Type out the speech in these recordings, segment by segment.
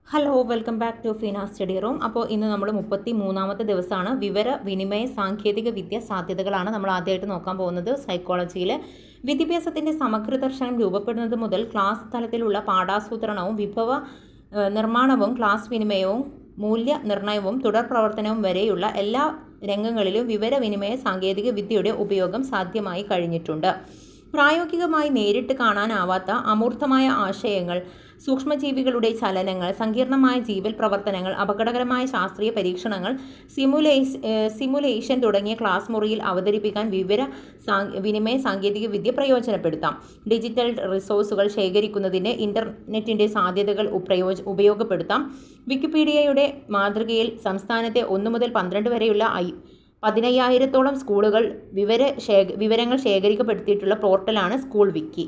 Hello welcome back to Feena study room. അപ്പോൾ ഇന്ന് നമ്മൾ 33ാമത്തെ ദിവസമാണ്. വിവര വിനിമയ സാങ്കേതിക വിദ്യ സാധ്യതകളാണ് നമ്മൾ ആദ്യമായിട്ട് നോക്കാൻ പോകുന്നത്. സൈക്കോളജിയിൽ വിദ്യാഭ്യാസത്തിൻ്റെ സമഗ്ര ദർശനം രൂപപ്പെടുന്നത് മുതൽ ക്ലാസ് തലത്തിലുള്ള പാഠാസൂത്രണവും വിഭവ നിർമ്മാണവും ക്ലാസ് വിനിമയവും മൂല്യനിർണ്ണയവും തുടർ പ്രവർത്തനവും വരെയുള്ള എല്ലാ രംഗങ്ങളിലും വിവരവിനിമയ സാങ്കേതിക വിദ്യയുടെ ഉപയോഗം സാധ്യമായി കഴിഞ്ഞിട്ടുണ്ട്. പ്രായോഗികമായി നേരിട്ട് കാണാനാവാത്ത അമൂർത്തമായ ആശയങ്ങൾ, സൂക്ഷ്മജീവികളുടെ ചലനങ്ങൾ, സങ്കീർണമായ ജീവൽ പ്രവർത്തനങ്ങൾ, അപകടകരമായ ശാസ്ത്രീയ പരീക്ഷണങ്ങൾ, സിമുലേഷൻ തുടങ്ങിയ ക്ലാസ് മുറിയിൽ അവതരിപ്പിക്കാൻ വിനിമയ സാങ്കേതിക വിദ്യ പ്രയോജനപ്പെടുത്താം. ഡിജിറ്റൽ റിസോഴ്സുകൾ ശേഖരിക്കുന്നതിന് ഇൻ്റർനെറ്റിൻ്റെ സാധ്യതകൾ ഉപയോഗപ്പെടുത്താം. വിക്കിപീഡിയയുടെ മാതൃകയിൽ സംസ്ഥാനത്തെ 1 മുതൽ 12 വരെയുള്ള 15,000-ഓളം സ്കൂളുകൾ വിവരങ്ങൾ ശേഖരിക്കപ്പെടുത്തിയിട്ടുള്ള പോർട്ടലാണ് സ്കൂൾ വിക്കി.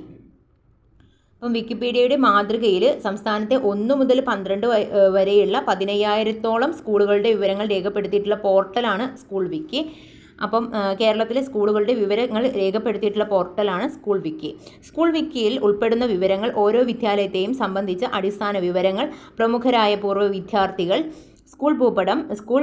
അപ്പം വിക്കിപീഡിയയുടെ മാതൃകയിൽ സംസ്ഥാനത്തെ 1 മുതൽ 12 വരെയുള്ള 15,000-ഓളം സ്കൂളുകളുടെ വിവരങ്ങൾ രേഖപ്പെടുത്തിയിട്ടുള്ള പോർട്ടലാണ് സ്കൂൾ വിക്കി. അപ്പം കേരളത്തിലെ സ്കൂളുകളുടെ വിവരങ്ങൾ രേഖപ്പെടുത്തിയിട്ടുള്ള പോർട്ടലാണ് സ്കൂൾ വിക്കി. സ്കൂൾ വിക്കിയിൽ ഉൾപ്പെടുന്ന വിവരങ്ങൾ ഓരോ വിദ്യാലയത്തെയും സംബന്ധിച്ച അടിസ്ഥാന വിവരങ്ങൾ, പ്രമുഖരായ പൂർവ്വ വിദ്യാർത്ഥികൾ, സ്കൂൾ ഭൂപടം, സ്കൂൾ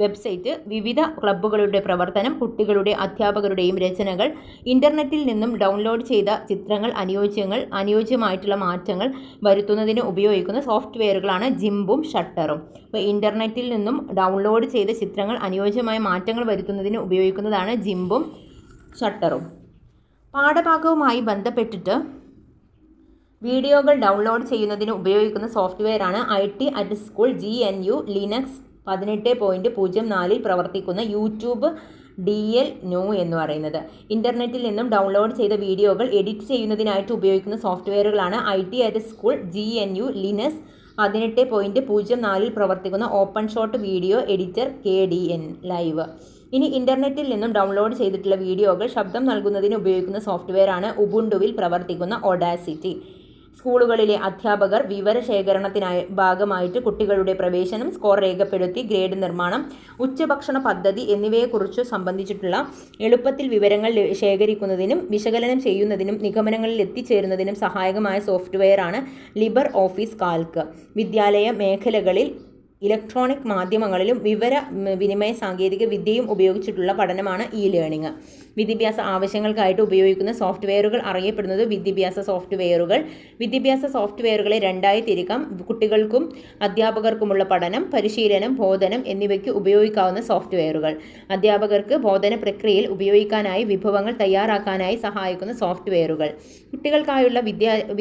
വെബ്സൈറ്റ്, വിവിധ ക്ലബ്ബുകളുടെ പ്രവർത്തനം, കുട്ടികളുടെ അധ്യാപകരുടെയും രചനകൾ, ഇൻ്റർനെറ്റിൽ നിന്നും ഡൗൺലോഡ് ചെയ്ത ചിത്രങ്ങൾ, അനുയോജ്യമായിട്ടുള്ള മാറ്റങ്ങൾ വരുത്തുന്നതിന് ഉപയോഗിക്കുന്ന സോഫ്റ്റ്വെയറുകളാണ് ജിംബും ഷട്ടറും. അപ്പോൾ ഇൻ്റർനെറ്റിൽ നിന്നും ഡൗൺലോഡ് ചെയ്ത ചിത്രങ്ങൾ അനുയോജ്യമായ മാറ്റങ്ങൾ വരുത്തുന്നതിന് ഉപയോഗിക്കുന്നതാണ് ജിംബും ഷട്ടറും. പാഠഭാഗവുമായി ബന്ധപ്പെട്ടിട്ട് വീഡിയോകൾ ഡൗൺലോഡ് ചെയ്യുന്നതിന് ഉപയോഗിക്കുന്ന സോഫ്റ്റ്വെയറാണ് IT@School GNU ലിനക്സ് 18.04 പ്രവർത്തിക്കുന്ന യൂട്യൂബ് DL New എന്ന് പറയുന്നത്. ഇൻ്റർനെറ്റിൽ നിന്നും ഡൗൺലോഡ് ചെയ്ത വീഡിയോകൾ എഡിറ്റ് ചെയ്യുന്നതിനായിട്ട് ഉപയോഗിക്കുന്ന സോഫ്റ്റ്വെയറുകളാണ് IT@School GNU ലിനക്സ് 18.04 പ്രവർത്തിക്കുന്ന open shot video editor KDN live. ഇനി ഇൻ്റർനെറ്റിൽ നിന്നും ഡൗൺലോഡ് ചെയ്തിട്ടുള്ള വീഡിയോകൾ ശബ്ദം നൽകുന്നതിന് ഉപയോഗിക്കുന്ന സോഫ്റ്റ്വെയറാണ് ഉബുണ്ടുവിൽ പ്രവർത്തിക്കുന്ന ഓഡാസിറ്റി. സ്കൂളുകളിലെ അധ്യാപകർ വിവരശേഖരണത്തിനായി ഭാഗമായിട്ട് കുട്ടികളുടെ പ്രവേശനം, സ്കോർ രേഖപ്പെടുത്തി ഗ്രേഡ് നിർമ്മാണം, ഉച്ചഭക്ഷണ പദ്ധതി എന്നിവയെക്കുറിച്ച് സംബന്ധിച്ചിട്ടുള്ള എളുപ്പത്തിൽ വിവരങ്ങൾ ശേഖരിക്കുന്നതിനും വിശകലനം ചെയ്യുന്നതിനും നിഗമനങ്ങളിൽ എത്തിച്ചേരുന്നതിനും സഹായകമായ സോഫ്റ്റ്വെയറാണ് ലിബർ ഓഫീസ് കാൽക്ക്. വിദ്യാലയ മേഖലകളിൽ ഇലക്ട്രോണിക് മാധ്യമങ്ങളിലും വിവര വിനിമയ സാങ്കേതിക വിദ്യയും ഉപയോഗിച്ചിട്ടുള്ള പഠനമാണ് ലേണിംഗ്. വിദ്യാഭ്യാസ ആവശ്യങ്ങൾക്കായിട്ട് ഉപയോഗിക്കുന്ന സോഫ്റ്റ്വെയറുകൾ അറിയപ്പെടുന്നത് വിദ്യാഭ്യാസ സോഫ്റ്റ്വെയറുകൾ. വിദ്യാഭ്യാസ സോഫ്റ്റ്വെയറുകളെ രണ്ടായി തിരിക്കാം. കുട്ടികൾക്കും അധ്യാപകർക്കുമുള്ള പഠനം, പരിശീലനം, ബോധനം എന്നിവയ്ക്ക് ഉപയോഗിക്കാവുന്ന സോഫ്റ്റ്വെയറുകൾ. അധ്യാപകർക്ക് ബോധന പ്രക്രിയയിൽ ഉപയോഗിക്കാനായി വിഭവങ്ങൾ തയ്യാറാക്കാനായി സഹായിക്കുന്ന സോഫ്റ്റ്വെയറുകൾ. കുട്ടികൾക്കായുള്ള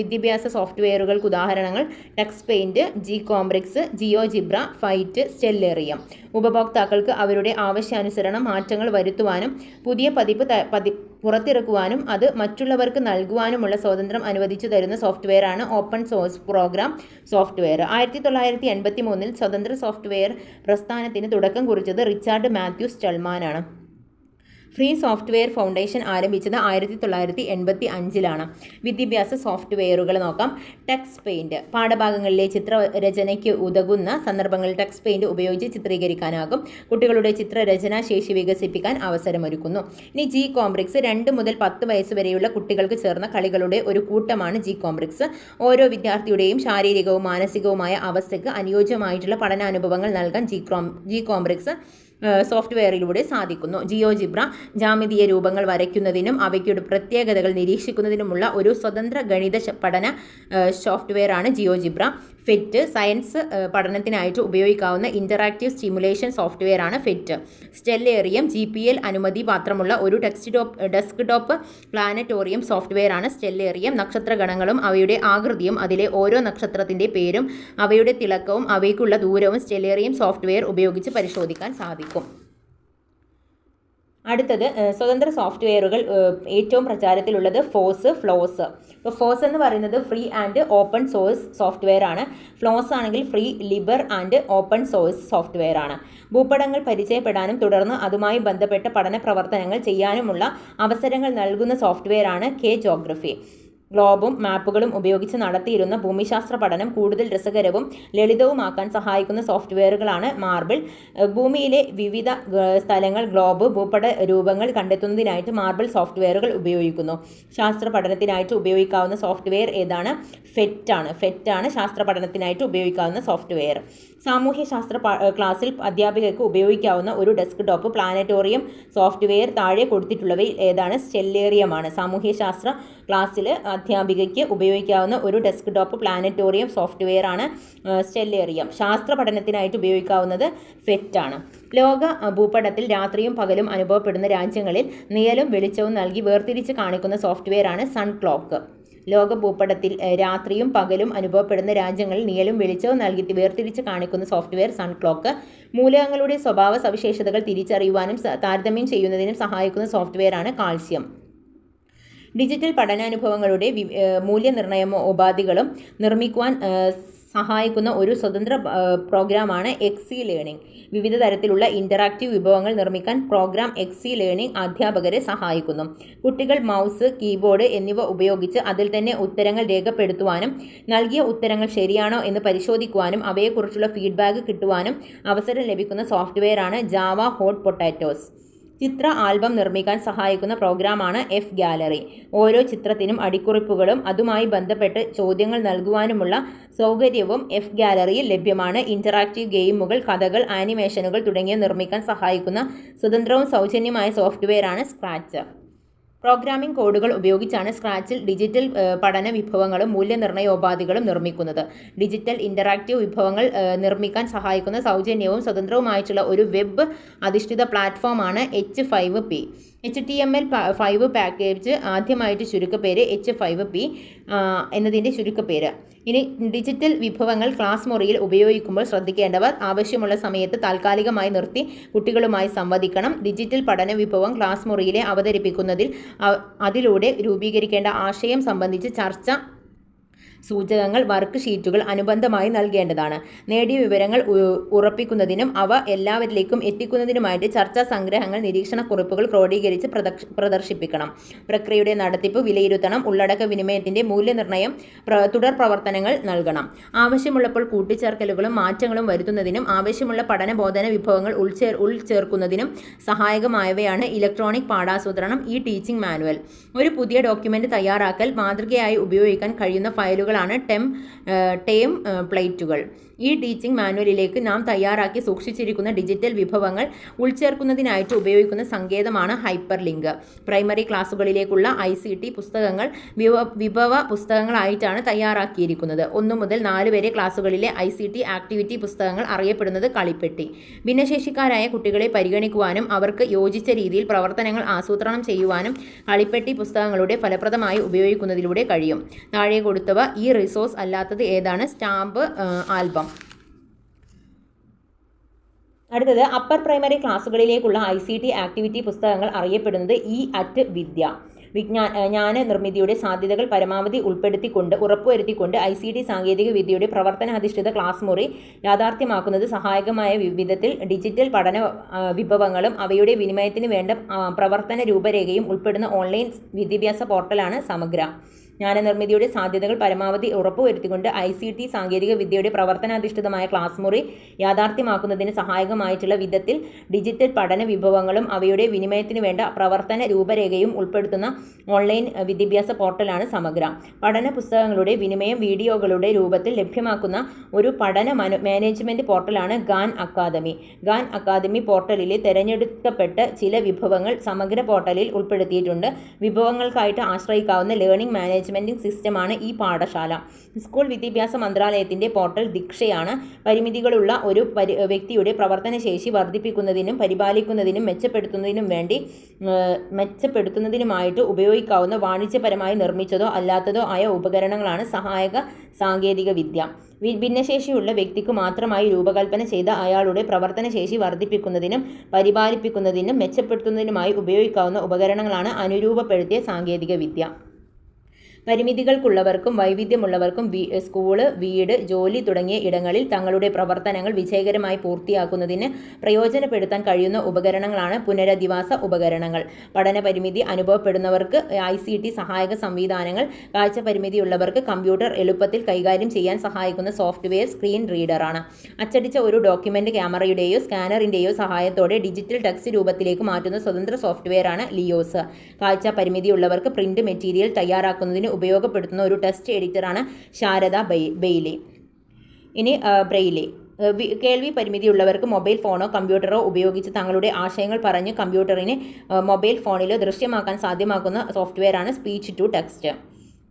വിദ്യാഭ്യാസ സോഫ്റ്റ്വെയറുകൾക്ക് ഉദാഹരണങ്ങൾ text paint, Gcombrix, GeoGebra, fight, Stellarium. ഉപഭോക്താക്കൾക്ക് അവരുടെ ആവശ്യാനുസരണം മാറ്റങ്ങൾ വരുത്തുവാനും പുതിയ പതിപ്പ് പുറത്തിറക്കുവാനും അത് മറ്റുള്ളവർക്ക് നൽകുവാനുമുള്ള സ്വാതന്ത്ര്യം അനുവദിച്ചു തരുന്ന സോഫ്റ്റ്വെയറാണ് ഓപ്പൺ സോഴ്സ് പ്രോഗ്രാം സോഫ്റ്റ്വെയർ. 1983 സ്വതന്ത്ര സോഫ്റ്റ്വെയർ പ്രസ്ഥാനത്തിന് തുടക്കം കുറിച്ചത് റിച്ചാർഡ് മാത്യു സ്റ്റൾമാനാണ്. ഫ്രീ സോഫ്റ്റ്വെയർ ഫൗണ്ടേഷൻ ആരംഭിച്ചത് 1985 വിദ്യാഭ്യാസ സോഫ്റ്റ്വെയറുകൾ നോക്കാം. ടെക്സ്റ്റ് പെയിൻറ്റ് പാഠഭാഗങ്ങളിലെ ചിത്രരചനയ്ക്ക് ഉതകുന്ന സന്ദർഭങ്ങളിൽ ടെക്സ്റ്റ് പെയിൻറ്റ് ഉപയോഗിച്ച് ചിത്രീകരിക്കാനാകും. കുട്ടികളുടെ ചിത്രരചനാ ശേഷി വികസിപ്പിക്കാൻ അവസരമൊരുക്കുന്നു. ഇനി Gcombrix 2 മുതൽ 10 വയസ്സ് വരെയുള്ള കുട്ടികൾക്ക് ചേർന്ന കളികളുടെ ഒരു കൂട്ടമാണ് Gcombrix. ഓരോ വിദ്യാർത്ഥിയുടെയും ശാരീരികവും മാനസികവുമായ അവസ്ഥയ്ക്ക് അനുയോജ്യമായിട്ടുള്ള പഠനാനുഭവങ്ങൾ നൽകാൻ Gcombrix സോഫ്റ്റ്വെയറിലൂടെ സാധിക്കുന്നു. ജിയോജിബ്ര ജാമിതീയ രൂപങ്ങൾ വരയ്ക്കുന്നതിനും അവയ്ക്കുടെ പ്രത്യേകതകൾ നിരീക്ഷിക്കുന്നതിനുമുള്ള ഒരു സ്വതന്ത്ര ഗണിത പഠന സോഫ്റ്റ്വെയറാണ് ജിയോജിബ്ര. ഫെറ്റ് സയൻസ് പഠനത്തിനായിട്ട് ഉപയോഗിക്കാവുന്ന ഇൻ്ററാക്റ്റീവ് സ്റ്റിമുലേഷൻ സോഫ്റ്റ്വെയറാണ് ഫെറ്റ്. സ്റ്റെല്ലേറിയം GPL അനുമതി പാത്രമുള്ള ഒരു ഡെസ്ക്ടോപ്പ് പ്ലാനറ്റോറിയം സോഫ്റ്റ്വെയറാണ് സ്റ്റെല്ലേറിയം. നക്ഷത്രഗണങ്ങളും അവയുടെ ആകൃതിയും അതിലെ ഓരോ നക്ഷത്രത്തിൻ്റെ പേരും അവയുടെ തിളക്കവും അവയ്ക്കുള്ള ദൂരവും സ്റ്റെല്ലേറിയം സോഫ്റ്റ്വെയർ ഉപയോഗിച്ച് പരിശോധിക്കാൻ സാധിക്കും. അടുത്തത് സ്വതന്ത്ര സോഫ്റ്റ്വെയറുകൾ ഏറ്റവും പ്രചാരത്തിലുള്ളത് ഫ്ലോസ്. ഇപ്പോൾ ഫോസ് എന്ന് പറയുന്നത് free and open source software ആണ്. ഫ്ലോസ് ആണെങ്കിൽ free, libre and open source software ആണ്. ഭൂപടങ്ങൾ പരിചയപ്പെടാനും തുടർന്ന് അതുമായി ബന്ധപ്പെട്ട പഠന പ്രവർത്തനങ്ങൾ ചെയ്യാനുമുള്ള അവസരങ്ങൾ നൽകുന്ന സോഫ്റ്റ്വെയർ ആണ് K ജോഗ്രഫി. ഗ്ലോബും മാപ്പുകളും ഉപയോഗിച്ച് നടത്തിയിരുന്ന ഭൂമിശാസ്ത്ര പഠനം കൂടുതൽ രസകരവും ലളിതവുമാക്കാൻ സഹായിക്കുന്ന സോഫ്റ്റ്വെയറുകളാണ് മാർബിൾ. ഭൂമിയിലെ വിവിധ സ്ഥലങ്ങൾ, ഗ്ലോബ്, ഭൂപട രൂപങ്ങൾ കണ്ടെത്തുന്നതിനായിട്ട് മാർബിൾ സോഫ്റ്റ്വെയറുകൾ ഉപയോഗിക്കുന്നു. ശാസ്ത്ര പഠനത്തിനായിട്ട് ഉപയോഗിക്കാവുന്ന സോഫ്റ്റ്വെയർ ഏതാണ്? ഫെറ്റാണ് ശാസ്ത്ര പഠനത്തിനായിട്ട് ഉപയോഗിക്കാവുന്ന സോഫ്റ്റ്വെയർ. സാമൂഹ്യശാസ്ത്ര ക്ലാസ്സിൽ അധ്യാപികർക്ക് ഉപയോഗിക്കാവുന്ന ഒരു ഡെസ്ക്ടോപ്പ് പ്ലാനറ്റോറിയം സോഫ്റ്റ്വെയർ താഴെ കൊടുത്തിട്ടുള്ളവയിൽ ഏതാണ്? സ്റ്റെല്ലേറിയമാണ്. സാമൂഹ്യശാസ്ത്ര ക്ലാസ്സിൽ അധ്യാപികയ്ക്ക് ഉപയോഗിക്കാവുന്ന ഒരു ഡെസ്ക്ടോപ്പ് പ്ലാനറ്റോറിയം സോഫ്റ്റ്വെയർ ആണ് സ്റ്റെല്ലേറിയം. ശാസ്ത്ര പഠനത്തിനായിട്ട് ഉപയോഗിക്കാവുന്നത് ഫെറ്റാണ്. ലോക ഭൂപടത്തിൽ രാത്രിയും പകലും അനുഭവപ്പെടുന്ന രാജ്യങ്ങളിൽ നിഴലും വെളിച്ചവും നൽകി വേർതിരിച്ച് കാണിക്കുന്ന സോഫ്റ്റ്വെയർ ആണ് സൺക്ലോക്ക്. ലോക ഭൂപടത്തിൽ രാത്രിയും പകലും അനുഭവപ്പെടുന്ന രാജ്യങ്ങളിൽ നിഴലും വെളിച്ചവും നൽകി വേർതിരിച്ച് കാണിക്കുന്ന സോഫ്റ്റ്വെയർ സൺക്ലോക്ക്. മൂലകങ്ങളുടെ സ്വഭാവ സവിശേഷതകൾ തിരിച്ചറിയുവാനും താരതമ്യം ചെയ്യുന്നതിനും സഹായിക്കുന്ന സോഫ്റ്റ്വെയർ ആണ് കാൽസ്യം. ഡിജിറ്റൽ പഠനാനുഭവങ്ങളുടെ മൂല്യനിർണ്ണയമോപാധികളും നിർമ്മിക്കുവാൻ സഹായിക്കുന്ന ഒരു സ്വതന്ത്ര പ്രോഗ്രാമാണ് എക്സി ലേണിംഗ്. വിവിധ തരത്തിലുള്ള ഇൻ്ററാക്റ്റീവ് വിഭവങ്ങൾ നിർമ്മിക്കാൻ പ്രോഗ്രാം എക്സി ലേണിംഗ് അധ്യാപകരെ സഹായിക്കുന്നു. കുട്ടികൾ മൗസ്, കീബോർഡ് എന്നിവ ഉപയോഗിച്ച് അതിൽ തന്നെ ഉത്തരങ്ങൾ രേഖപ്പെടുത്തുവാനും നൽകിയ ഉത്തരങ്ങൾ ശരിയാണോ എന്ന് പരിശോധിക്കുവാനും അവയെക്കുറിച്ചുള്ള ഫീഡ്ബാക്ക് കിട്ടുവാനും അവസരം ലഭിക്കുന്ന സോഫ്റ്റ്വെയറാണ് ജാവ ഹോട്ട് പൊട്ടാറ്റോസ്. ചിത്ര ആൽബം നിർമ്മിക്കാൻ സഹായിക്കുന്ന പ്രോഗ്രാമാണ് എഫ് ഗാലറി. ഓരോ ചിത്രത്തിനും അടിക്കുറിപ്പുകളും അതുമായി ബന്ധപ്പെട്ട് ചോദ്യങ്ങൾ നൽകുവാനുമുള്ള സൗകര്യവും എഫ് ഗാലറിയിൽ ലഭ്യമാണ്. ഇൻ്ററാക്റ്റീവ് ഗെയിമുകൾ, കഥകൾ, ആനിമേഷനുകൾ തുടങ്ങിയവ നിർമ്മിക്കാൻ സഹായിക്കുന്ന സ്വതന്ത്രവും സൗജന്യമായ സോഫ്റ്റ്വെയറാണ് സ്ക്രാച്ച്. പ്രോഗ്രാമിംഗ് കോഡുകൾ ഉപയോഗിച്ചാണ് സ്ക്രാച്ചിൽ ഡിജിറ്റൽ പഠന വിഭവങ്ങളും മൂല്യനിർണ്ണയോപാധികളും നിർമ്മിക്കുന്നത്. ഡിജിറ്റൽ ഇൻ്ററാക്റ്റീവ് വിഭവങ്ങൾ നിർമ്മിക്കാൻ സഹായിക്കുന്ന സൗജന്യവും സ്വതന്ത്രവുമായിട്ടുള്ള ഒരു വെബ് അധിഷ്ഠിത പ്ലാറ്റ്ഫോമാണ് H5P. HTML5 പാക്കേജ് ആദ്യമായിട്ട് ചുരുക്കപ്പേര് H5P എന്നതിൻ്റെ ചുരുക്കപ്പേര്. ഇനി ഡിജിറ്റൽ വിഭവങ്ങൾ ക്ലാസ് മുറിയിൽ ഉപയോഗിക്കുമ്പോൾ ശ്രദ്ധിക്കേണ്ടവർ: ആവശ്യമുള്ള സമയത്ത് താൽക്കാലികമായി നിർത്തി കുട്ടികളുമായി സംവദിക്കണം. ഡിജിറ്റൽ പഠന വിഭവം ക്ലാസ് മുറിയിലെ അവതരിപ്പിക്കുന്നതിൽ അതിലൂടെ രൂപീകരിക്കേണ്ട ആശയം സംബന്ധിച്ച് ചർച്ച സൂചകങ്ങൾ, വർക്ക് ഷീറ്റുകൾ അനുബന്ധമായി നൽകേണ്ടതാണ്. നേടിയ വിവരങ്ങൾ ഉറപ്പിക്കുന്നതിനും അവ എല്ലാവരിലേക്കും എത്തിക്കുന്നതിനുമായിട്ട് ചർച്ചാ സംഗ്രഹങ്ങൾ, നിരീക്ഷണക്കുറിപ്പുകൾ ക്രോഡീകരിച്ച് പ്രദർശിപ്പിക്കണം. പ്രക്രിയയുടെ നടത്തിപ്പ് വിലയിരുത്തണം. ഉള്ളടക്ക വിനിമയത്തിൻ്റെ മൂല്യനിർണ്ണയം, തുടർ പ്രവർത്തനങ്ങൾ നൽകണം. ആവശ്യമുള്ളപ്പോൾ കൂട്ടിച്ചേർക്കലുകളും മാറ്റങ്ങളും വരുത്തുന്നതിനും ആവശ്യമുള്ള പഠന ബോധന വിഭവങ്ങൾ ഉൾച്ചേർക്കുന്നതിനും സഹായകമായവയാണ് ഇലക്ട്രോണിക് പാഠാസൂത്രണം, ഈ ടീച്ചിങ് മാനുവൽ. ഒരു പുതിയ ഡോക്യുമെൻ്റ് തയ്യാറാക്കൽ മാതൃകയായി ഉപയോഗിക്കാൻ കഴിയുന്ന ഫയലുകളാണ് ടേം പ്ലേറ്റുകൾ. ഈ ടീച്ചിങ് മാനുവലിലേക്ക് നാം തയ്യാറാക്കി സൂക്ഷിച്ചിരിക്കുന്ന ഡിജിറ്റൽ വിഭവങ്ങൾ ഉൾച്ചേർക്കുന്നതിനായിട്ട് ഉപയോഗിക്കുന്ന സങ്കേതമാണ് ഹൈപ്പർ ലിങ്ക്. പ്രൈമറി ക്ലാസ്സുകളിലേക്കുള്ള ICT പുസ്തകങ്ങൾ വിഭവ പുസ്തകങ്ങളായിട്ടാണ് തയ്യാറാക്കിയിരിക്കുന്നത്. 1 മുതൽ 4 വരെ ക്ലാസ്സുകളിലെ ICT ആക്ടിവിറ്റി പുസ്തകങ്ങൾ അറിയപ്പെടുന്നത് കളിപ്പെട്ടി. ഭിന്നശേഷിക്കാരായ കുട്ടികളെ പരിഗണിക്കുവാനും അവർക്ക് യോജിച്ച രീതിയിൽ പ്രവർത്തനങ്ങൾ ആസൂത്രണം ചെയ്യുവാനും കളിപ്പെട്ടി പുസ്തകങ്ങളുടെ ഫലപ്രദമായി ഉപയോഗിക്കുന്നതിലൂടെ കഴിയും. താഴെ കൊടുത്തവ ഈ റിസോഴ്സ് അല്ലാത്തത് ഏതാണ്? Stamp album. അടുത്തത് അപ്പർ പ്രൈമറി ക്ലാസ്സുകളിലേക്കുള്ള ICT ആക്ടിവിറ്റി പുസ്തകങ്ങൾ അറിയപ്പെടുന്നത് വിദ്യ. ജ്ഞാന നിർമ്മിതിയുടെ സാധ്യതകൾ പരമാവധി ഉറപ്പുവരുത്തിക്കൊണ്ട് ICT സാങ്കേതിക വിദ്യയുടെ പ്രവർത്തനാധിഷ്ഠിത ക്ലാസ് മുറി യാഥാർത്ഥ്യമാക്കുന്നത് സഹായകമായ വിധത്തിൽ ഡിജിറ്റൽ പഠന വിഭവങ്ങളും അവയുടെ വിനിമയത്തിന് വേണ്ട പ്രവർത്തന രൂപരേഖയും ഉൾപ്പെടുന്ന ഓൺലൈൻ വിദ്യാഭ്യാസ പോർട്ടലാണ് സമഗ്ര. ജ്ഞാനനിർമ്മിതിയുടെ സാധ്യതകൾ പരമാവധി ഉറപ്പുവരുത്തിക്കൊണ്ട് ICT സാങ്കേതിക വിദ്യയുടെ പ്രവർത്തനാധിഷ്ഠിതമായ ക്ലാസ് മുറി യാഥാർത്ഥ്യമാക്കുന്നതിന് സഹായകമായിട്ടുള്ള വിധത്തിൽ ഡിജിറ്റൽ പഠന വിഭവങ്ങളും അവയുടെ വിനിമയത്തിന് വേണ്ട പ്രവർത്തന രൂപരേഖയും ഉൾപ്പെടുത്തുന്ന ഓൺലൈൻ വിദ്യാഭ്യാസ പോർട്ടലാണ് സമഗ്ര. പഠന പുസ്തകങ്ങളുടെ വിനിമയം വീഡിയോകളുടെ രൂപത്തിൽ ലഭ്യമാക്കുന്ന ഒരു പഠന മാനേജ്മെൻറ്റ് പോർട്ടലാണ് ഗാൻ അക്കാദമി. ഗാൻ അക്കാദമി പോർട്ടലിലെ തിരഞ്ഞെടുക്കപ്പെട്ട ചില വിഭവങ്ങൾ സമഗ്ര പോർട്ടലിൽ ഉൾപ്പെടുത്തിയിട്ടുണ്ട്. വിഭവങ്ങൾക്കായിട്ട് ആശ്രയിക്കാവുന്ന ലേണിംഗ് മാനേജ്മെൻറ്റ് സിസ്റ്റമാണ് ഈ പാഠശാല. സ്കൂൾ വിദ്യാഭ്യാസ മന്ത്രാലയത്തിൻ്റെ പോർട്ടൽ ദീക്ഷയാണ്. പരിമിതികളുള്ള ഒരു വ്യക്തിയുടെ പ്രവർത്തനശേഷി വർദ്ധിപ്പിക്കുന്നതിനും പരിപാലിക്കുന്നതിനും മെച്ചപ്പെടുത്തുന്നതിനുമായിട്ട് ഉപയോഗിക്കാവുന്ന വാണിജ്യപരമായി നിർമ്മിച്ചതോ അല്ലാത്തതോ ആയ ഉപകരണങ്ങളാണ് സഹായക സാങ്കേതിക വിദ്യ. ഭിന്നശേഷിയുള്ള വ്യക്തിക്ക് മാത്രമായി രൂപകൽപ്പന ചെയ്ത അയാളുടെ പ്രവർത്തനശേഷി വർദ്ധിപ്പിക്കുന്നതിനും പരിപാലിപ്പിക്കുന്നതിനും മെച്ചപ്പെടുത്തുന്നതിനുമായി ഉപയോഗിക്കാവുന്ന ഉപകരണങ്ങളാണ് അനുരൂപപ്പെടുത്തിയ സാങ്കേതിക വിദ്യ. പരിമിതികൾക്കുള്ളവർക്കും വൈവിധ്യമുള്ളവർക്കും സ്കൂള്, വീട്, ജോലി തുടങ്ങിയ ഇടങ്ങളിൽ തങ്ങളുടെ പ്രവർത്തനങ്ങൾ വിജയകരമായി പൂർത്തിയാക്കുന്നതിന് പ്രയോജനപ്പെടുത്താൻ കഴിയുന്ന ഉപകരണങ്ങളാണ് പുനരധിവാസ ഉപകരണങ്ങൾ. പഠന പരിമിതി അനുഭവപ്പെടുന്നവർക്ക് ICT സഹായക സംവിധാനങ്ങൾ, കാഴ്ച പരിമിതിയുള്ളവർക്ക് കമ്പ്യൂട്ടർ എളുപ്പത്തിൽ കൈകാര്യം ചെയ്യാൻ സഹായിക്കുന്ന സോഫ്റ്റ്വെയർ സ്ക്രീൻ റീഡറാണ്. അച്ചടിച്ച ഒരു ഡോക്യുമെന്റ് ക്യാമറയുടെയോ സ്കാനറിന്റെയോ സഹായത്തോടെ ഡിജിറ്റൽ ടെക്സ്റ്റ് രൂപത്തിലേക്ക് മാറ്റുന്ന സ്വതന്ത്ര സോഫ്റ്റ്വെയറാണ് ലിയോസ്. കാഴ്ച പരിമിതിയുള്ളവർക്ക് പ്രിന്റ് മെറ്റീരിയൽ തയ്യാറാക്കുന്നതിന് ഉപയോഗപ്പെടുത്തുന്ന ഒരു ടെക്സ്റ്റ് എഡിറ്ററാണ് ശാരദ ബെയ്ലി. ഇനി ബ്രെയിലി. കേൾവി പരിമിതിയുള്ളവർക്ക് മൊബൈൽ ഫോണോ കമ്പ്യൂട്ടറോ ഉപയോഗിച്ച് തങ്ങളുടെ ആശയങ്ങൾ പറഞ്ഞ് കമ്പ്യൂട്ടറിനെ മൊബൈൽ ഫോണിലോ ദൃശ്യമാക്കാൻ സാധ്യമാക്കുന്ന സോഫ്റ്റ്വെയറാണ് സ്പീച്ച് ടു ടെക്സ്റ്റ്.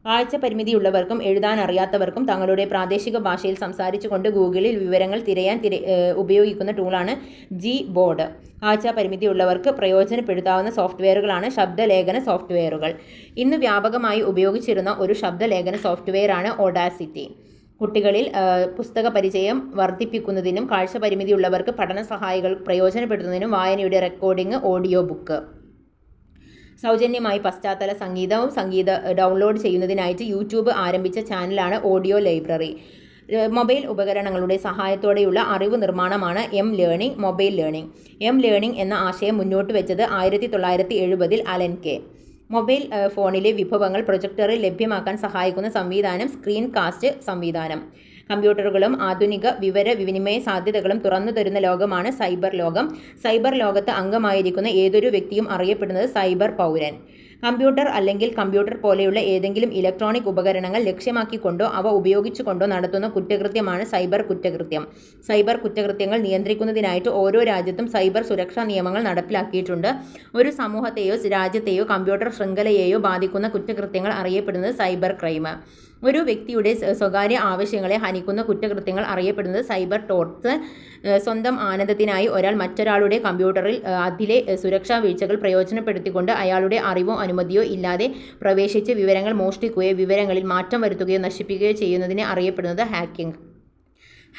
കാഴ്ച പരിമിതിയുള്ളവർക്കും എഴുതാൻ അറിയാത്തവർക്കും തങ്ങളുടെ പ്രാദേശിക ഭാഷയിൽ സംസാരിച്ചുകൊണ്ട് ഗൂഗിളിൽ വിവരങ്ങൾ തിരയാൻ ഉപയോഗിക്കുന്ന ടൂളാണ് Gboard. കാഴ്ച പരിമിതിയുള്ളവർക്ക് പ്രയോജനപ്പെടുത്താവുന്ന സോഫ്റ്റ്വെയറുകളാണ് ശബ്ദലേഖന സോഫ്റ്റ്വെയറുകൾ. ഇന്ന് വ്യാപകമായി ഉപയോഗിച്ചിരുന്ന ഒരു ശബ്ദലേഖന സോഫ്റ്റ്വെയറാണ് ഓഡാസിറ്റി. കുട്ടികളിൽ പുസ്തക പരിചയം വർദ്ധിപ്പിക്കുന്നതിനും കാഴ്ച പരിമിതിയുള്ളവർക്ക് പഠന സഹായികൾ പ്രയോജനപ്പെടുത്തുന്നതിനും വായനയുടെ റെക്കോർഡിംഗ്, ഓഡിയോ ബുക്ക്. സൗജന്യമായി പശ്ചാത്തല സംഗീത ഡൗൺലോഡ് ചെയ്യുന്നതിനായിട്ട് യൂട്യൂബ് ആരംഭിച്ച ചാനലാണ് ഓഡിയോ ലൈബ്രറി. മൊബൈൽ ഉപകരണങ്ങളുടെ സഹായത്തോടെയുള്ള അറിവ് നിർമ്മാണമാണ് മൊബൈൽ ലേണിംഗ്. ലേണിംഗ് എന്ന ആശയം മുന്നോട്ട് വെച്ചത് 1970 അലൻ കെ. മൊബൈൽ ഫോണിലെ വിഭവങ്ങൾ പ്രൊജക്ടറിൽ ലഭ്യമാക്കാൻ സഹായിക്കുന്ന സംവിധാനം സ്ക്രീൻ കാസ്റ്റ് സംവിധാനം. കമ്പ്യൂട്ടറുകളും ആധുനിക വിവരവിനിമയ സാധ്യതകളും തുറന്നു തരുന്ന ലോകമാണ് സൈബർ ലോകം. സൈബർ ലോകത്ത് അംഗമായിരിക്കുന്ന ഏതൊരു വ്യക്തിയും അറിയപ്പെടുന്നത് സൈബർ പൗരൻ. കമ്പ്യൂട്ടർ അല്ലെങ്കിൽ കമ്പ്യൂട്ടർ പോലെയുള്ള ഏതെങ്കിലും ഇലക്ട്രോണിക് ഉപകരണങ്ങൾ ലക്ഷ്യമാക്കിക്കൊണ്ടോ അവ ഉപയോഗിച്ചുകൊണ്ടോ നടത്തുന്ന കുറ്റകൃത്യമാണ് സൈബർ കുറ്റകൃത്യം. സൈബർ കുറ്റകൃത്യങ്ങൾ നിയന്ത്രിക്കുന്നതിനായിട്ട് ഓരോ രാജ്യത്തും സൈബർ സുരക്ഷാ നിയമങ്ങൾ നടപ്പിലാക്കിയിട്ടുണ്ട്. ഒരു സമൂഹത്തെയോ രാജ്യത്തെയോ കമ്പ്യൂട്ടർ ശൃംഖലയെയോ ബാധിക്കുന്ന കുറ്റകൃത്യങ്ങൾ അറിയപ്പെടുന്നത് സൈബർ ക്രൈം. ഒരു വ്യക്തിയുടെ സ്വകാര്യ ആവശ്യങ്ങളെ ഹനിക്കുന്ന കുറ്റകൃത്യങ്ങൾ അറിയപ്പെടുന്നത് സൈബർ ടോർട്സ്. സ്വന്തം ആനന്ദത്തിനായി ഒരാൾ മറ്റൊരാളുടെ കമ്പ്യൂട്ടറിൽ അതിലെ സുരക്ഷാ വീഴ്ചകൾ പ്രയോജനപ്പെടുത്തിക്കൊണ്ട് അയാളുടെ അറിവോ അനുമതിയോ ഇല്ലാതെ പ്രവേശിച്ച് വിവരങ്ങൾ മോഷ്ടിക്കുകയോ വിവരങ്ങളിൽ മാറ്റം വരുത്തുകയോ നശിപ്പിക്കുകയോ ചെയ്യുന്നതിനെ അറിയപ്പെടുന്നത്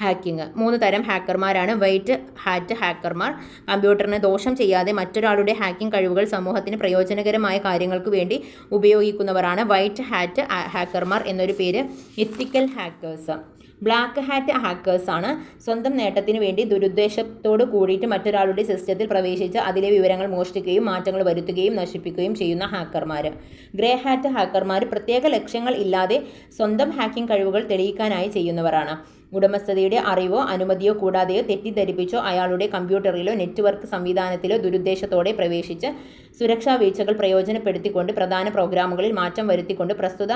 ഹാക്കിംഗ്. 3 തരം ഹാക്കർമാരാണ്. വൈറ്റ് ഹാറ്റ് ഹാക്കർമാർ കമ്പ്യൂട്ടറിന് ദോഷം ചെയ്യാതെ മറ്റൊരാളുടെ ഹാക്കിംഗ് കഴിവുകൾ സമൂഹത്തിന് പ്രയോജനകരമായ കാര്യങ്ങൾക്ക് വേണ്ടി ഉപയോഗിക്കുന്നവരാണ് വൈറ്റ് ഹാറ്റ് ഹാക്കർമാർ എന്നൊരു പേര്. എത്തിക്കൽ ഹാക്കേഴ്സ്. ബ്ലാക്ക് ഹാറ്റ് ഹാക്കേഴ്സാണ് സ്വന്തം നേട്ടത്തിന് വേണ്ടി ദുരുദ്ദേശത്തോട് കൂടിയിട്ട് മറ്റൊരാളുടെ സിസ്റ്റത്തിൽ പ്രവേശിച്ച് അതിലെ വിവരങ്ങൾ മോഷ്ടിക്കുകയും മാറ്റങ്ങൾ വരുത്തുകയും നശിപ്പിക്കുകയും ചെയ്യുന്ന ഹാക്കർമാർ. ഗ്രേ ഹാറ്റ് ഹാക്കർമാർ പ്രത്യേക ലക്ഷ്യങ്ങൾ ഇല്ലാതെ സ്വന്തം ഹാക്കിംഗ് കഴിവുകൾ തെളിയിക്കാനായി ചെയ്യുന്നവരാണ്. ഉടമസ്ഥതയുടെ അറിവോ അനുമതിയോ കൂടാതെയോ തെറ്റിദ്ധരിപ്പിച്ചോ അയാളുടെ കമ്പ്യൂട്ടറിലോ നെറ്റ്വർക്ക് സംവിധാനത്തിലോ ദുരുദ്ദേശത്തോടെ പ്രവേശിച്ച് സുരക്ഷാ വീഴ്ചകൾ പ്രയോജനപ്പെടുത്തിക്കൊണ്ട് പ്രധാന പ്രോഗ്രാമുകളിൽ മാറ്റം വരുത്തിക്കൊണ്ട് പ്രസ്തുത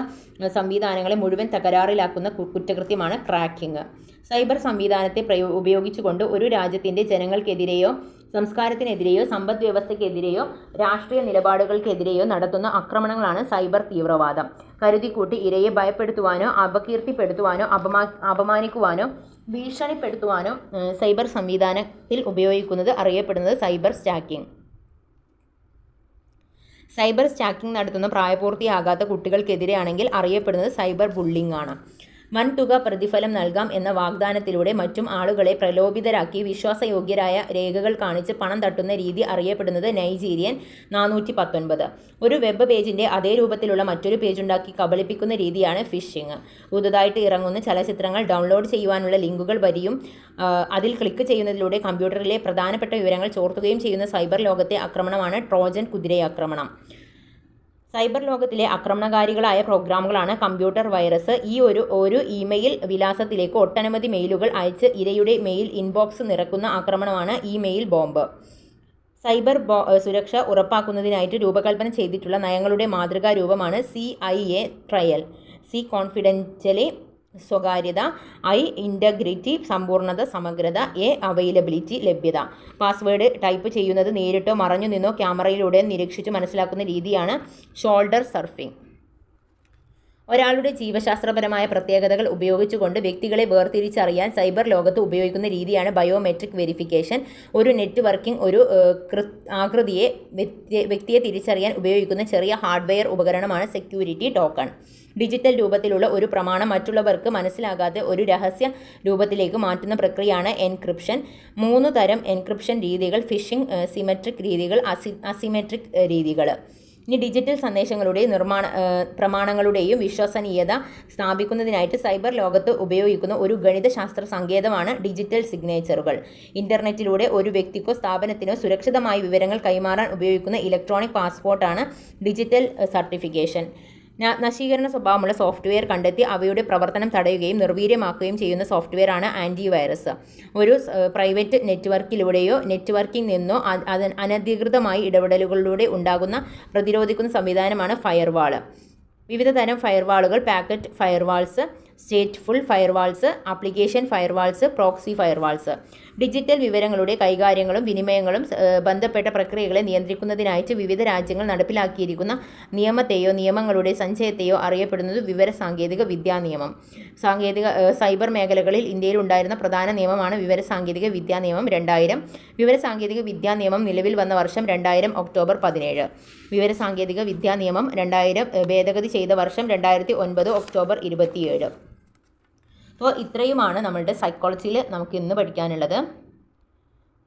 സംവിധാനങ്ങളെ മുഴുവൻ തകരാറിലാക്കുന്ന കുറ്റകൃത്യമാണ് ക്രാക്കിംഗ്. സൈബർ സംവിധാനത്തെ ഉപയോഗിച്ചുകൊണ്ട് ഒരു രാജ്യത്തിൻ്റെ ജനങ്ങൾക്കെതിരെയോ സംസ്കാരത്തിനെതിരെയോ സമ്പദ് വ്യവസ്ഥയ്ക്കെതിരെയോ രാഷ്ട്രീയ നിലപാടുകൾക്കെതിരെയോ നടത്തുന്ന ആക്രമണങ്ങളാണ് സൈബർ തീവ്രവാദം. കരുതിക്കൂട്ടി ഇരയെ ഭയപ്പെടുത്തുവാനോ അപകീർത്തിപ്പെടുത്തുവാനോ അപമാനിക്കുവാനോ ഭീഷണിപ്പെടുത്തുവാനോ സൈബർ സംവിധാനത്തിൽ ഉപയോഗിക്കുന്നത് അറിയപ്പെടുന്നത് സൈബർ സ്റ്റാക്കിംഗ്. സൈബർ സ്റ്റാക്കിംഗ് നടത്തുന്ന പ്രായപൂർത്തിയാകാത്ത കുട്ടികൾക്കെതിരെയാണെങ്കിൽ അറിയപ്പെടുന്നത് സൈബർ ബുള്ളിംഗ് ആണ്. വൻതുക പ്രതിഫലം നൽകാം എന്ന വാഗ്ദാനത്തിലൂടെ മറ്റും ആളുകളെ പ്രലോഭിതരാക്കി വിശ്വാസയോഗ്യരായ രേഖകൾ കാണിച്ച് പണം തട്ടുന്ന രീതി അറിയപ്പെടുന്നത് നൈജീരിയൻ 419. ഒരു വെബ് പേജിൻ്റെ അതേ രൂപത്തിലുള്ള മറ്റൊരു പേജുണ്ടാക്കി കബളിപ്പിക്കുന്ന രീതിയാണ് ഫിഷിംഗ്. പുതുതായിട്ട് ഇറങ്ങുന്ന ചലച്ചിത്രങ്ങൾ ഡൗൺലോഡ് ചെയ്യുവാനുള്ള ലിങ്കുകൾ വരിയും അതിൽ ക്ലിക്ക് ചെയ്യുന്നതിലൂടെ കമ്പ്യൂട്ടറിലെ പ്രധാനപ്പെട്ട വിവരങ്ങൾ ചോർത്തുകയും ചെയ്യുന്ന സൈബർ ലോകത്തെ ആക്രമണമാണ് ട്രോജൻ കുതിരയാക്രമണം. സൈബർ ലോകത്തിലെ ആക്രമണകാരികളായ പ്രോഗ്രാമുകളാണ് കമ്പ്യൂട്ടർ വൈറസ്. ഒരു ഇമെയിൽ വിലാസത്തിലേക്ക് ഒട്ടനവധി മെയിലുകൾ അയച്ച് ഇരയുടെ മെയിൽ ഇൻബോക്സ് നിറക്കുന്ന ആക്രമണമാണ് ഇമെയിൽ ബോംബ്. സൈബർ സുരക്ഷ ഉറപ്പാക്കുന്നതിനായിട്ട് രൂപകൽപ്പന ചെയ്തിട്ടുള്ള നയങ്ങളുടെ മാതൃകാ രൂപമാണ് CIA ട്രയൽ. C കോൺഫിഡൻഷ്യലി സ്വകാര്യത, I ഇൻ്റഗ്രിറ്റി സമ്പൂർണ്ണത സമഗ്രത, A അവൈലബിലിറ്റി ലഭ്യത. പാസ്വേഡ് ടൈപ്പ് ചെയ്യുന്നത് നേരിട്ടോ മറഞ്ഞു നിന്നോ ക്യാമറയിലൂടെ നിരീക്ഷിച്ച് മനസ്സിലാക്കുന്ന രീതിയാണ് ഷോൾഡർ സർഫിംഗ്. ഒരാളുടെ ജീവശാസ്ത്രപരമായ പ്രത്യേകതകൾ ഉപയോഗിച്ചുകൊണ്ട് വ്യക്തികളെ വേർതിരിച്ചറിയാൻ സൈബർ ലോകത്ത് ഉപയോഗിക്കുന്ന രീതിയാണ് ബയോമെട്രിക് വെരിഫിക്കേഷൻ. ഒരു നെറ്റ്വർക്കിംഗ് ഒരു ആകൃതിയെ വ്യക്തിയെ തിരിച്ചറിയാൻ ഉപയോഗിക്കുന്ന ചെറിയ ഹാർഡ്വെയർ ഉപകരണമാണ് സെക്യൂരിറ്റി ടോക്കൺ. ഡിജിറ്റൽ രൂപത്തിലുള്ള ഒരു പ്രമാണം മറ്റുള്ളവർക്ക് മനസ്സിലാകാതെ ഒരു രഹസ്യ രൂപത്തിലേക്ക് മാറ്റുന്ന പ്രക്രിയയാണ് എൻക്രിപ്ഷൻ. 3 തരം എൻക്രിപ്ഷൻ രീതികൾ: ഫിഷിംഗ്, സിമെട്രിക് രീതികൾ, അസിമെട്രിക് രീതികൾ. ഇനി ഡിജിറ്റൽ സന്ദേശങ്ങളുടെയും പ്രമാണങ്ങളുടെയും വിശ്വസനീയത സ്ഥാപിക്കുന്നതിനായിട്ട് സൈബർ ലോകത്ത് ഉപയോഗിക്കുന്ന ഒരു ഗണിതശാസ്ത്ര സങ്കേതമാണ് ഡിജിറ്റൽ സിഗ്നേച്ചറുകൾ. ഇൻ്റർനെറ്റിലൂടെ ഒരു വ്യക്തിക്കോ സ്ഥാപനത്തിനോ സുരക്ഷിതമായി വിവരങ്ങൾ കൈമാറാൻ ഉപയോഗിക്കുന്ന ഇലക്ട്രോണിക് പാസ്പോർട്ടാണ് ഡിജിറ്റൽ സർട്ടിഫിക്കേഷൻ. നശീകരണ സ്വഭാവമുള്ള സോഫ്റ്റ്വെയർ കണ്ടെത്തി അവയുടെ പ്രവർത്തനം തടയുകയും നിർവീര്യമാക്കുകയും ചെയ്യുന്ന സോഫ്റ്റ്വെയറാണ് ആൻറ്റിവൈറസ്. ഒരു പ്രൈവറ്റ് നെറ്റ്വർക്കിലൂടെയോ നെറ്റ്വർക്കിൽ നിന്നോ അനധികൃതമായി ഇടപെടലുകളിലൂടെ ഉണ്ടാകുന്ന പ്രതിരോധിക്കുന്ന സംവിധാനമാണ് ഫയർവാൾ. വിവിധ തരം ഫയർവാളുകൾ: packet firewalls, stateful firewalls, application firewalls, proxy firewalls. Digital വിവരങ്ങളുടെ കൈകാര്യങ്ങളും വിനിമയങ്ങളും ബന്ധപ്പെട്ട പ്രക്രിയകളെ നിയന്ത്രിക്കുന്നതിനായിട്ട് വിവിധ രാജ്യങ്ങൾ നടപ്പിലാക്കിയിരിക്കുന്ന നിയമത്തെയോ നിയമങ്ങളുടെ സഞ്ചയത്തെയോ അറിയപ്പെടുന്നത് വിവര സാങ്കേതിക വിദ്യാ നിയമം. സൈബർ മേഖലകളിൽ ഇന്ത്യയിൽ ഉണ്ടായിരുന്ന പ്രധാന നിയമമാണ് വിവര സാങ്കേതിക വിദ്യാ നിയമം 2000. വിവര സാങ്കേതിക വിദ്യാ നിയമം നിലവിൽ വന്ന വർഷം 2000 ഒക്ടോബർ 17. വിവര സാങ്കേതിക വിദ്യാ നിയമം 2000 ഭേദഗതി ചെയ്ത വർഷം 2009 ഒക്ടോബർ 27. അപ്പോൾ ഇത്രയുമാണ് നമ്മളുടെ സൈക്കോളജിയിൽ നമുക്ക് ഇന്ന് പഠിക്കാനുള്ളത്.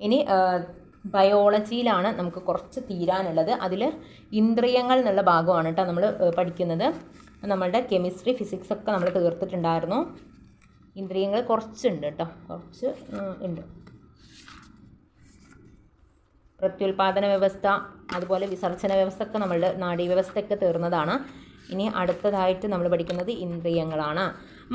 ഇനി ബയോളജിയിലാണ് നമുക്ക് കുറച്ച് തീരാനുള്ളത്. അതിൽ ഇന്ദ്രിയങ്ങൾ എന്നുള്ള ഭാഗമാണ് കേട്ടോ നമ്മൾ പഠിക്കുന്നത്. നമ്മളുടെ കെമിസ്ട്രി, ഫിസിക്സ് ഒക്കെ നമ്മൾ തീർത്തിട്ടുണ്ടായിരുന്നു. ഇന്ദ്രിയങ്ങൾ കുറച്ചുണ്ട് കേട്ടോ, കുറച്ച് ഉണ്ട്. പ്രത്യുൽപാദന വ്യവസ്ഥ, അതുപോലെ വിസർജന വ്യവസ്ഥ ഒക്കെ നമ്മളുടെ നാഡീവ്യവസ്ഥയൊക്കെ തീർന്നതാണ്. ഇനി അടുത്തതായിട്ട് നമ്മൾ പഠിക്കുന്നത് ഇന്ദ്രിയങ്ങളാണ്.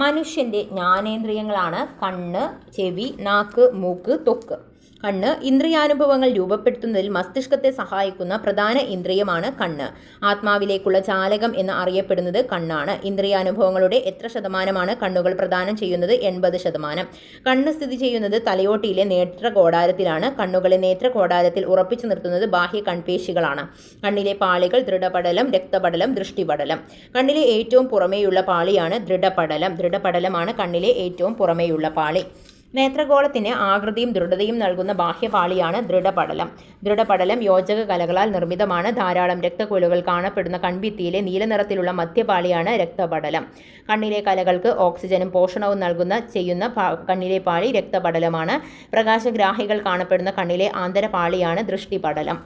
മനുഷ്യൻ്റെ ജ്ഞാനേന്ദ്രിയങ്ങളാണ് കണ്ണ്, ചെവി, നാക്ക്, മൂക്ക്, ത്വക്ക്. കണ്ണ് ഇന്ദ്രിയാനുഭവങ്ങൾ രൂപപ്പെടുത്തുന്നതിൽ മസ്തിഷ്കത്തെ സഹായിക്കുന്ന പ്രധാന ഇന്ദ്രിയമാണ് കണ്ണ്. ആത്മാവിലേക്കുള്ള ജാലകം എന്ന് അറിയപ്പെടുന്നത് കണ്ണാണ്. ഇന്ദ്രിയാനുഭവങ്ങളുടെ എത്ര ശതമാനമാണ് കണ്ണുകൾ പ്രദാനം ചെയ്യുന്നത്? 80%. കണ്ണ് സ്ഥിതി ചെയ്യുന്നത് തലയോട്ടിയിലെ നേത്രകോടാരത്തിലാണ്. കണ്ണുകളെ നേത്രകോടാരത്തിൽ ഉറപ്പിച്ചു നിർത്തുന്നത് ബാഹ്യ കൺപേശികളാണ്. കണ്ണിലെ പാളികൾ ദൃഢപടലം, രക്തപടലം, ദൃഷ്ടിപടലം. കണ്ണിലെ ഏറ്റവും പുറമേയുള്ള പാളിയാണ് ദൃഢപടലം. ദൃഢപടലമാണ് കണ്ണിലെ ഏറ്റവും പുറമേയുള്ള പാളി. നേത്രഗോളത്തിന് ആകൃതിയും ദൃഢതയും നൽകുന്ന ബാഹ്യപാളിയാണ് ദൃഢപടലം. ദൃഢപടലം യോജക കലകളാൽ നിർമ്മിതമാണ്. ധാരാളം രക്തക്കുഴലുകൾ കാണപ്പെടുന്ന കൺഭിത്തിയിലെ നീലനിറത്തിലുള്ള മധ്യപാളിയാണ് രക്തപടലം. കണ്ണിലെ കലകൾക്ക് ഓക്സിജനും പോഷണവും ചെയ്യുന്ന കണ്ണിലെ പാളി രക്തപടലമാണ്. പ്രകാശഗ്രാഹികൾ കാണപ്പെടുന്ന കണ്ണിലെ ആന്തരപാളിയാണ് ദൃഷ്ടിപടലം.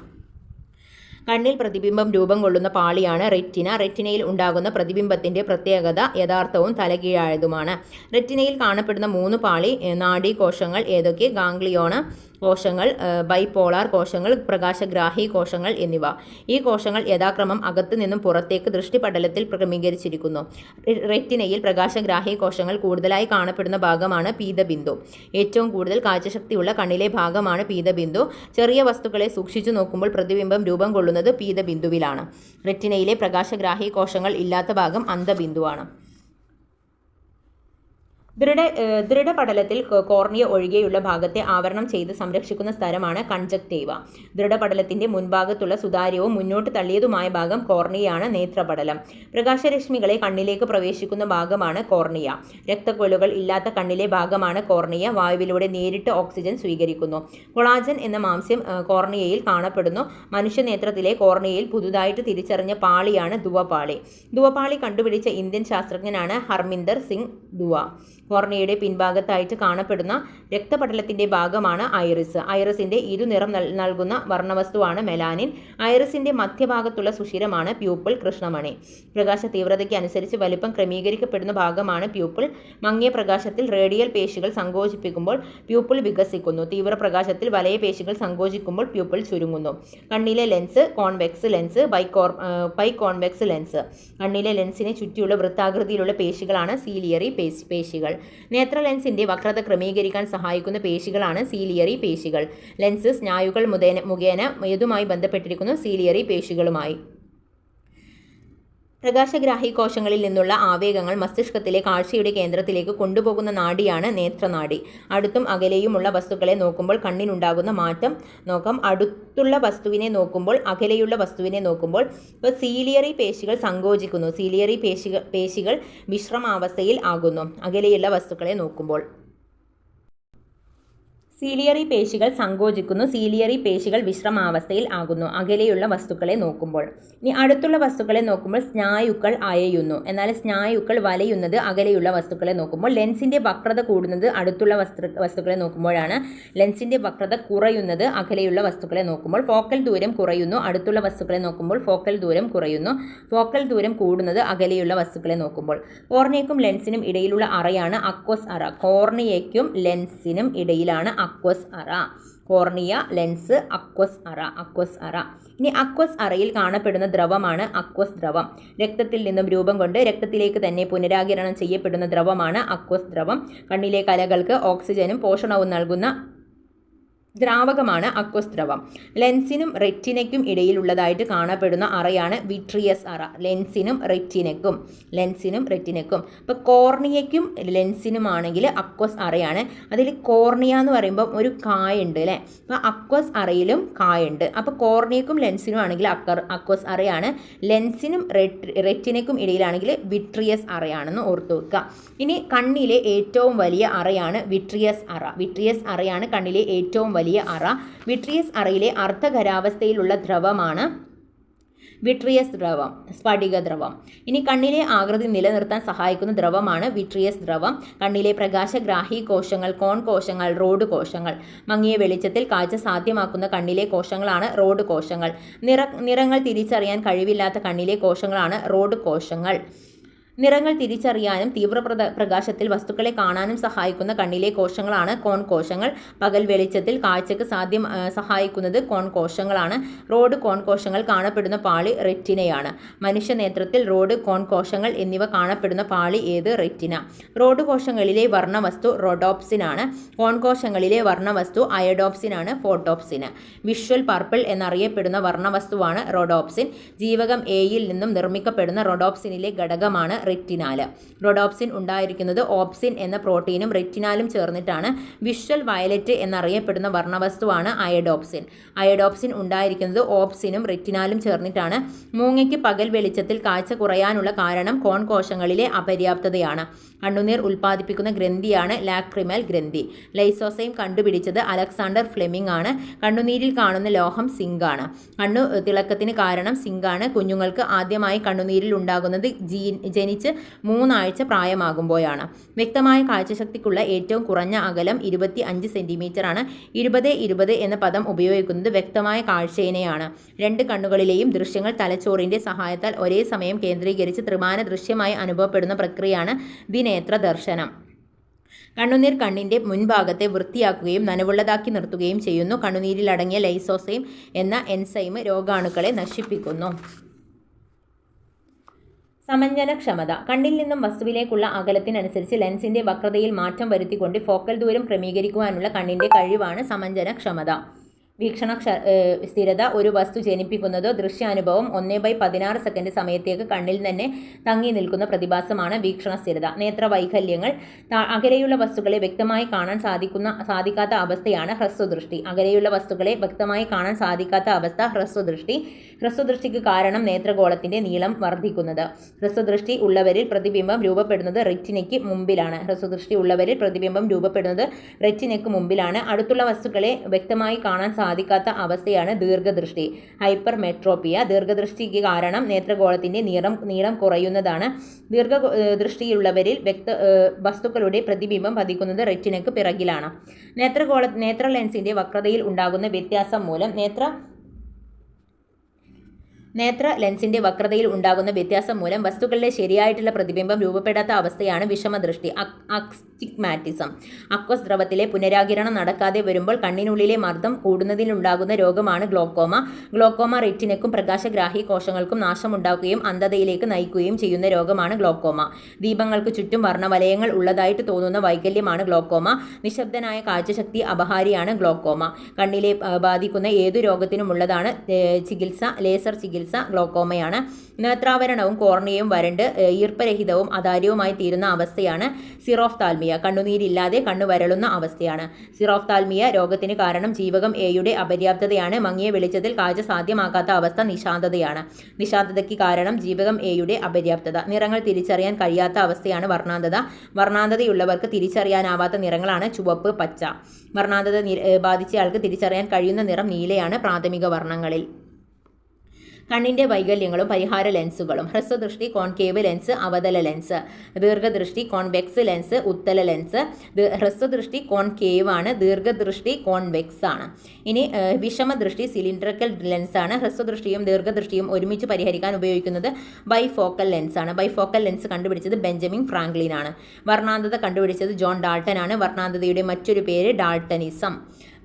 കണ്ണിൽ പ്രതിബിംബം രൂപം കൊള്ളുന്ന പാളിയാണ് റെറ്റിന. റെറ്റിനയിൽ ഉണ്ടാകുന്ന പ്രതിബിംബത്തിൻ്റെ പ്രത്യേകത യഥാർത്ഥവും തലകീഴായതുമാണ്. റെറ്റിനയിൽ കാണപ്പെടുന്ന 3 പാളി നാഡീകോശങ്ങൾ ഏതൊക്കെ? ഗാംഗ്ലിയോണ കോശങ്ങൾ, ബൈപോളാർ കോശങ്ങൾ, പ്രകാശഗ്രാഹി കോശങ്ങൾ എന്നിവ. ഈ കോശങ്ങൾ യഥാക്രമം അകത്തു നിന്നും പുറത്തേക്ക് ദൃഷ്ടിപടലത്തിൽ ക്രമീകരിച്ചിരിക്കുന്നു. റെറ്റിനയിൽ പ്രകാശഗ്രാഹി കോശങ്ങൾ കൂടുതലായി കാണപ്പെടുന്ന ഭാഗമാണ് പീതബിന്ദു. ഏറ്റവും കൂടുതൽ കാഴ്ചശക്തിയുള്ള കണ്ണിലെ ഭാഗമാണ് പീതബിന്ദു. ചെറിയ വസ്തുക്കളെ സൂക്ഷിച്ചു നോക്കുമ്പോൾ പ്രതിബിംബം രൂപം കൊള്ളുന്നത് പീതബിന്ദുവിലാണ്. റെറ്റിനയിലെ പ്രകാശഗ്രാഹി കോശങ്ങൾ ഇല്ലാത്ത ഭാഗം അന്ധബിന്ദുവാണ്. ദൃഢപടലത്തിൽ കോർണിയ ഒഴികെയുള്ള ഭാഗത്തെ ആവരണം ചെയ്ത് സംരക്ഷിക്കുന്ന സ്ഥലമാണ് കൺജക്റ്റീവ. ദൃഢപടലത്തിൻ്റെ മുൻഭാഗത്തുള്ള സുതാര്യവും മുന്നോട്ട് തള്ളിയതുമായ ഭാഗം കോർണിയയാണ് നേത്രപടലം. പ്രകാശരശ്മികളെ കണ്ണിലേക്ക് പ്രവേശിക്കുന്ന ഭാഗമാണ് കോർണിയ. രക്തക്കൊഴലുകൾ ഇല്ലാത്ത കണ്ണിലെ ഭാഗമാണ് കോർണിയ. വായുവിലൂടെ നേരിട്ട് ഓക്സിജൻ സ്വീകരിക്കുന്നു. കൊളാജൻ എന്ന മാംസ്യം കോർണിയയിൽ കാണപ്പെടുന്നു. മനുഷ്യനേത്രത്തിലെ കോർണിയയിൽ പുതുതായിട്ട് തിരിച്ചറിഞ്ഞ പാളിയാണ് ധുവപാളി. ധുവപാളി കണ്ടുപിടിച്ച ഇന്ത്യൻ ശാസ്ത്രജ്ഞനാണ് ഹർമിന്ദർ സിംഗ് ധുവ. കോർണിയയുടെ പിൻഭാഗത്തായിട്ട് കാണപ്പെടുന്ന രക്തപടലത്തിൻ്റെ ഭാഗമാണ് ഐറിസ്. ഐറിസിൻ്റെ ഇരുനിറം നൽകുന്ന വർണ്ണവസ്തുവാണ് മെലാനിൻ. ഐറിസിൻ്റെ മധ്യഭാഗത്തുള്ള സുഷിരമാണ് പ്യൂപ്പിൾ, കൃഷ്ണമണി. പ്രകാശ തീവ്രതയ്ക്ക് അനുസരിച്ച് വലിപ്പം ക്രമീകരിക്കപ്പെടുന്ന ഭാഗമാണ് പ്യൂപ്പിൾ. മങ്ങിയ പ്രകാശത്തിൽ റേഡിയൽ പേശികൾ സങ്കോചിപ്പിക്കുമ്പോൾ പ്യൂപ്പിൾ വികസിക്കുന്നു. തീവ്രപ്രകാശത്തിൽ വലയ പേശികൾ സങ്കോചിക്കുമ്പോൾ പ്യൂപ്പിൾ ചുരുങ്ങുന്നു. കണ്ണിലെ lens convex lens, biconvex lens. കണ്ണിലെ ലെൻസിനെ ചുറ്റിയുള്ള വൃത്താകൃതിയിലുള്ള പേശികളാണ് സീലിയറി പേശികൾ. നേത്ര ലെൻസിന്റെ വക്രത ക്രമീകരിക്കാൻ സഹായിക്കുന്ന പേശികളാണ് സീലിയറി പേശികൾ. ലെൻസ് സ്നായുകൾ മുഖേന ഏതുമായി ബന്ധപ്പെട്ടിരിക്കുന്നു? സീലിയറി പേശികളുമായി. പ്രകാശഗ്രാഹി കോശങ്ങളിൽ നിന്നുള്ള ആവേഗങ്ങൾ മസ്തിഷ്കത്തിലെ കാഴ്ചയുടെ കേന്ദ്രത്തിലേക്ക് കൊണ്ടുപോകുന്ന നാഡിയാണ് നേത്രനാഡി. അടുത്തും അകലെയുമുള്ള വസ്തുക്കളെ നോക്കുമ്പോൾ കണ്ണിനുണ്ടാകുന്ന മാറ്റം നോക്കാം. അടുത്തുള്ള വസ്തുവിനെ നോക്കുമ്പോൾ അകലെയുള്ള വസ്തുവിനെ നോക്കുമ്പോൾ ഇപ്പോൾ സീലിയറി പേശികൾ സങ്കോചിക്കുന്നു. സീലിയറി പേശികൾ വിശ്രമാവസ്ഥയിൽ ആകുന്നു അകലെയുള്ള വസ്തുക്കളെ നോക്കുമ്പോൾ. സീലിയറി പേശികൾ സങ്കോചിക്കുന്നു. സീലിയറി പേശികൾ വിശ്രമാവസ്ഥയിൽ ആകുന്നു അകലെയുള്ള വസ്തുക്കളെ നോക്കുമ്പോൾ. ഇനി അടുത്തുള്ള വസ്തുക്കളെ നോക്കുമ്പോൾ സ്നായുക്കൾ അയയുന്നു. എന്നാൽ സ്നായുക്കൾ വലയുന്നത് അകലെയുള്ള വസ്തുക്കളെ നോക്കുമ്പോൾ. ലെൻസിൻ്റെ വക്രത കൂടുന്നത് അടുത്തുള്ള വസ്തുക്കളെ നോക്കുമ്പോഴാണ്. ലെൻസിൻ്റെ വക്രത കുറയുന്നത് അകലെയുള്ള വസ്തുക്കളെ നോക്കുമ്പോൾ. ഫോക്കൽ ദൂരം കുറയുന്നു അടുത്തുള്ള വസ്തുക്കളെ നോക്കുമ്പോൾ. ഫോക്കൽ ദൂരം കുറയുന്നു. ഫോക്കൽ ദൂരം കൂടുന്നത് അകലെയുള്ള വസ്തുക്കളെ നോക്കുമ്പോൾ. കോർണിയയ്ക്കും ലെൻസിനും ഇടയിലുള്ള അറയാണ് അക്വസ് അറ. കോർണിയയ്ക്കും ലെൻസിനും ഇടയിലാണ് അക്വസ് അറ. കോർണിയ, ലെൻസ്, അക്വസ് അറ. അക്വസ് അറ. ഇനി അക്വസ് അറയിൽ കാണപ്പെടുന്ന ദ്രവമാണ് അക്വസ് ദ്രവം. രക്തത്തിൽ നിന്നും രൂപം കൊണ്ട് രക്തത്തിലേക്ക് തന്നെ പുനരാകിരണം ചെയ്യപ്പെടുന്ന ദ്രവമാണ് അക്വസ് ദ്രവം. കണ്ണിലെ കലകൾക്ക് ഓക്സിജനും പോഷണവും നൽകുന്ന ദ്രാവകമാണ് അക്വസ് ദ്രവം. ലെൻസിനും റെറ്റിനയ്ക്കും ഇടയിലുള്ളതായിട്ട് കാണപ്പെടുന്ന അറയാണ് വിട്രിയസ് അറ. ലെൻസിനും റെറ്റിനയ്ക്കും. ഇപ്പോൾ കോർണിയയ്ക്കും ലെൻസിനുമാണെങ്കിൽ അക്വസ് അറയാണ്. അതിൽ കോർണിയ എന്ന് പറയുമ്പോൾ ഒരു കായുണ്ട് അല്ലേ. അപ്പോൾ അക്വസ് അറയിലും കായുണ്ട്. അപ്പോൾ കോർണിയയ്ക്കും ലെൻസിനും ആണെങ്കിൽ അക്വസ് അറയാണ്. ലെൻസിനും റെറ്റിനയ്ക്കും ഇടയിലാണെങ്കിൽ വിട്രിയസ് അറയാണെന്ന് ഓർത്തു വെക്കുക. ഇനി കണ്ണിലെ ഏറ്റവും വലിയ അറയാണ് വിട്രിയസ് അറ. വിട്രിയസ് അറയാണ് കണ്ണിലെ ഏറ്റവും വലിയ അറ. വിട്രിയസ് അറയിലെ അർദ്ധഖരാവസ്ഥയിലുള്ള ദ്രവമാണ് വിട്രിയസ് ദ്രവം, സ്ഫടിക ദ്രവം. ഇനി കണ്ണിലെ ആകൃതി നിലനിർത്താൻ സഹായിക്കുന്ന ദ്രവമാണ് വിട്രിയസ് ദ്രവം. കണ്ണിലെ പ്രകാശഗ്രാഹി കോശങ്ങൾ, കോൺ കോശങ്ങൾ, റോഡ് കോശങ്ങൾ. മങ്ങിയ വെളിച്ചത്തിൽ കാഴ്ച സാധ്യമാക്കുന്ന കണ്ണിലെ കോശങ്ങളാണ് റോഡ് കോശങ്ങൾ. നിറങ്ങൾ തിരിച്ചറിയാൻ കഴിവില്ലാത്ത കണ്ണിലെ കോശങ്ങളാണ് റോഡ് കോശങ്ങൾ. നിറങ്ങൾ തിരിച്ചറിയാനും തീവ്രപ്രകാശത്തിൽ വസ്തുക്കളെ കാണാനും സഹായിക്കുന്ന കണ്ണിലെ കോശങ്ങളാണ് കോൺ കോശങ്ങൾ. പകൽ വെളിച്ചത്തിൽ കാഴ്ചയ്ക്ക് സഹായിക്കുന്നത് കോൺ കോശങ്ങളാണ്. റോഡ് കോൺ കോശങ്ങൾ കാണപ്പെടുന്ന പാളി റെറ്റിനയാണ്. മനുഷ്യ നേത്രത്തിൽ റോഡ് കോൺ കോശങ്ങൾ എന്നിവ കാണപ്പെടുന്ന പാളി ഏത്? റെറ്റിന. റോഡ് കോശങ്ങളിലെ വർണ്ണവസ്തു റോഡോപ്സിനാണ്. കോൺ കോശങ്ങളിലെ വർണ്ണവസ്തു അയഡോപ്സിനാണ്, ഫോട്ടോപ്സിന്. വിഷ്വൽ പർപ്പിൾ എന്നറിയപ്പെടുന്ന വർണ്ണവസ്തുവാണ് റോഡോപ്സിൻ. ജീവകം എയിൽ നിന്നും നിർമ്മിക്കപ്പെടുന്ന റോഡോപ്സിനിലെ ഘടകമാണ് റെറ്റിനാൽ. റോഡോപ്സിൻ ഉണ്ടായിരിക്കുന്നത് ഓപ്സിൻ എന്ന പ്രോട്ടീനും റെറ്റിനാലും ചേർന്നിട്ടാണ്. വിഷ്വൽ വയലറ്റ് എന്നറിയപ്പെടുന്ന വർണ്ണവസ്തുവാണ് അയഡോപ്സിൻ. അയഡോപ്സിൻ ഉണ്ടായിരിക്കുന്നത് ഓപ്സിനും റെറ്റിനാലും ചേർന്നിട്ടാണ്. മൂങ്ങയ്ക്ക് പകൽ വെളിച്ചത്തിൽ കാഴ്ച കുറയാനുള്ള കാരണം കോൺ കോശങ്ങളിലെ അപര്യാപ്തതയാണ്. കണ്ണുനീർ ഉൽപ്പാദിപ്പിക്കുന്ന ഗ്രന്ഥിയാണ് ലാക്രിമൽ ഗ്രന്ഥി. ലൈസോസൈം കണ്ടുപിടിച്ചത് അലക്സാണ്ടർ ഫ്ലെമിംഗ് ആണ്. കണ്ണുനീരിൽ കാണുന്ന ലോഹം സിങ്കാണ്. കണ്ണു തിളക്കത്തിന് കാരണം സിങ്കാണ്. കുഞ്ഞുങ്ങൾക്ക് ആദ്യമായി കണ്ണുനീരിൽ ഉണ്ടാകുന്നത് ജനിച്ച് 3 ആഴ്ച പ്രായമാകുമ്പോഴാണ്. വ്യക്തമായ കാഴ്ചശക്തിക്കുള്ള ഏറ്റവും കുറഞ്ഞ അകലം 25 സെൻറ്റിമീറ്ററാണ്. 20-20 എന്ന പദം ഉപയോഗിക്കുന്നത് വ്യക്തമായ കാഴ്ചയിനെയാണ്. 2 കണ്ണുകളിലെയും ദൃശ്യങ്ങൾ തലച്ചോറിൻ്റെ സഹായത്താൽ ഒരേ സമയം കേന്ദ്രീകരിച്ച് ത്രിമാന ദൃശ്യമായി അനുഭവപ്പെടുന്ന പ്രക്രിയയാണ് ദ്വിനേത്ര ദർശനം. കണ്ണുനീർ കണ്ണിൻ്റെ മുൻഭാഗത്തെ വൃത്തിയാക്കുകയും നനവുള്ളതാക്കി നിർത്തുകയും ചെയ്യുന്നു. കണ്ണുനീരിലടങ്ങിയ ലൈസോസൈം എന്ന എൻസൈം രോഗാണുക്കളെ നശിപ്പിക്കുന്നു. സമഞ്ജനക്ഷമത. കണ്ണിൽ നിന്നും വസ്തുവിലേക്കുള്ള അകലത്തിനനുസരിച്ച് ലെൻസിൻ്റെ വക്രതയിൽ മാറ്റം വരുത്തിക്കൊണ്ട് ഫോക്കൽ ദൂരം ക്രമീകരിക്കുവാനുള്ള കണ്ണിൻ്റെ കഴിവാണ് സമഞ്ജനക്ഷമത. വീക്ഷണ സ്ഥിരത ഒരു വസ്തു ജനിപ്പിക്കുന്നതോ ദൃശ്യാനുഭവം 1/16 സെക്കൻഡ് സമയത്തേക്ക് കണ്ണിൽ തന്നെ തങ്ങി നിൽക്കുന്ന പ്രതിഭാസമാണ് വീക്ഷണ സ്ഥിരത. നേത്രവൈകല്യങ്ങൾ. അകലെയുള്ള വസ്തുക്കളെ വ്യക്തമായി കാണാൻ സാധിക്കാത്ത അവസ്ഥയാണ് ഹ്രസ്വദൃഷ്ടി. അകലെയുള്ള വസ്തുക്കളെ വ്യക്തമായി കാണാൻ സാധിക്കാത്ത അവസ്ഥ ഹ്രസ്വദൃഷ്ടി. ഹ്രസ്വദൃഷ്ടിക്ക് കാരണം നേത്രഗോളത്തിൻ്റെ നീളം വർദ്ധിക്കുന്നത്. ഹ്രസ്വദൃഷ്ടി ഉള്ളവരിൽ പ്രതിബിംബം രൂപപ്പെടുന്നത് റെറ്റിനയ്ക്ക് മുമ്പിലാണ്. റെറ്റിനയ്ക്ക് മുമ്പിലാണ്. അടുത്തുള്ള വസ്തുക്കളെ വ്യക്തമായി കാണാൻ സാധിക്കാത്ത അവസ്ഥയാണ് ദീർഘദൃഷ്ടി, ഹൈപ്പർമെട്രോപ്പിയ. ദീർഘദൃഷ്ടിക്ക് കാരണം നേത്രഗോളത്തിൻ്റെ നീളം കുറയുന്നതാണ്. ദീർഘദൃഷ്ടിയുള്ളവരിൽ വസ്തുക്കളുടെ പ്രതിബിംബം പതിക്കുന്നത് റെറ്റിനയ്ക്ക് പിറകിലാണ്. നേത്ര ലെൻസിൻ്റെ വക്രതയിൽ ഉണ്ടാകുന്ന വ്യത്യാസം മൂലം നേത്ര ലെൻസിൻ്റെ വക്രതയിൽ ഉണ്ടാകുന്ന വ്യത്യാസം മൂലം വസ്തുക്കളുടെ ശരിയായിട്ടുള്ള പ്രതിബിംബം രൂപപ്പെടാത്ത അവസ്ഥയാണ് വിഷമദൃഷ്ടി, അസ്റ്റിഗ്മാറ്റിസം. അക്വസ് ദ്രവത്തിലെ പുനരാകിരണം നടക്കാതെ വരുമ്പോൾ കണ്ണിനുള്ളിലെ മർദ്ദം കൂടുന്നതിനുണ്ടാകുന്ന രോഗമാണ് ഗ്ലോക്കോമ. ഗ്ലോക്കോമ റെറ്റിനയ്ക്കും പ്രകാശഗ്രാഹി കോശങ്ങൾക്കും നാശമുണ്ടാക്കുകയും അന്ധതയിലേക്ക് നയിക്കുകയും ചെയ്യുന്ന രോഗമാണ് ഗ്ലോക്കോമ. ദീപങ്ങൾക്ക് ചുറ്റും വർണ്ണവലയങ്ങൾ ഉള്ളതായിട്ട് തോന്നുന്ന വൈകല്യമാണ് ഗ്ലോക്കോമ. നിശബ്ദനായ കാഴ്ചശക്തി അപഹാരിയാണ് ഗ്ലോക്കോമ. കണ്ണിലെ ബാധിക്കുന്ന ഏതു രോഗത്തിനുമുള്ളതാണ് ചികിത്സ. ലേസർ ചികിത്സ ചികിത്സ ഗ്ലോക്കോമയാണ്. നേത്രാവരണവും കോർണിയയും വരണ്ട് ഈർപ്പരഹിതവും അതാര്യവുമായി തീരുന്ന അവസ്ഥയാണ് സിറോഫ്താൽമിയ. കണ്ണുനീരില്ലാതെ കണ്ണു വരളുന്ന അവസ്ഥയാണ്. സിറോഫ്താൽമിയ രോഗത്തിന് കാരണം ജീവകം എയുടെ അപര്യാപ്തതയാണ്. മങ്ങിയ വെളിച്ചത്തിൽ കാഴ്ച സാധ്യമാക്കാത്ത അവസ്ഥ നിശാന്തതയാണ്. നിശാന്തതയ്ക്ക് കാരണം ജീവകം എയുടെ അപര്യാപ്തത. നിറങ്ങൾ തിരിച്ചറിയാൻ കഴിയാത്ത അവസ്ഥയാണ് വർണ്ണാന്തത. വർണ്ണാന്തതയുള്ളവർക്ക് തിരിച്ചറിയാനാവാത്ത നിറങ്ങളാണ് ചുവപ്പ്, പച്ച. വർണ്ണാന്തത ബാധിച്ചയാൾക്ക് തിരിച്ചറിയാൻ കഴിയുന്ന നിറം നീലയാണ് പ്രാഥമിക വർണ്ണങ്ങളിൽ. കണ്ണിൻ്റെ വൈകല്യങ്ങളും പരിഹാര ലെൻസുകളും. ഹ്രസ്വദൃഷ്ടി കോൺകേവ് ലെൻസ്, അവതല ലെൻസ്. ദീർഘദൃഷ്ടി കോൺവെക്സ് ലെൻസ്, ഉത്തല ലെൻസ്. ഹ്രസ്വദൃഷ്ടി കോൺകേവ് ആണ്, ദീർഘദൃഷ്ടി കോൺവെക്സ് ആണ്. ഇനി വിഷമദൃഷ്ടി സിലിണ്ടറിക്കൽ ലെൻസാണ്. ഹ്രസ്വദൃഷ്ടിയും ദീർഘദൃഷ്ടിയും ഒരുമിച്ച് പരിഹരിക്കാൻ ഉപയോഗിക്കുന്നത് ബൈഫോക്കൽ ലെൻസാണ്. ബൈഫോക്കൽ ലെൻസ് കണ്ടുപിടിച്ചത് ബെഞ്ചമിൻ ഫ്രാങ്ക്ലിൻ ആണ്. വർണ്ണാന്തത കണ്ടുപിടിച്ചത് ജോൺ ഡാൾട്ടൻ ആണ്. വർണ്ണാന്തതയുടെ മറ്റൊരു പേര് ഡാൾട്ടനിസം.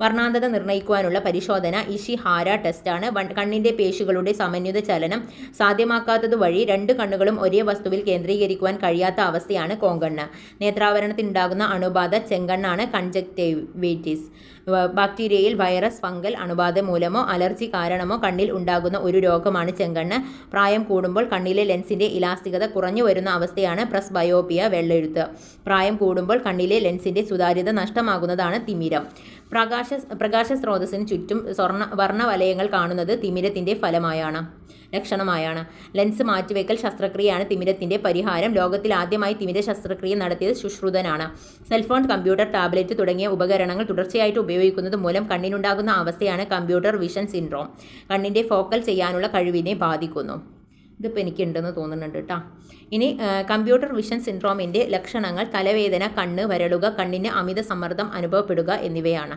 വർണ്ണാന്തത നിർണ്ണയിക്കുവാനുള്ള പരിശോധന ഇഷിഹാര ടെസ്റ്റാണ്. കണ്ണിൻ്റെ പേശികളുടെ സമന്വിത ചലനം സാധ്യമാക്കാത്തത് വഴി രണ്ട് കണ്ണുകളും ഒരേ വസ്തുവിൽ കേന്ദ്രീകരിക്കുവാൻ കഴിയാത്ത അവസ്ഥയാണ് കോങ്കണ്ണ്. നേത്രാവരണത്തിനുണ്ടാകുന്ന അണുബാധ ചെങ്കണ്ണാണ്, കൺജക്റ്റിവൈറ്റിസ്. ബാക്ടീരിയയിൽ വൈറസ്, ഫംഗൽ അണുബാധ മൂലമോ അലർജി കാരണമോ കണ്ണിൽ ഉണ്ടാകുന്ന ഒരു രോഗമാണ് ചെങ്കണ്ണ്. പ്രായം കൂടുമ്പോൾ കണ്ണിലെ ലെൻസിൻ്റെ ഇലാസ്തികത കുറഞ്ഞു വരുന്ന അവസ്ഥയാണ് പ്രസ്ബയോപിയ, വെള്ളെഴുത്ത്. പ്രായം കൂടുമ്പോൾ കണ്ണിലെ ലെൻസിൻ്റെ സുതാര്യത നഷ്ടമാകുന്നതാണ് തിമിരം. പ്രകാശ സ്രോതസ്സിന് ചുറ്റും വർണ്ണവലയങ്ങൾ കാണുന്നത് തിമിരത്തിൻ്റെ ലക്ഷണമായാണ്. ലെൻസ് മാറ്റിവെക്കൽ ശസ്ത്രക്രിയയാണ് തിമിരത്തിൻ്റെ പരിഹാരം. ലോകത്തിൽ ആദ്യമായി തിമിര ശസ്ത്രക്രിയ നടത്തിയത് സുശ്രുതനാണ്. സെൽഫോൺ, കമ്പ്യൂട്ടർ, ടാബ്ലറ്റ് തുടങ്ങിയ ഉപകരണങ്ങൾ തുടർച്ചയായിട്ട് ഉപയോഗിക്കുന്നത് മൂലം കണ്ണിനുണ്ടാകുന്ന അവസ്ഥയാണ് കമ്പ്യൂട്ടർ വിഷൻ സിൻഡ്രോം. കണ്ണിൻ്റെ ഫോക്കൽ ചെയ്യാനുള്ള കഴിവിനെ ബാധിക്കുന്നു. ഇതിപ്പോൾ എനിക്കുണ്ടെന്ന് തോന്നുന്നുണ്ട് കേട്ടോ. ഇനി കമ്പ്യൂട്ടർ വിഷൻ സിൻഡ്രോമിൻ്റെ ലക്ഷണങ്ങൾ തലവേദന, കണ്ണ് വരളുക, കണ്ണിന് അമിത സമ്മർദ്ദം അനുഭവപ്പെടുക എന്നിവയാണ്.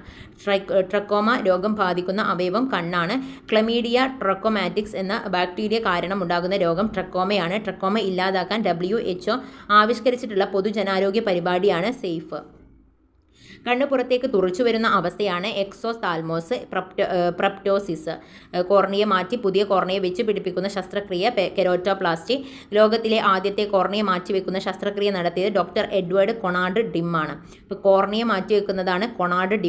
ട്രക്കോമ രോഗം ബാധിക്കുന്ന അവയവം കണ്ണാണ്. ക്ലമീഡിയ ട്രക്കോമാറ്റിക്സ് എന്ന ബാക്ടീരിയ കാരണം ഉണ്ടാകുന്ന രോഗം ട്രക്കോമയാണ്. ട്രക്കോമ ഇല്ലാതാക്കാൻ WHO ആവിഷ്കരിച്ചിട്ടുള്ള പൊതുജനാരോഗ്യ പരിപാടിയാണ് സേഫ്. കണ്ണ് പുറത്തേക്ക് തുറച്ചു വരുന്ന അവസ്ഥയാണ് എക്സോതാൽമോസ് പ്രപ്റ്റോസിസ്. കോർണിയ മാറ്റി പുതിയ കോർണിയ വെച്ച് പിടിപ്പിക്കുന്ന ശസ്ത്രക്രിയ കെരോറ്റോപ്ലാസ്റ്റി. ലോകത്തിലെ ആദ്യത്തെ കോർണിയ മാറ്റിവെക്കുന്ന ശസ്ത്രക്രിയ നടത്തിയത് ഡോക്ടർ എഡ്വേർഡ് കൊണാർഡ് ഡിം ആണ്. ഇപ്പോൾ കോർണിയ മാറ്റിവെക്കുന്നതാണ് കൊണാർഡ്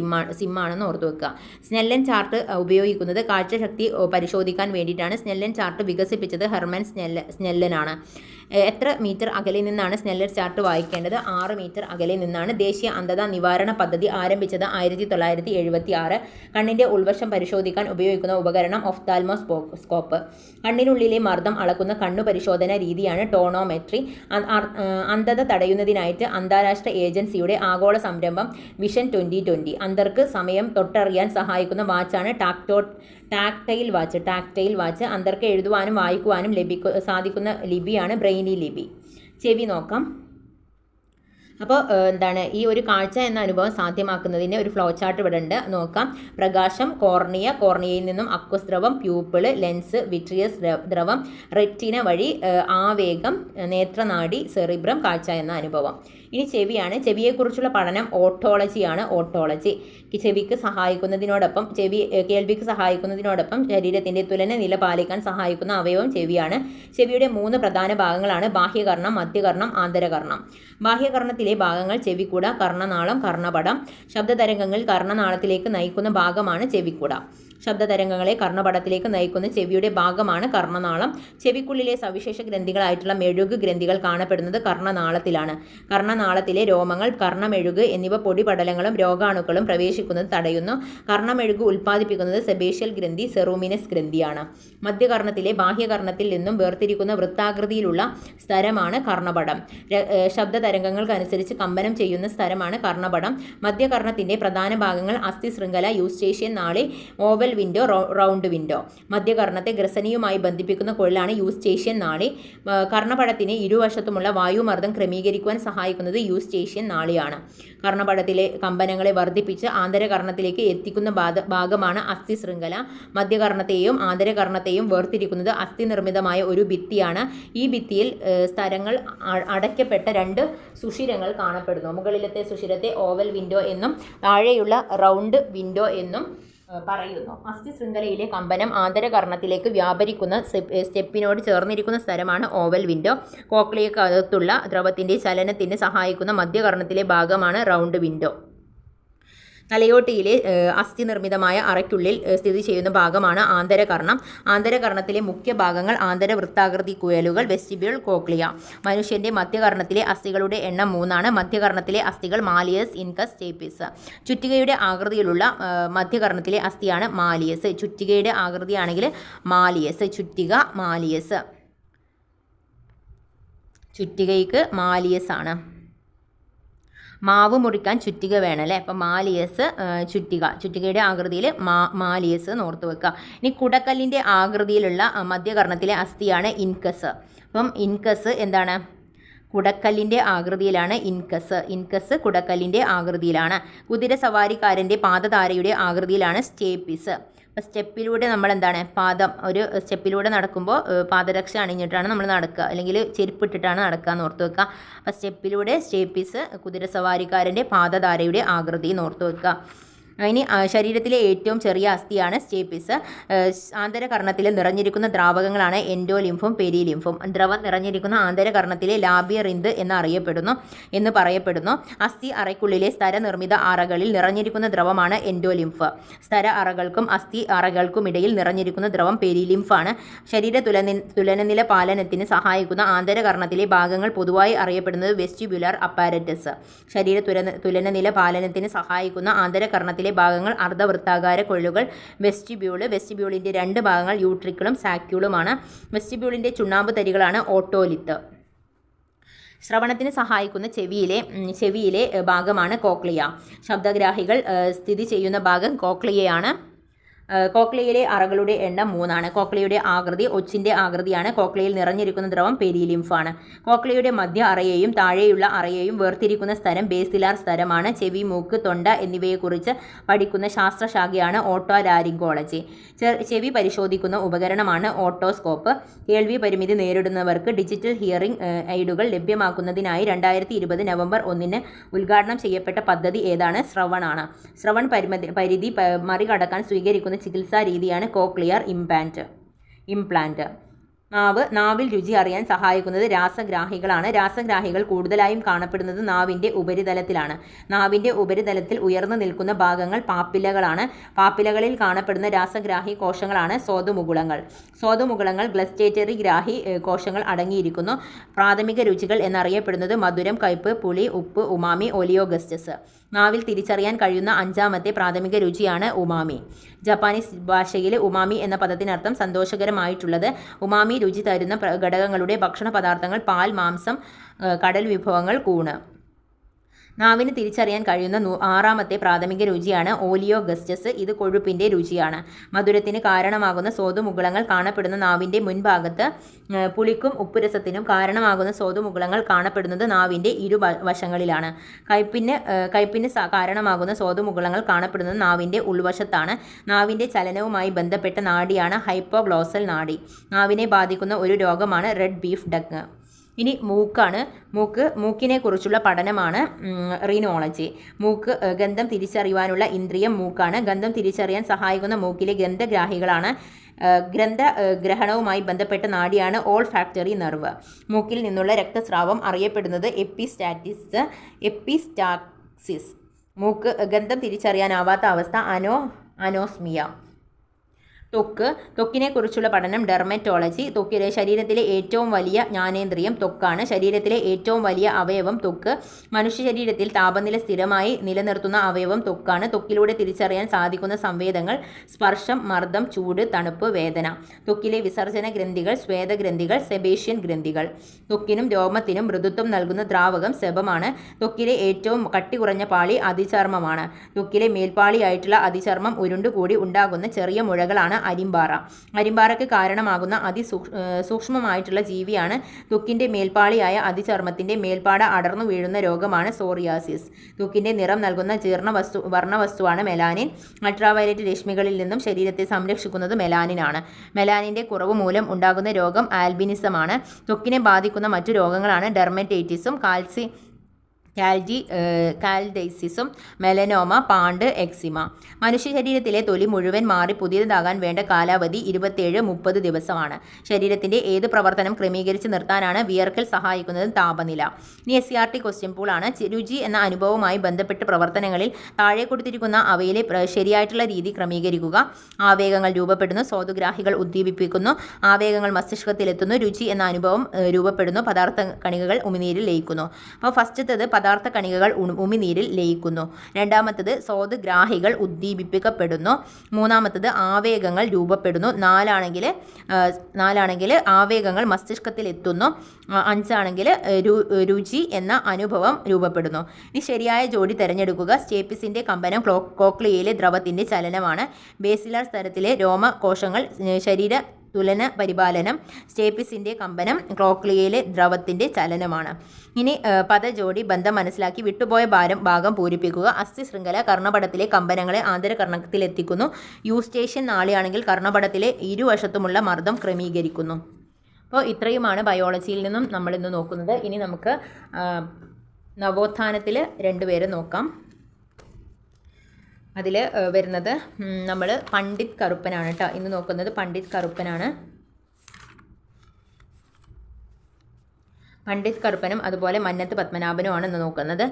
സിമ്മാണെന്ന് ഓർത്തു വെക്കുക. സ്നെല്ലൻ ചാർട്ട് ഉപയോഗിക്കുന്നത് കാഴ്ചശക്തി പരിശോധിക്കാൻ വേണ്ടിയിട്ടാണ്. സ്നെല്ലൻ ചാർട്ട് വികസിപ്പിച്ചത് ഹെർമൻ സ്നെല്ലനാണ്. എത്ര മീറ്റർ അകലെ നിന്നാണ് സ്നെല്ലൻ ചാർട്ട് വായിക്കേണ്ടത്? 6 മീറ്റർ അകലെ നിന്നാണ്. ദേശീയ അന്ധത നിവാരണ പദ്ധതി ആരംഭിച്ചത് 1976. കണ്ണിൻ്റെ ഉൾവശം പരിശോധിക്കാൻ ഉപയോഗിക്കുന്ന ഉപകരണം ഒഫ്താൽമോസ്കോപ്പ്. കണ്ണിനുള്ളിലെ മർദ്ദം അളക്കുന്ന കണ്ണു പരിശോധന രീതിയാണ് ടോണോമെട്രി. അന്ധത തടയുന്നതിനായിട്ട് അന്താരാഷ്ട്ര ഏജൻസിയുടെ ആഗോള സംരംഭം വിഷൻ 2020. അന്ധർക്ക് സമയം തൊട്ടറിയാൻ സഹായിക്കുന്ന വാച്ചാണ് ടാക്ടൈൽ വാച്ച്. അന്ധർക്ക് എഴുതുവാനും വായിക്കുവാനും സാധിക്കുന്ന ലിപിയാണ് ബ്രെയിനി ലിപി. ചെവി നോക്കാം. അപ്പോൾ ഈ ഒരു കാഴ്ച എന്ന അനുഭവം സാധ്യമാക്കുന്നതിന് ഒരു ഫ്ലോ ചാർട്ട് ഇവിടെ ഉണ്ട്, നോക്കാം. പ്രകാശം, കോർണിയയിൽ നിന്നും aqueous ദ്രവം, pupil, lens, vitreous ദ്രവം, retina വഴി ആവേഗം, നേത്രനാഡി, സെറിബ്രം, കാഴ്ച എന്ന അനുഭവം. ഇനി ചെവിയാണ്. ചെവിയെക്കുറിച്ചുള്ള പഠനം ഓട്ടോളജി. ചെവിക്ക് സഹായിക്കുന്നതിനോടൊപ്പം കേൾവിക്ക് സഹായിക്കുന്നതിനോടൊപ്പം ശരീരത്തിൻ്റെ തുലന നില പാലിക്കാൻ സഹായിക്കുന്ന അവയവം ചെവിയാണ്. ചെവിയുടെ 3 പ്രധാന ഭാഗങ്ങളാണ് ബാഹ്യകർണം, മധ്യകർണം, ആന്തരകർണം. ബാഹ്യകർണത്തിലെ ഭാഗങ്ങൾ ചെവിക്കുട, കർണനാളം, കർണപടം. ശബ്ദതരംഗങ്ങൾ കർണനാളത്തിലേക്ക് നയിക്കുന്ന ഭാഗമാണ് ചെവിക്കുട. ശബ്ദതരംഗങ്ങളെ കർണപടത്തിലേക്ക് നയിക്കുന്ന ചെവിയുടെ ഭാഗമാണ് കർണനാളം. ചെവിക്കുള്ളിലെ സവിശേഷ ഗ്രന്ഥികളായിട്ടുള്ള മെഴുക് ഗ്രന്ഥികൾ കാണപ്പെടുന്നത് കർണനാളത്തിലാണ്. കർണനാളത്തിലെ രോമങ്ങൾ, കർണമെഴുക് എന്നിവ പൊടിപടലങ്ങളും രോഗാണുക്കളും പ്രവേശിക്കുന്നത് തടയുന്നു. കർണമെഴുക് ഉൽപ്പാദിപ്പിക്കുന്നത് സെബേഷ്യൽ ഗ്രന്ഥി, സെറൂമിനസ് ഗ്രന്ഥിയാണ്. മധ്യകർണത്തിലെ ബാഹ്യകർണത്തിൽ നിന്നും വേർതിരിക്കുന്ന വൃത്താകൃതിയിലുള്ള സ്ഥലമാണ് കർണപടം. ശബ്ദതരംഗങ്ങൾക്കനുസരിച്ച് കമ്പനം ചെയ്യുന്ന സ്ഥലമാണ് കർണപടം. മധ്യകർണത്തിൻ്റെ പ്രധാന ഭാഗങ്ങൾ അസ്ഥി ശൃംഖല, യൂസ്റ്റേഷ്യൻ നാളി, ഓവൽ വിൻഡോ, റൗണ്ട് വിൻഡോ. മധ്യകർണത്തെ ഗ്രസനിയുമായി ബന്ധിപ്പിക്കുന്ന കുഴലാണ് യൂസ്റ്റേഷ്യൻ നാളി. കർണപടത്തിന് ഇരുവശത്തുമുള്ള വായുമർദ്ദം ക്രമീകരിക്കുവാൻ സഹായിക്കുന്നത് യൂസ്റ്റേഷ്യൻ നാളിയാണ്. കർണപടത്തിലെ കമ്പനങ്ങളെ വർദ്ധിപ്പിച്ച് ആന്തരകർണത്തിലേക്ക് എത്തിക്കുന്ന ഭാഗമാണ് അസ്ഥി ശൃംഖല. മധ്യകർണത്തെയും ആന്തരകർണത്തെയും വേർതിരിക്കുന്നത് അസ്ഥി നിർമ്മിതമായ ഒരു ഭിത്തിയാണ്. ഈ ഭിത്തിയിൽ സ്തരങ്ങൾ അടയ്ക്കപ്പെട്ട 2 സുഷിരങ്ങൾ കാണപ്പെടുന്നു. മുകളിലത്തെ സുഷിരത്തെ ഓവൽ വിൻഡോ എന്നും താഴെയുള്ള റൗണ്ട് വിൻഡോ എന്നും പറയുന്നു. അസ്ഥി ശൃംഖലയിലെ കമ്പനം ആന്തരകർണത്തിലേക്ക് വ്യാപരിക്കുന്ന സ്റ്റെപ്പിനോട് ചേർന്നിരിക്കുന്ന സ്ഥലമാണ് ഓവൽ വിൻഡോ. കോക്ലിയക്കകത്തുള്ള ദ്രവത്തിൻ്റെ ചലനത്തിന് സഹായിക്കുന്ന മധ്യകർണത്തിലെ ഭാഗമാണ് റൗണ്ട് വിൻഡോ. തലയോട്ടിയിലെ അസ്ഥി നിർമ്മിതമായ അറയ്ക്കുള്ളിൽ സ്ഥിതി ചെയ്യുന്ന ഭാഗമാണ് ആന്തരകർണം. ആന്തരകർണത്തിലെ മുഖ്യ ഭാഗങ്ങൾ ആന്തരവൃത്താകൃതി കുഴലുകൾ, വെസ്റ്റിബ്യൂൾ, കോക്ലിയ. മനുഷ്യൻ്റെ മധ്യകർണത്തിലെ അസ്ഥികളുടെ എണ്ണം 3. മധ്യകർണത്തിലെ അസ്ഥികൾ മാലിയസ്, ഇൻകസ്, സ്റ്റേപ്പിസ്. ചുറ്റികയുടെ ആകൃതിയിലുള്ള മധ്യകർണത്തിലെ അസ്ഥിയാണ് മാലിയസ്. ചുറ്റികയുടെ ആകൃതിയാണെങ്കിൽ മാലിയസ്, ചുറ്റിക മാലിയസ്. ചുറ്റികയ്ക്ക് മാലിയസ് ആണ്. മാവ് മുറിക്കാൻ ചുറ്റിക വേണം അല്ലേ. അപ്പം മാലിയസ് ചുറ്റികയുടെ ആകൃതിയിൽ മാലിയസ് എന്ന് ഓർത്ത് വെക്കുക. ഇനി കുടക്കല്ലിൻ്റെ ആകൃതിയിലുള്ള മധ്യകർണത്തിലെ അസ്ഥിയാണ് ഇൻകസ്. അപ്പം ഇൻകസ് എന്താണ്? കുടക്കല്ലിൻ്റെ ആകൃതിയിലാണ് ഇൻകസ് കുടക്കല്ലിൻ്റെ ആകൃതിയിലാണ്. കുതിര സവാരിക്കാരൻ്റെ പാദധാരയുടെ ആകൃതിയിലാണ് സ്റ്റേപ്പിസ്. അപ്പോൾ സ്റ്റെപ്പിലൂടെ നമ്മൾ എന്താണ് ഒരു സ്റ്റെപ്പിലൂടെ നടക്കുമ്പോൾ പാദരക്ഷ അണിഞ്ഞിട്ടാണ് നമ്മൾ നടക്കുക, അല്ലെങ്കിൽ ചെരുപ്പിട്ടിട്ടാണ് നടക്കുക എന്ന് ഓർത്ത് വെക്കുക. അപ്പോൾ സ്റ്റെപ്പിസ് കുതിരസവാരിക്കാരൻ്റെ പാദധാരയുടെ ആകൃതി എന്ന് ഓർത്ത് വെക്കുക. ഇനി ശരീരത്തിലെ ഏറ്റവും ചെറിയ അസ്ഥിയാണ് സ്റ്റേപ്പിസ്. ആന്തരകർണത്തിൽ നിറഞ്ഞിരിക്കുന്ന ദ്രാവകങ്ങളാണ് എൻഡോലിംഫും പെരിലിംഫും. ദ്രവം നിറഞ്ഞിരിക്കുന്ന ആന്തരകർണത്തിലെ ലാബിയറിന്ത് എന്ന് പറയപ്പെടുന്നു. അസ്ഥി അറയ്ക്കുള്ളിലെ സ്തരനിർമ്മിത അറകളിൽ നിറഞ്ഞിരിക്കുന്ന ദ്രവമാണ് എൻഡോലിംഫ്. സ്തര അറകൾക്കും അസ്ഥി അറകൾക്കുമിടയിൽ നിറഞ്ഞിരിക്കുന്ന ദ്രവം പെരിലിംഫാണ്. ശരീര തുലനനില പാലനത്തിന് സഹായിക്കുന്ന ആന്തരകർണത്തിലെ ഭാഗങ്ങൾ പൊതുവായി അറിയപ്പെടുന്നത് വെസ്റ്റിബ്യുലർ അപ്പാരറ്റസ്. ശരീര തുലനനില പാലനത്തിന് സഹായിക്കുന്ന ആന്തരകർണത്തിലെ ഭാഗങ്ങൾ അർദ്ധവൃത്താകാര കൊള്ളുകൾ, വെസ്റ്റിബ്യൂളിൻ്റെ 2 ഭാഗങ്ങൾ യൂട്രിക്കിളും സാക്യൂളുമാണ്. വെസ്റ്റിബ്യൂളിൻ്റെ ചുണ്ണാമ്പ് തരികളാണ് ഓട്ടോലിത്ത്. ശ്രവണത്തിന് സഹായിക്കുന്ന ചെവിയിലെ ഭാഗമാണ് കോക്ലിയ. ശബ്ദഗ്രാഹികൾ സ്ഥിതി ചെയ്യുന്ന ഭാഗം കോക്ലിയയാണ്. കോക്ലിയയിലെ അറകളുടെ എണ്ണം 3. കോക്ലിയയുടെ ആകൃതി ഒച്ചിൻ്റെ ആകൃതിയാണ്. കോക്ലിയയിൽ നിറഞ്ഞിരിക്കുന്ന ദ്രവം പെരിലിംഫാണ്. കോക്ലിയയുടെ മധ്യ അറയെയും താഴെയുള്ള അറയെയും വേർതിരിക്കുന്ന സ്ഥലം ബേസിലാർ സ്ഥലമാണ്. ചെവി, മൂക്ക്, തൊണ്ട എന്നിവയെക്കുറിച്ച് പഠിക്കുന്ന ശാസ്ത്രശാഖയാണ് ഓട്ടോലാരിങ്കോളജി. ചെവി പരിശോധിക്കുന്ന ഉപകരണമാണ് ഓട്ടോസ്കോപ്പ്. കേൾവി പരിമിതി നേരിടുന്നവർക്ക് ഡിജിറ്റൽ ഹിയറിംഗ് എയ്ഡുകൾ ലഭ്യമാക്കുന്നതിനായി 2020 നവംബർ 1 ഉദ്ഘാടനം ചെയ്യപ്പെട്ട പദ്ധതി ഏതാണ്? ശ്രവണാണ്. ശ്രവൺ പരിധി മറികടക്കാൻ സ്വീകരിക്കുന്ന ചികിത്സാ രീതിയാണ് കോക്ലിയർ ഇംപ്ലാന്റ്. നാവിൽ രുചി അറിയാൻ സഹായിക്കുന്നത് രാസഗ്രാഹികളാണ്. രാസഗ്രാഹികൾ കൂടുതലായും കാണപ്പെടുന്നത് നാവിൻ്റെ ഉപരിതലത്തിലാണ്. നാവിൻ്റെ ഉപരിതലത്തിൽ ഉയർന്നു നിൽക്കുന്ന ഭാഗങ്ങൾ പാപ്പിലകളാണ്. പാപ്പിലകളിൽ കാണപ്പെടുന്ന രാസഗ്രാഹി കോശങ്ങളാണ് സ്വാദുമുകുളങ്ങൾ ഗ്ലസ്റ്റേറ്ററി ഗ്രാഹി കോശങ്ങൾ അടങ്ങിയിരിക്കുന്നു. പ്രാഥമിക രുചികൾ എന്നറിയപ്പെടുന്നത് മധുരം, കയ്പ്, പുളി, ഉപ്പ്, ഉമാമി, ഒലിയോഗസ്റ്റസ്. നാവിൽ തിരിച്ചറിയാൻ കഴിയുന്ന 5ാമത്തെ പ്രാഥമിക രുചിയാണ് ഉമാമി. ജപ്പാനീസ് ഭാഷയിൽ ഉമാമി എന്ന പദത്തിനർത്ഥം സന്തോഷകരമായിട്ടുള്ളത്. ഉമാമി രുചി തരുന്ന ഘടകങ്ങളുടെ ഭക്ഷണ പദാർത്ഥങ്ങൾ പാൽ, മാംസം, കടൽ വിഭവങ്ങൾ, കൂണ്. നാവിന് തിരിച്ചറിയാൻ കഴിയുന്ന 6ാമത്തെ പ്രാഥമിക രുചിയാണ് ഓലിയോഗസ്റ്റസ്. ഇത് കൊഴുപ്പിൻ്റെ രുചിയാണ്. മധുരത്തിന് കാരണമാകുന്ന സ്വാദുമുകുളങ്ങൾ കാണപ്പെടുന്ന നാവിൻ്റെ മുൻഭാഗത്ത്. പുളിക്കും ഉപ്പുരസത്തിനും കാരണമാകുന്ന സ്വാദുമുകുളങ്ങൾ കാണപ്പെടുന്നത് നാവിൻ്റെ ഇരുവശങ്ങളിലാണ്. കയ്പിന് കാരണമാകുന്ന സ്വാദുമുകുളങ്ങൾ കാണപ്പെടുന്നത് നാവിൻ്റെ ഉൾവശത്താണ്. നാവിൻ്റെ ചലനവുമായി ബന്ധപ്പെട്ട നാഡിയാണ് ഹൈപ്പോഗ്ലോസൽ നാഡി. നാവിനെ ബാധിക്കുന്ന ഒരു രോഗമാണ് റെഡ് ബീഫ് ഡക്ക്. ഇനി മൂക്കാണ്. മൂക്കിനെ കുറിച്ചുള്ള പഠനമാണ് റീനോളജി. ഗന്ധം തിരിച്ചറിയുവാനുള്ള ഇന്ദ്രിയം മൂക്കാണ്. ഗന്ധം തിരിച്ചറിയാൻ സഹായിക്കുന്ന മൂക്കിലെ ഗന്ധഗ്രാഹികളാണ്. ഗ്രഹണവുമായി ബന്ധപ്പെട്ട നാഡിയാണ് ഓൾ ഫാക്ടറി നെർവ്. മൂക്കിൽ നിന്നുള്ള രക്തസ്രാവം അറിയപ്പെടുന്നത് എപ്പിസ്റ്റാക്സിസ്. ഗന്ധം തിരിച്ചറിയാനാവാത്ത അവസ്ഥ അനോസ്മിയ. ത്വക്കിനെ കുറിച്ചുള്ള പഠനം ഡെർമറ്റോളജി. ശരീരത്തിലെ ഏറ്റവും വലിയ ജ്ഞാനേന്ദ്രിയം ത്വക്കാണ്. ശരീരത്തിലെ ഏറ്റവും വലിയ അവയവം ത്വക്ക്. മനുഷ്യ ശരീരത്തിൽ താപനില സ്ഥിരമായി നിലനിർത്തുന്ന അവയവം ത്വക്കാണ്. ത്വക്കിലൂടെ തിരിച്ചറിയാൻ സാധിക്കുന്ന സംവേദങ്ങൾ സ്പർശം, മർദ്ദം, ചൂട്, തണുപ്പ്, വേദന. ത്വക്കിലെ വിസർജന ഗ്രന്ഥികൾ സ്വേദഗ്രന്ഥികൾ, സെബേഷ്യൻ ഗ്രന്ഥികൾ. ത്വക്കിനും രോമത്തിനും മൃദുത്വം നൽകുന്ന ദ്രാവകം സെബമാണ്. ത്വക്കിലെ ഏറ്റവും കട്ടി കുറഞ്ഞ പാളി അതിചർമ്മമാണ്. ത്വക്കിലെ മേൽപ്പാളിയായിട്ടുള്ള അതിചർമ്മം ഉരുണ്ടുകൂടി ഉണ്ടാകുന്ന ചെറിയ മുഴകളാണ് അരിമ്പാറയ്ക്ക് കാരണമാകുന്ന സൂക്ഷ്മമായിട്ടുള്ള ജീവിയാണ് ത്വക്കിൻ്റെ മേൽപ്പാളിയായ അതിചർമ്മത്തിൻ്റെ മേൽപ്പാട അടർന്നു വീഴുന്ന രോഗമാണ് സോറിയാസിസ്. ത്വക്കിൻ്റെ നിറം നൽകുന്ന വർണ്ണവസ്തുവാണ് മെലാനിൻ. അൾട്രാവയലറ്റ് രശ്മികളിൽ നിന്നും ശരീരത്തെ സംരക്ഷിക്കുന്നത് മെലാനിനാണ്. മെലാനിൻ്റെ കുറവ് മൂലം ഉണ്ടാകുന്ന രോഗം ആൽബിനിസമാണ്. ത്വക്കിനെ ബാധിക്കുന്ന മറ്റു രോഗങ്ങളാണ് ഡെർമറ്റൈറ്റിസും കാൽഡൈസിസും മെലനോമ, പാണ്ട്, എക്സിമ. മനുഷ്യ ശരീരത്തിലെ തൊലി മുഴുവൻ മാറി പുതിയതാകാൻ വേണ്ട കാലാവധി 27-30 ദിവസമാണ്. ശരീരത്തിൻ്റെ ഏത് പ്രവർത്തനം ക്രമീകരിച്ച് നിർത്താനാണ് വിയർക്കൽ സഹായിക്കുന്നത്? താപനില. ഇനി SCRT ക്വസ്റ്റ്യൻ പൂളാണ്. രുചി എന്ന അനുഭവവുമായി ബന്ധപ്പെട്ട് പ്രവർത്തനങ്ങളിൽ താഴെ കൊടുത്തിരിക്കുന്ന അവയിലെ ശരിയായിട്ടുള്ള രീതി ക്രമീകരിക്കുക. ആവേഗങ്ങൾ രൂപപ്പെടുന്നു, സ്വാദുഗ്രാഹികൾ ഉദ്ദീപിപ്പിക്കുന്നു, ആവേഗങ്ങൾ മസ്തിഷ്കത്തിലെത്തുന്നു, രുചി എന്ന അനുഭവം രൂപപ്പെടുന്നു, പദാർത്ഥ കണികകൾ ഉമിനീരിൽ ലയിക്കുന്നു. അപ്പോൾ ഫസ്റ്റത്തത് പദാർത്ഥ കണികകൾ ഉമിനീരിൽ ലയിക്കുന്നു. രണ്ടാമത്തത് സ്വാദുഗ്രാഹികൾ ഉദ്ദീപിപ്പിക്കപ്പെടുന്നു. മൂന്നാമത്തത് ആവേഗങ്ങൾ രൂപപ്പെടുന്നു. നാലാണെങ്കിൽ ആവേഗങ്ങൾ മസ്തിഷ്കത്തിൽ എത്തുന്നു. അഞ്ചാണെങ്കിൽ രുചി എന്ന അനുഭവം രൂപപ്പെടുന്നു. ഇനി ശരിയായ ജോഡി തിരഞ്ഞെടുക്കുക. സ്റ്റേപ്പിസിൻ്റെ കമ്പനം കോക്ലിയയിലെ ദ്രവത്തിൻ്റെ ചലനമാണ്. ബേസിലാർ സ്തരത്തിലെ രോമകോശങ്ങൾ ശരീര തുലന പരിപാലനം. സ്റ്റേപ്പിസിൻ്റെ കമ്പനം കോക്ലിയയിലെ ദ്രവത്തിൻ്റെ ചലനമാണ്. ഇനി പദജോഡി ബന്ധം മനസ്സിലാക്കി വിട്ടുപോയ ഭാഗം പൂരിപ്പിക്കുക. അസ്ഥി ശൃംഖല കർണപടത്തിലെ കമ്പനങ്ങളെ ആന്തരകർണത്തിലെത്തിക്കുന്നു. യൂസ്റ്റേഷ്യൻ നാളിയാണെങ്കിൽ കർണപടത്തിലെ ഇരുവശത്തുമുള്ള മർദ്ദം ക്രമീകരിക്കുന്നു. അപ്പോൾ ഇത്രയുമാണ് ബയോളജിയിൽ നിന്നും നമ്മളിന്ന് നോക്കുന്നത്. ഇനി നമുക്ക് നവോത്ഥാനത്തിൽ രണ്ടുപേരെ നോക്കാം. അതിൽ വരുന്നത് നമ്മൾ പണ്ഡിറ്റ് കറുപ്പനാണ് കേട്ടോ. ഇന്ന് നോക്കുന്നത് പണ്ഡിറ്റ് കറുപ്പനാണ്. പണ്ഡിറ്റ് കറുപ്പനും അതുപോലെ മന്നത്ത് പത്മനാഭനുമാണ് ഇന്ന് നോക്കുന്നത്.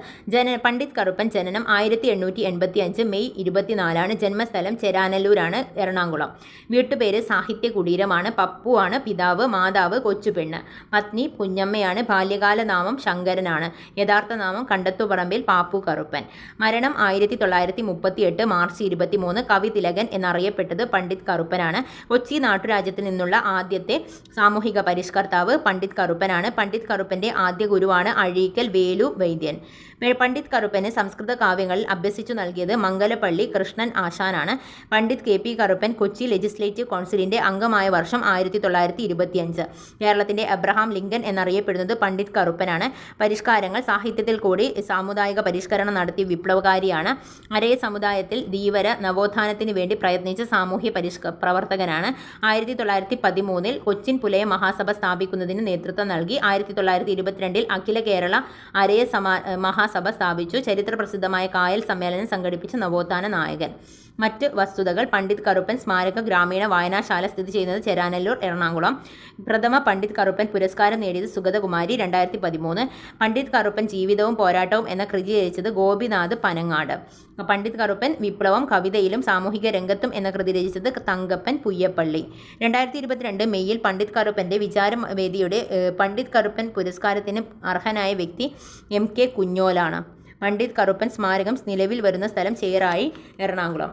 പണ്ഡിറ്റ് കറുപ്പൻ ജനനം 1885 മെയ് 24. ജന്മസ്ഥലം ചെരാനല്ലൂരാണ്, എറണാകുളം. വീട്ടുപേര് സാഹിത്യ കുടീരമാണ്. പപ്പുവാണ് പിതാവ്, മാതാവ് കൊച്ചുപെണ്ണ്, പത്നി കുഞ്ഞമ്മയാണ്. ബാല്യകാല നാമം ശങ്കരനാണ്. യഥാർത്ഥ നാമം കണ്ടത്തുപറമ്പിൽ പാപ്പു കറുപ്പൻ. മരണം 1938 മാർച്ച് 23. കവി തിലകൻ എന്നറിയപ്പെട്ടത് പണ്ഡിറ്റ് കറുപ്പനാണ്. കൊച്ചി നാട്ടുരാജ്യത്തിൽ നിന്നുള്ള ആദ്യത്തെ സാമൂഹിക പരിഷ്കർത്താവ് പണ്ഡിറ്റ് കറുപ്പനാണ്. പണ്ഡിറ്റ് കറുപ്പൻ്റെ ആദ്യ ഗുരുവാണ് അഴീക്കൽ വേലു വൈദ്യൻ. പണ്ഡിറ്റ് കറുപ്പന് സംസ്കൃത കാവ്യങ്ങളിൽ അഭ്യസിച്ചു നൽകിയത് മംഗലപ്പള്ളി കൃഷ്ണൻ ആശാനാണ്. പണ്ഡിറ്റ് KP കറുപ്പൻ കൊച്ചി ലെജിസ്ലേറ്റീവ് കൗൺസിലിൻ്റെ അംഗമായ വർഷം 1925. കേരളത്തിൻ്റെ അബ്രഹാം ലിങ്കൻ എന്നറിയപ്പെടുന്നത് പണ്ഡിറ്റ് കറുപ്പനാണ്. പരിഷ്കാരങ്ങൾ സാഹിത്യത്തിൽ കൂടി സാമുദായിക പരിഷ്കരണം നടത്തിയ വിപ്ലവകാരിയാണ്. അരയ സമുദായത്തിൽ ധീവര നവോത്ഥാനത്തിന് വേണ്ടി പ്രയത്നിച്ച സാമൂഹ്യ പ്രവർത്തകനാണ്. 1913 കൊച്ചിൻ പുലയ മഹാസഭ സ്ഥാപിക്കുന്നതിന് നേതൃത്വം നൽകി. 1922 അഖില കേരള അരയ മഹാസഭ സ്ഥാപിച്ചു. ചരിത്രപ്രസിദ്ധമായ കായൽ സമ്മേളനം സംഘടിപ്പിച്ച നവോത്ഥാന നായകൻ. മറ്റ് വസ്തുതകൾ. പണ്ഡിറ്റ് കറുപ്പൻ സ്മാരക ഗ്രാമീണ വായനാശാല സ്ഥിതി ചെയ്യുന്നത് ചെരാനല്ലൂർ, എറണാകുളം. പ്രഥമ പണ്ഡിറ്റ് കറുപ്പൻ പുരസ്കാരം നേടിയത് സുഗതകുമാരി, 2013. പണ്ഡിറ്റ് കറുപ്പൻ ജീവിതവും പോരാട്ടവും എന്ന കൃതി രചിച്ചത് ഗോപിനാഥ് പനങ്ങാട്. പണ്ഡിറ്റ് കറുപ്പൻ വിപ്ലവം കവിതയിലും സാമൂഹിക രംഗത്തും എന്ന കൃതി രചിച്ചത് തങ്കപ്പൻ പുയ്യപ്പള്ളി. 2022 മെയ്യിൽ പണ്ഡിറ്റ് കറുപ്പൻ്റെ വിചാരവേദിയുടെ പണ്ഡിറ്റ് കറുപ്പൻ പുരസ്കാരത്തിന് അർഹനായ വ്യക്തി MK കുഞ്ഞോലാണ്. പണ്ഡിറ്റ് കറുപ്പൻ സ്മാരകം നിലവിൽ വരുന്ന സ്ഥലം ചേറായി, എറണാകുളം.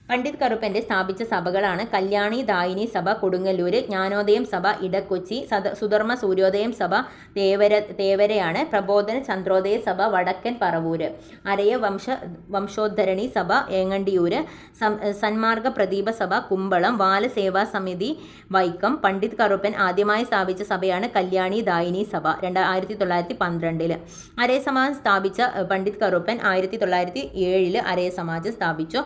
പണ്ഡിറ്റ് കറുപ്പൻ്റെ സ്ഥാപിച്ച സഭകളാണ് കല്യാണി ദായിനി സഭ കൊടുങ്ങല്ലൂർ, ജ്ഞാനോദയം സഭ ഇടക്കൊച്ചി, സുധർമ്മ സൂര്യോദയം സഭ തേവരയാണ്, പ്രബോധന ചന്ദ്രോദയ സഭ വടക്കൻ പറവൂര്, അരയ വംശോദ്ധരണി സഭ ഏങ്ങണ്ടിയൂർ, സന്മാർഗ പ്രദീപ സഭ കുമ്പളം, ബാലസേവാ സമിതി വൈക്കം. പണ്ഡിറ്റ് കറുപ്പൻ ആദ്യമായി സ്ഥാപിച്ച സഭയാണ് കല്യാണി ദായിനി സഭ, 1912. അരയ സമാജം സ്ഥാപിച്ച പണ്ഡിറ്റ് കറുപ്പൻ 1907 അരയ സമാജം സ്ഥാപിച്ചു.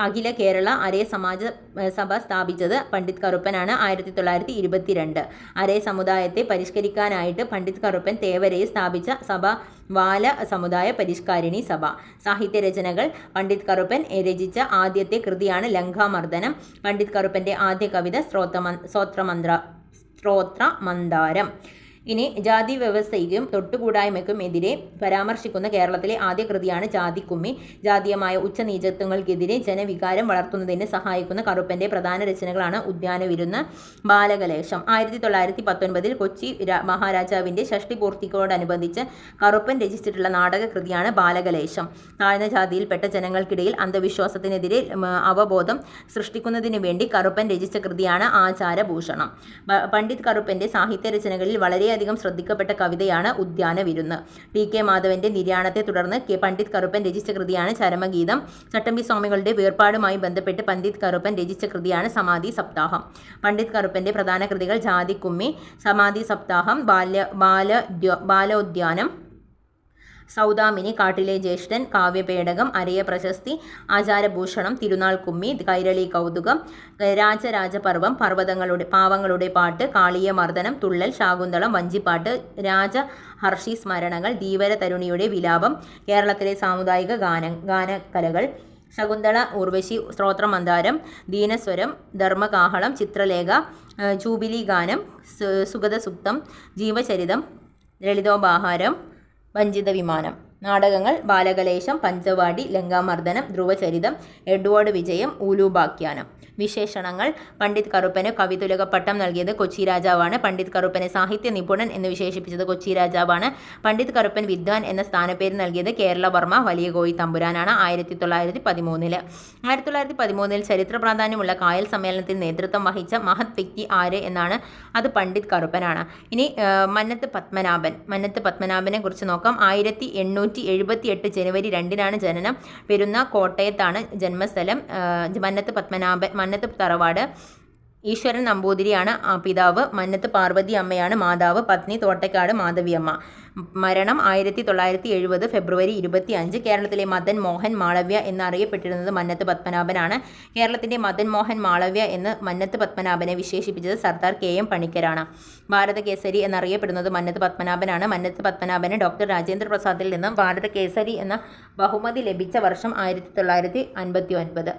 അഖില കേരള അരയ സഭ സ്ഥാപിച്ചത് പണ്ഡിറ്റ് കറുപ്പനാണ്, 1922. അരയ സമുദായത്തെ പരിഷ്കരിക്കാനായിട്ട് പണ്ഡിറ്റ് കറുപ്പൻ തേവരയിൽ സ്ഥാപിച്ച സഭ വാല സമുദായ പരിഷ്കാരിണി സഭ. സാഹിത്യരചനകൾ. പണ്ഡിറ്റ് കറുപ്പൻ രചിച്ച ആദ്യത്തെ കൃതിയാണ് ലങ്കാമർദ്ദനം. പണ്ഡിറ്റ് കറുപ്പൻ്റെ ആദ്യ കവിത സ്ത്രോത്രമന്ദാരം. ഇനി ജാതി വ്യവസ്ഥയ്ക്കും തൊട്ടുകൂടായ്മയ്ക്കും എതിരെ പരാമർശിക്കുന്ന കേരളത്തിലെ ആദ്യ കൃതിയാണ് ജാതിക്കുമ്മി. ജാതീയമായ ഉച്ചനീചത്വങ്ങൾക്കെതിരെ ജനവികാരം വളർത്തുന്നതിന് സഹായിക്കുന്ന കറുപ്പൻ്റെ പ്രധാന രചനകളാണ് ഉദ്യാനവിരുന്ന്, ബാലകലേശം. 1919 കൊച്ചി മഹാരാജാവിൻ്റെ ഷഷ്ടിപൂർത്തിയോടനുബന്ധിച്ച് കറുപ്പൻ രചിച്ചിട്ടുള്ള നാടകകൃതിയാണ് ബാലകലേശം. താഴ്ന്ന ജാതിയിൽപ്പെട്ട ജനങ്ങൾക്കിടയിൽ അന്ധവിശ്വാസത്തിനെതിരെ അവബോധം സൃഷ്ടിക്കുന്നതിനു വേണ്ടി കറുപ്പൻ രചിച്ച കൃതിയാണ് ആചാരഭൂഷണം. പണ്ഡിറ്റ് കറുപ്പൻ്റെ സാഹിത്യരചനകളിൽ വളരെയധികം ശ്രദ്ധിക്കപ്പെട്ട കവിതയാണ് ഉദ്യാനവിരുന്ന്. TK മാധവന്റെ നിര്യാണത്തെ തുടർന്ന് പണ്ഡിറ്റ് കറുപ്പൻ രചിച്ച കൃതിയാണ് ചരമഗീതം. ചട്ടമ്പി സ്വാമികളുടെ വേർപാടുമായി ബന്ധപ്പെട്ട് പണ്ഡിറ്റ് കറുപ്പൻ രചിച്ച കൃതിയാണ് സമാധി സപ്താഹം. പണ്ഡിറ്റ് കറുപ്പന്റെ പ്രധാന കൃതികൾ ജാതിക്കുമ്മി, സമാധി സപ്താഹം, ബാലോദ്യാനം, സൗദാമിനി, കാട്ടിലെ ജ്യേഷ്ഠൻ, കാവ്യപേടകം, അരയ പ്രശസ്തി, ആചാരഭൂഷണം, തിരുനാൾ കുമ്മി, കൈരളി കൗതുകം, രാജരാജപർവം, പാവങ്ങളുടെ പാട്ട്, കാളിയ മർദ്ദനം, തുള്ളൽ, ശാകുന്തളം, വഞ്ചിപ്പാട്ട്, രാജഹർഷി സ്മരണകൾ, ധീവര തരുണിയുടെ വിലാപം, കേരളത്തിലെ സാമുദായിക ഗാനകലകൾ, ശകുന്തള, ഉർവശി, സ്തോത്രമന്ദാരം, ദീനസ്വരം, ധർമ്മകാഹളം, ചിത്രലേഖ, ജൂബിലി ഗാനം, സുഗതസുക്തം, ജീവചരിതം, ലളിതോപഹാരം, വഞ്ചിത വിമാനം. നാടകങ്ങൾ: ബാലകലേശം, പഞ്ചവാടി, ലങ്കാമർദ്ദനം, ധ്രുവചരിതം, എഡ്വേർഡ് വിജയം, ഊലൂബാഖ്യാനം. വിശേഷണങ്ങൾ: പണ്ഡിറ്റ് കറുപ്പന് കവിതുലക പട്ടം നൽകിയത് കൊച്ചി രാജാവാണ്. പണ്ഡിറ്റ് കറുപ്പനെ സാഹിത്യ നിപുണൻ എന്ന് വിശേഷിപ്പിച്ചത് കൊച്ചി രാജാവാണ്. പണ്ഡിറ്റ് കറുപ്പൻ വിദ്വാൻ എന്ന സ്ഥാനപ്പേര് നൽകിയത് കേരളവർമ്മ വലിയ കോയി തമ്പുരാനാണ് 1913. 1913 ചരിത്ര പ്രാധാന്യമുള്ള കായൽ സമ്മേളനത്തിൽ നേതൃത്വം വഹിച്ച മഹത് വ്യക്തി ആര് എന്നാണ്. അത് പണ്ഡിറ്റ് കറുപ്പനാണ്. ഇനി മന്നത്ത് പത്മനാഭനെ കുറിച്ച് നോക്കാം. 1878 ജനുവരി 2 ജനനം. പെരുന്ന കോട്ടയത്താണ് ജന്മസ്ഥലം. മന്നത്ത് തറവാട്. ഈശ്വരൻ നമ്പൂതിരിയാണ് പിതാവ്. മന്നത്ത് പാർവതി അമ്മയാണ് മാതാവ്. പത്നി തോട്ടക്കാട് മാധവിയമ്മ. മരണം 1970 ഫെബ്രുവരി 25. കേരളത്തിലെ മദൻ മോഹൻ മാളവ്യ എന്നറിയപ്പെട്ടിരുന്നത് മന്നത്ത് പത്മനാഭനാണ്. കേരളത്തിൻ്റെ മദൻ മോഹൻ മാളവ്യ എന്ന് മന്നത്ത് പത്മനാഭനെ വിശേഷിപ്പിച്ചത് സർദാർ KM പണിക്കരാണ്. ഭാരതകേസരി എന്നറിയപ്പെടുന്നത് മന്നത്ത് പത്മനാഭനാണ്. മന്നത്ത് പത്മനാഭന് ഡോക്ടർ രാജേന്ദ്ര പ്രസാദിൽ നിന്നും ഭാരതകേസരി എന്ന ബഹുമതി ലഭിച്ച വർഷം 1959.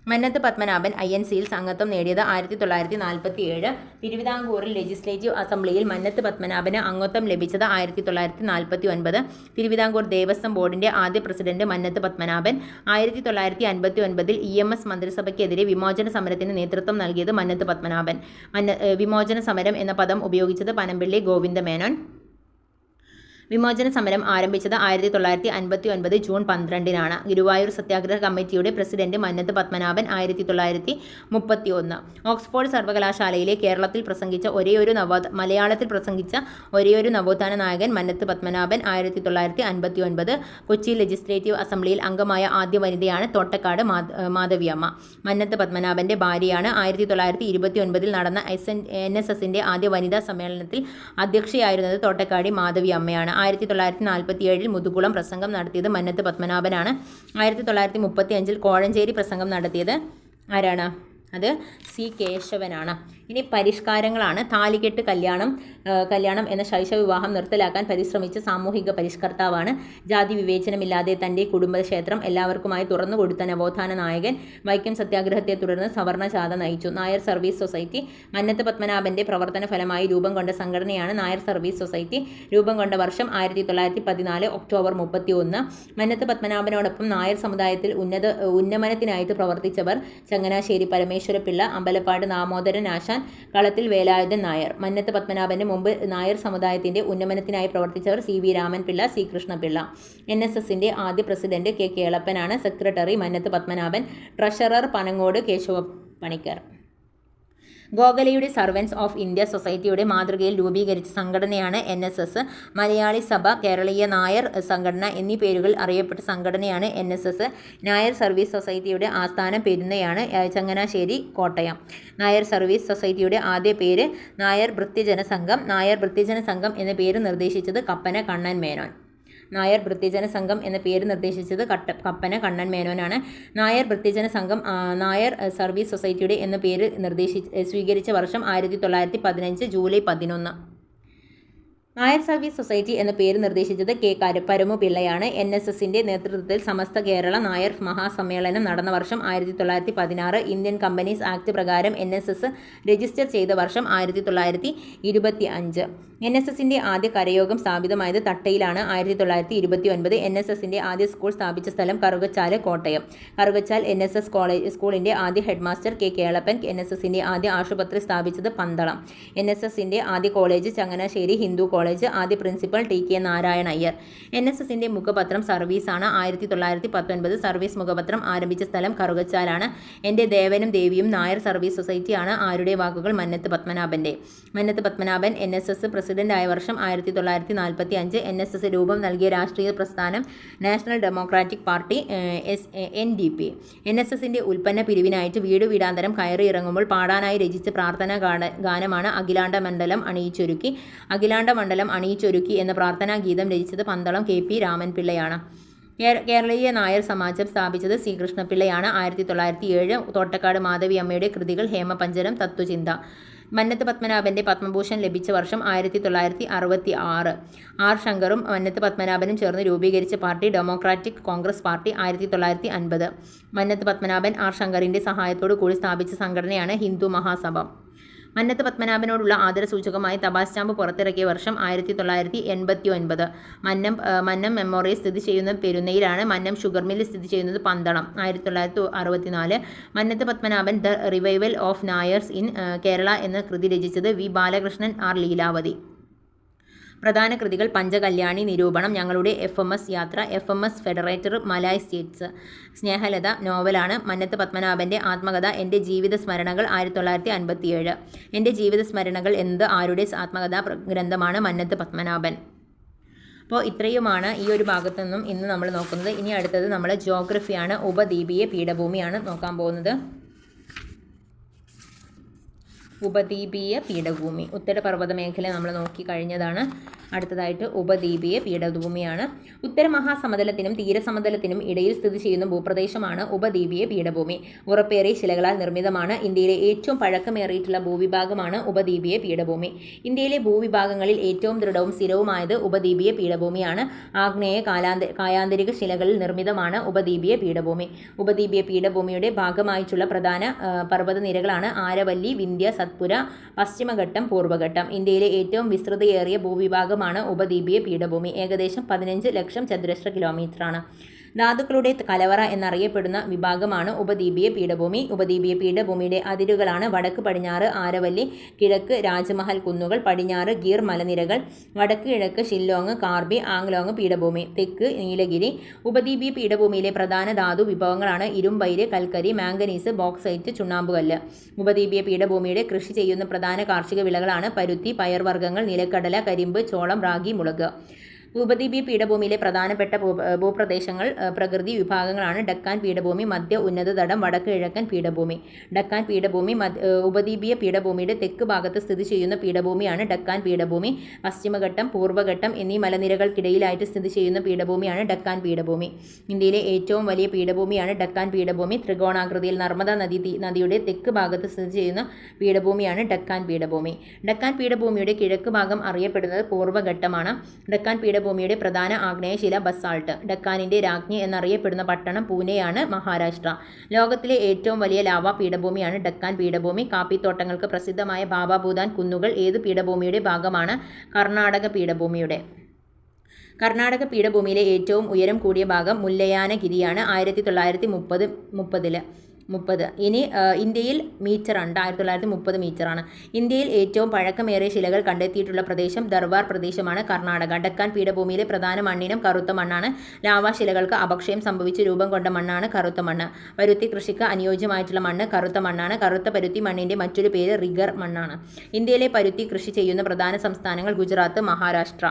മന്നത്ത് പത്മനാഭൻ INCയിൽ അംഗത്വം നേടിയത് 1947. തിരുവിതാംകൂറിൽ ലെജിസ്ലേറ്റീവ് അസംബ്ലിയിൽ മന്നത്ത് പത്മനാഭന് അംഗത്വം ലഭിച്ചത് 1949. തിരുവിതാംകൂർ ദേവസ്വം ബോർഡിൻ്റെ ആദ്യ പ്രസിഡന്റ് മന്നത്ത് പത്മനാഭൻ. 1959 EMS മന്ത്രിസഭയ്ക്കെതിരെ വിമോചന സമരത്തിന് നേതൃത്വം നൽകിയത് മന്നത്ത് പത്മനാഭൻ. വിമോചന സമരം എന്ന പദം ഉപയോഗിച്ചത് പനമ്പിള്ളി ഗോവിന്ദമേനോൻ. വിമോചന സമരം ആരംഭിച്ചത് 1959 ജൂൺ 12 ഗുരുവായൂർ സത്യാഗ്രഹ കമ്മിറ്റിയുടെ പ്രസിഡന്റ് മന്നത്ത് പത്മനാഭൻ 1931. ഓക്സ്ഫോർഡ് സർവകലാശാലയിലെ മലയാളത്തിൽ പ്രസംഗിച്ച ഒരേയൊരു നവോത്ഥാന നായകൻ മന്നത്ത് പത്മനാഭൻ 1959. കൊച്ചി ലെജിസ്ലേറ്റീവ് അസംബ്ലിയിൽ അംഗമായ ആദ്യ വനിതയാണ് തോട്ടക്കാട് മാധവിയമ്മ. മന്നത്ത് പത്മനാഭന്റെ ഭാര്യയാണ്. 1929 നടന്ന NSSന്റെ ആദ്യ വനിതാ സമ്മേളനത്തിൽ അധ്യക്ഷയായിരുന്നത് തോട്ടക്കാടി മാധവിയമ്മയാണ്. 1947 മുതുകുളം പ്രസംഗം നടത്തിയത് മന്നത്ത് പത്മനാഭനാണ്. 1935 കോഴഞ്ചേരി പ്രസംഗം നടത്തിയത് ആരാണ്? അത് C കേശവനാണ്. ഇനി പരിഷ്കാരങ്ങളാണ്. താലികെട്ട് കല്യാണം എന്ന ശൈശവ വിവാഹം നിർത്തലാക്കാൻ പരിശ്രമിച്ച സാമൂഹിക പരിഷ്കർത്താവാണ്. ജാതി വിവേചനമില്ലാതെ തൻ്റെ കുടുംബക്ഷേത്രം എല്ലാവർക്കുമായി തുറന്നുകൊടുത്ത നവോത്ഥാന നായകൻ. വൈക്കം സത്യാഗ്രഹത്തെ തുടർന്ന് സവർണ ജാഥ നയിച്ചു. നായർ സർവീസ് സൊസൈറ്റി മന്നത്ത് പത്മനാഭന്റെ പ്രവർത്തന ഫലമായി രൂപം കൊണ്ട സംഘടനയാണ് നായർ സർവീസ് സൊസൈറ്റി. രൂപം കൊണ്ട വർഷം 1914 ഒക്ടോബർ 31. മന്നത്ത് പത്മനാഭനോടൊപ്പം നായർ സമുദായത്തിൽ ഉന്നമനത്തിനായിട്ട് പ്രവർത്തിച്ചവർ ചങ്ങനാശ്ശേരി പരമേശ്വരപിള്ള, അമ്പലപ്പാട് ദാമോദരൻ ആശാൻ, കളത്തിൽ വേലായുധൻ നായർ. മന്നത്ത് പത്മനാഭന് മുമ്പ് നായർ സമുദായത്തിന്റെ ഉന്നമനത്തിനായി പ്രവർത്തിച്ചവർ CV രാമൻപിള്ള, C കൃഷ്ണപിള്ള. NSSന്റെ ആദ്യ പ്രസിഡന്റ് K കേളപ്പനാണ്. സെക്രട്ടറി മന്നത്ത് പത്മനാഭൻ. ട്രഷറർ പനങ്ങോട് കേശവ പണിക്കർ. ഗോഖലെയുടെ സർവൻസ് ഓഫ് ഇന്ത്യ സൊസൈറ്റിയുടെ മാതൃകയിൽ രൂപീകരിച്ച സംഘടനയാണ് NSS. മലയാളി സഭ, കേരളീയ നായർ സംഘടന എന്നീ പേരുകൾ അറിയപ്പെട്ട സംഘടനയാണ് NSS. നായർ സർവീസ് സൊസൈറ്റിയുടെ ആസ്ഥാനം പെരുന്നയാണ്, ചങ്ങനാശ്ശേരി, കോട്ടയം. നായർ സർവീസ് സൊസൈറ്റിയുടെ ആദ്യ പേര് നായർ ഭൃത്യജന സംഘം. നായർ ഭൃത്യജന സംഘം എന്ന പേര് നിർദ്ദേശിച്ചത് കപ്പന കണ്ണൻ മേനോൻ. നായർ ഭൃത്യജന സംഘം എന്ന പേര് നിർദ്ദേശിച്ചത് കപ്പന കണ്ണൻ മേനോനാണ്. നായർ ഭൃത്യജന സംഘം നായർ സർവീസ് സൊസൈറ്റിയുടെ എന്ന പേര് സ്വീകരിച്ച വർഷം 1915 ജൂലൈ 11. നായർ സർവീസ് സൊസൈറ്റി എന്ന പേര് നിർദ്ദേശിച്ചത് K പരമുപിള്ളയാണ്. NSSന്റെ നേതൃത്വത്തിൽ സമസ്ത കേരള നായർ മഹാസമ്മേളനം നടന്ന വർഷം 1916. ഇന്ത്യൻ കമ്പനീസ് ആക്ട് പ്രകാരം NSS രജിസ്റ്റർ ചെയ്ത വർഷം 1925. NSSന്റെ ആദ്യ കരയോഗം സ്ഥാപിതമായത് തട്ടയിലാണ് 1929. NSSന്റെ ആദ്യ സ്കൂൾ സ്ഥാപിച്ച സ്ഥലം കറുകച്ചാല്, കോട്ടയം. കറുകച്ചാൽ NSS സ്കൂളിന്റെ ആദ്യ ഹെഡ്മാസ്റ്റർ K കേളപ്പൻ. NSSന്റെ ആദ്യ ആശുപത്രി സ്ഥാപിച്ചത് പന്തളം. NSSന്റെ ആദ്യ കോളേജ് ചങ്ങനാശ്ശേരി ഹിന്ദു കോളേജ്. ആദ്യ പ്രിൻസിപ്പൽ TK നാരായണ അയ്യർ. NSSന്റെ മുഖപത്രം സർവീസാണ്. 1919 സർവീസ് മുഖപത്രം ആരംഭിച്ച സ്ഥലം കറുകച്ചാലാണ്. എൻ്റെ ദേവനും ദേവിയും നായർ സർവീസ് സൊസൈറ്റിയാണ്. ആരുടെ വാക്കുകൾ? മന്നത്ത് പത്മനാഭൻ്റെ. മന്നത്ത് പത്മനാഭൻ NSS പ്രസിഡന്റായ വർഷം 1945. NSS രൂപം നൽകിയ രാഷ്ട്രീയ പ്രസ്ഥാനം നാഷണൽ ഡെമോക്രാറ്റിക് പാർട്ടി NDP. NSSന്റെ ഉൽപ്പന്ന പിരിവിനായിട്ട് വീടു വീടാന്തരം കയറി ഇറങ്ങുമ്പോൾ പാടാനായി രചിച്ച പ്രാർത്ഥനാ ഗാനമാണ് അഖിലാണ്ട മണ്ഡലം അണിയിച്ചൊരുക്കി. അഖിലാണ്ട മണ്ഡലം അണിയിച്ചൊരുക്കി എന്ന പ്രാർത്ഥനാ ഗീതം രചിച്ചത് പന്തളം KP രാമൻപിള്ളയാണ്. കേരളീയ നായർ സമാജം സ്ഥാപിച്ചത് C. കൃഷ്ണപിള്ളയാണ്. 1907. തോട്ടക്കാട് മാധവി അമ്മയുടെ കൃതികൾ ഹേമപഞ്ചരം, തത്വചിന്ത. മന്നത്ത് പത്മനാഭന്റെ പത്മഭൂഷൺ ലഭിച്ച വർഷം 1966. R. ശങ്കറും മന്നത്ത് പത്മനാഭനും ചേർന്ന് രൂപീകരിച്ച party democratic congress party. 1950. Mannathu Padmanabhan R. ശങ്കറിന്റെ സഹായത്തോടു കൂടി സ്ഥാപിച്ച സംഘടനയാണ് ഹിന്ദു മഹാസഭ. മന്നത്ത് പത്മനാഭനോടുള്ള ആദരസൂചകമായി തപാൽ സ്റ്റാമ്പ് പുറത്തിറക്കിയ വർഷം 1989. മന്നം മെമ്മോറിയൽ സ്ഥിതി ചെയ്യുന്നത് പെരുന്നയിലാണ്. മന്നം ഷുഗർ മില്ല് സ്ഥിതി ചെയ്യുന്നത് Pandalam. 1964. Mannath Padmanabhan the revival of Nairs in Kerala എന്ന കൃതി രചിച്ചത് V. ബാലകൃഷ്ണൻ R. ലീലാവതി. പ്രധാന കൃതികൾ പഞ്ചകല്യാണി, നിരൂപണം, ഞങ്ങളുടെ FMS യാത്ര, FMS ഫെഡറേറ്റർ, മലായ് സ്റ്റേറ്റ്സ്. സ്നേഹലത നോവലാണ്. മന്നത്ത് പത്മനാഭന്റെ ആത്മകഥ എൻ്റെ ജീവിത സ്മരണകൾ. 1957. എൻ്റെ ജീവിത സ്മരണകൾ എന്നത് ആരുടെ ആത്മകഥാ ഗ്രന്ഥമാണ്? മന്നത്ത് പത്മനാഭൻ. അപ്പോൾ ഇത്രയുമാണ് ഈ ഒരു ഭാഗത്തു നിന്നും ഇന്ന് നമ്മൾ നോക്കുന്നത്. ഇനി അടുത്തത് നമ്മൾ ജോഗ്രഫിയാണ്. ഉപദ്വീപീയ പീഠഭൂമിയാണ് നോക്കാൻ പോകുന്നത്. ഉപദ്വീപീയ പീഠഭൂമി, ഉത്തരപർവ്വത മേഖല നമ്മൾ നോക്കി കഴിഞ്ഞതാണ്. അടുത്തതായിട്ട് ഉപദ്വീപീയ പീഠഭൂമിയാണ്. ഉത്തര മഹാസമതലത്തിനും തീരസമതലത്തിനും ഇടയിൽ സ്ഥിതി ചെയ്യുന്ന ഭൂപ്രദേശമാണ് ഉപദ്വീപീയ പീഠഭൂമി. ഉറപ്പേറിയ ശിലകളാൽ നിർമ്മിതമാണ്. ഇന്ത്യയിലെ ഏറ്റവും പഴക്കമേറിയിട്ടുള്ള ഭൂവിഭാഗമാണ് ഉപദ്വീപീയ പീഠഭൂമി. ഇന്ത്യയിലെ ഭൂവിഭാഗങ്ങളിൽ ഏറ്റവും ദൃഢവും സ്ഥിരവുമായത് ഉപദ്വീപീയ പീഠഭൂമിയാണ്. ആഗ്നേയ കായാന്തരിക ശിലകളിൽ നിർമ്മിതമാണ് ഉപദ്വീപീയ പീഠഭൂമി. ഉപദ്വീപീയ പീഠഭൂമിയുടെ ഭാഗമായിട്ടുള്ള പ്രധാന പർവ്വതനിരകളാണ് ആരവല്ലി, വിന്ധ്യ, സത്പുര, പശ്ചിമഘട്ടം, പൂർവ്വഘട്ടം. ഇന്ത്യയിലെ ഏറ്റവും വിസ്തൃതിയേറിയ ഭൂവിഭാഗമാണ് ഉപദ്വീപീയ പീഠഭൂമി. ഏകദേശം 15 ലക്ഷം ചതുരശ്ര കിലോമീറ്ററാണ്. ധാതുക്കളുടെ കലവറ എന്നറിയപ്പെടുന്ന വിഭാഗമാണ് ഉപദ്വീപീയ പീഠഭൂമി. ഉപദ്വീപീയ പീഠഭൂമിയുടെ അതിരുകളാണ് വടക്ക് പടിഞ്ഞാറ് ആരവല്ലി, കിഴക്ക് രാജ്മഹൽ കുന്നുകൾ, പടിഞ്ഞാറ് ഗീർ മലനിരകൾ, വടക്ക് കിഴക്ക് ഷില്ലോങ്, കാർബി ആംഗ്ലോങ് പീഠഭൂമി, തെക്ക് നീലഗിരി. ഉപദ്വീപീയ പീഠഭൂമിയിലെ പ്രധാന ധാതു വിഭവങ്ങളാണ് ഇരുമ്പയിര്, കൽക്കരി, മാംഗനീസ്, ബോക്സൈറ്റ്, ചുണ്ണാമ്പുകല്ല്. ഉപദ്വീപീയ പീഠഭൂമിയുടെ കൃഷി ചെയ്യുന്ന പ്രധാന കാർഷിക വിളകളാണ് പരുത്തി, പയർവർഗ്ഗങ്ങൾ, നിലക്കടല, കരിമ്പ്, ചോളം, റാഗി, മുളക്. ഉപദ്വീപീയ പീഠഭൂമിയിലെ പ്രധാനപ്പെട്ട ഭൂപ്രദേശങ്ങൾ പ്രകൃതി വിഭാഗങ്ങളാണ് ഡക്കാൻ പീഠഭൂമി, മധ്യ ഉന്നതതടം, വടക്ക് കിഴക്കൻ പീഠഭൂമി. ഡക്കാൻ പീഠഭൂമി ഉപദ്വീപീയ പീഠഭൂമിയുടെ തെക്ക് ഭാഗത്ത് സ്ഥിതി ചെയ്യുന്ന പീഠഭൂമിയാണ് ഡക്കാൻ പീഠഭൂമി. പശ്ചിമഘട്ടം, പൂർവ്വഘട്ടം എന്നീ മലനിരകൾക്കിടയിലായിട്ട് സ്ഥിതി ചെയ്യുന്ന പീഠഭൂമിയാണ് ഡക്കാൻ പീഠഭൂമി. ഇന്ത്യയിലെ ഏറ്റവും വലിയ പീഠഭൂമിയാണ് ഡക്കാൻ പീഠഭൂമി. ത്രികോണാകൃതിയിൽ നർമ്മദ നദിയുടെ തെക്ക് ഭാഗത്ത് സ്ഥിതി ചെയ്യുന്ന പീഠഭൂമിയാണ് ഡക്കാൻ പീഠഭൂമി. ഡക്കാൻ പീഠഭൂമിയുടെ കിഴക്ക് ഭാഗം അറിയപ്പെടുന്നത് പൂർവ്വഘട്ടമാണ്. ഡക്കാൻ പീഠഭൂമിയുടെ പ്രധാന ആഗ്നേയശില ബസാൾട്ട്. ഡക്കാനിന്റെ രാജ്ഞി എന്നറിയപ്പെടുന്ന പട്ടണം പൂനെയാണ്, മഹാരാഷ്ട്ര. ലോകത്തിലെ ഏറ്റവും വലിയ ലാവാ പീഠഭൂമിയാണ് ഡക്കാൻ പീഠഭൂമി. കാപ്പിത്തോട്ടങ്ങൾക്ക് പ്രസിദ്ധമായ ബാബ ഭൂതാൻ കുന്നുകൾ ഏത് പീഠഭൂമിയുടെ ഭാഗമാണ്? കർണാടക പീഠഭൂമിയുടെ. കർണാടക പീഠഭൂമിയിലെ ഏറ്റവും ഉയരം കൂടിയ ഭാഗം മുല്ലയാനഗിരിയാണ്. 1930. ഇനി ഇന്ത്യയിൽ മീറ്ററാണ്. 1930 മീറ്ററാണ്. ഇന്ത്യയിൽ ഏറ്റവും പഴക്കമേറിയ ശിലകൾ കണ്ടെത്തിയിട്ടുള്ള പ്രദേശം ദർവാർ പ്രദേശമാണ്, കർണാടക. ഡക്കാൻ പീഠഭൂമിയിലെ പ്രധാന മണ്ണിനം കറുത്ത മണ്ണാണ്. ലാവാശിലകൾക്ക് അപക്ഷയം സംഭവിച്ച് രൂപം കൊണ്ട മണ്ണാണ് കറുത്ത മണ്ണ്. പരുത്തി കൃഷിക്ക് അനുയോജ്യമായിട്ടുള്ള മണ്ണ് കറുത്ത മണ്ണാണ്. കറുത്ത പരുത്തി മണ്ണിന്റെ മറ്റൊരു പേര് റിഗർ മണ്ണാണ്. ഇന്ത്യയിലെ പരുത്തി കൃഷി ചെയ്യുന്ന പ്രധാന സംസ്ഥാനങ്ങൾ ഗുജറാത്ത്, മഹാരാഷ്ട്ര.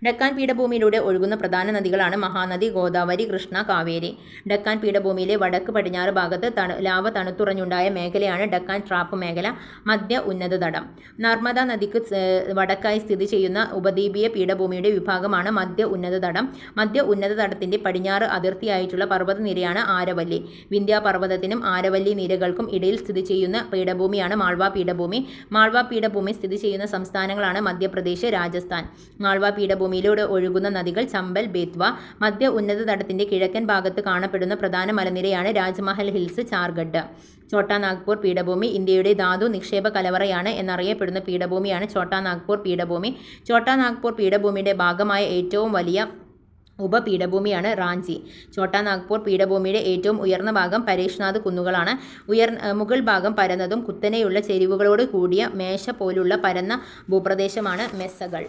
ഡക്കാൻ പീഠഭൂമിയിലൂടെ ഒഴുകുന്ന പ്രധാന നദികളാണ് മഹാനദി, ഗോദാവരി, കൃഷ്ണ, കാവേരി. ഡക്കാൻ പീഠഭൂമിയിലെ വടക്ക് പടിഞ്ഞാറ് ഭാഗത്ത് ലാവ തണുത്തുറഞ്ഞുണ്ടായ മേഖലയാണ് ഡക്കാൻ ട്രാപ്പ് മേഖല, മധ്യ ഉന്നതതടം. നർമ്മദ നദിക്ക് വടക്കായി സ്ഥിതി ചെയ്യുന്ന ഉപദ്വീപീയ പീഠഭൂമിയുടെ വിഭാഗമാണ് മധ്യ ഉന്നതതടം. മധ്യ ഉന്നതതടത്തിന്റെ പടിഞ്ഞാറ് അതിർത്തിയായിട്ടുള്ള പർവ്വതനിരയാണ് ആരവല്ലി. വിന്ധ്യ പർവ്വതത്തിനും ആരവല്ലി നിരകൾക്കും ഇടയിൽ സ്ഥിതി ചെയ്യുന്ന പീഠഭൂമിയാണ് മാൾവ പീഠഭൂമി. മാൾവ പീഠഭൂമി സ്ഥിതി ചെയ്യുന്ന സംസ്ഥാനങ്ങളാണ് മധ്യപ്രദേശ്, രാജസ്ഥാൻ. മാൾവ പീഠഭൂമിയിലൂടെ ഒഴുകുന്ന നദികൾ ചമ്പൽ, ബേത്വ. മധ്യ ഉന്നതതടത്തിന്റെ കിഴക്കൻ ഭാഗത്ത് കാണപ്പെടുന്ന പ്രധാന മലനിരയാണ് രാജ്മഹൽ ഹിൽസ്, ചാർഗഡ്. ഛോട്ടാ നാഗ്പൂർ പീഠഭൂമി ഇന്ത്യയുടെ ധാതു നിക്ഷേപ കലവറയാണ് എന്നറിയപ്പെടുന്ന പീഠഭൂമിയാണ് ഛോട്ടാ നാഗ്പൂർ പീഠഭൂമി. ഛോട്ടാ നാഗ്പൂർ പീഠഭൂമിയുടെ ഭാഗമായ ഏറ്റവും വലിയ ഉപപീഠഭൂമിയാണ് റാഞ്ചി. ഛോട്ടാ നാഗ്പൂർ പീഠഭൂമിയുടെ ഏറ്റവും ഉയർന്ന ഭാഗം പരേഷ്നാഥ് കുന്നുകളാണ്. മുകൾ ഭാഗം പരന്നതും കുത്തനെയുള്ള ചെരിവുകളോട് കൂടിയ മേശ പോലുള്ള പരന്ന ഭൂപ്രദേശമാണ് മെസ്സകൾ.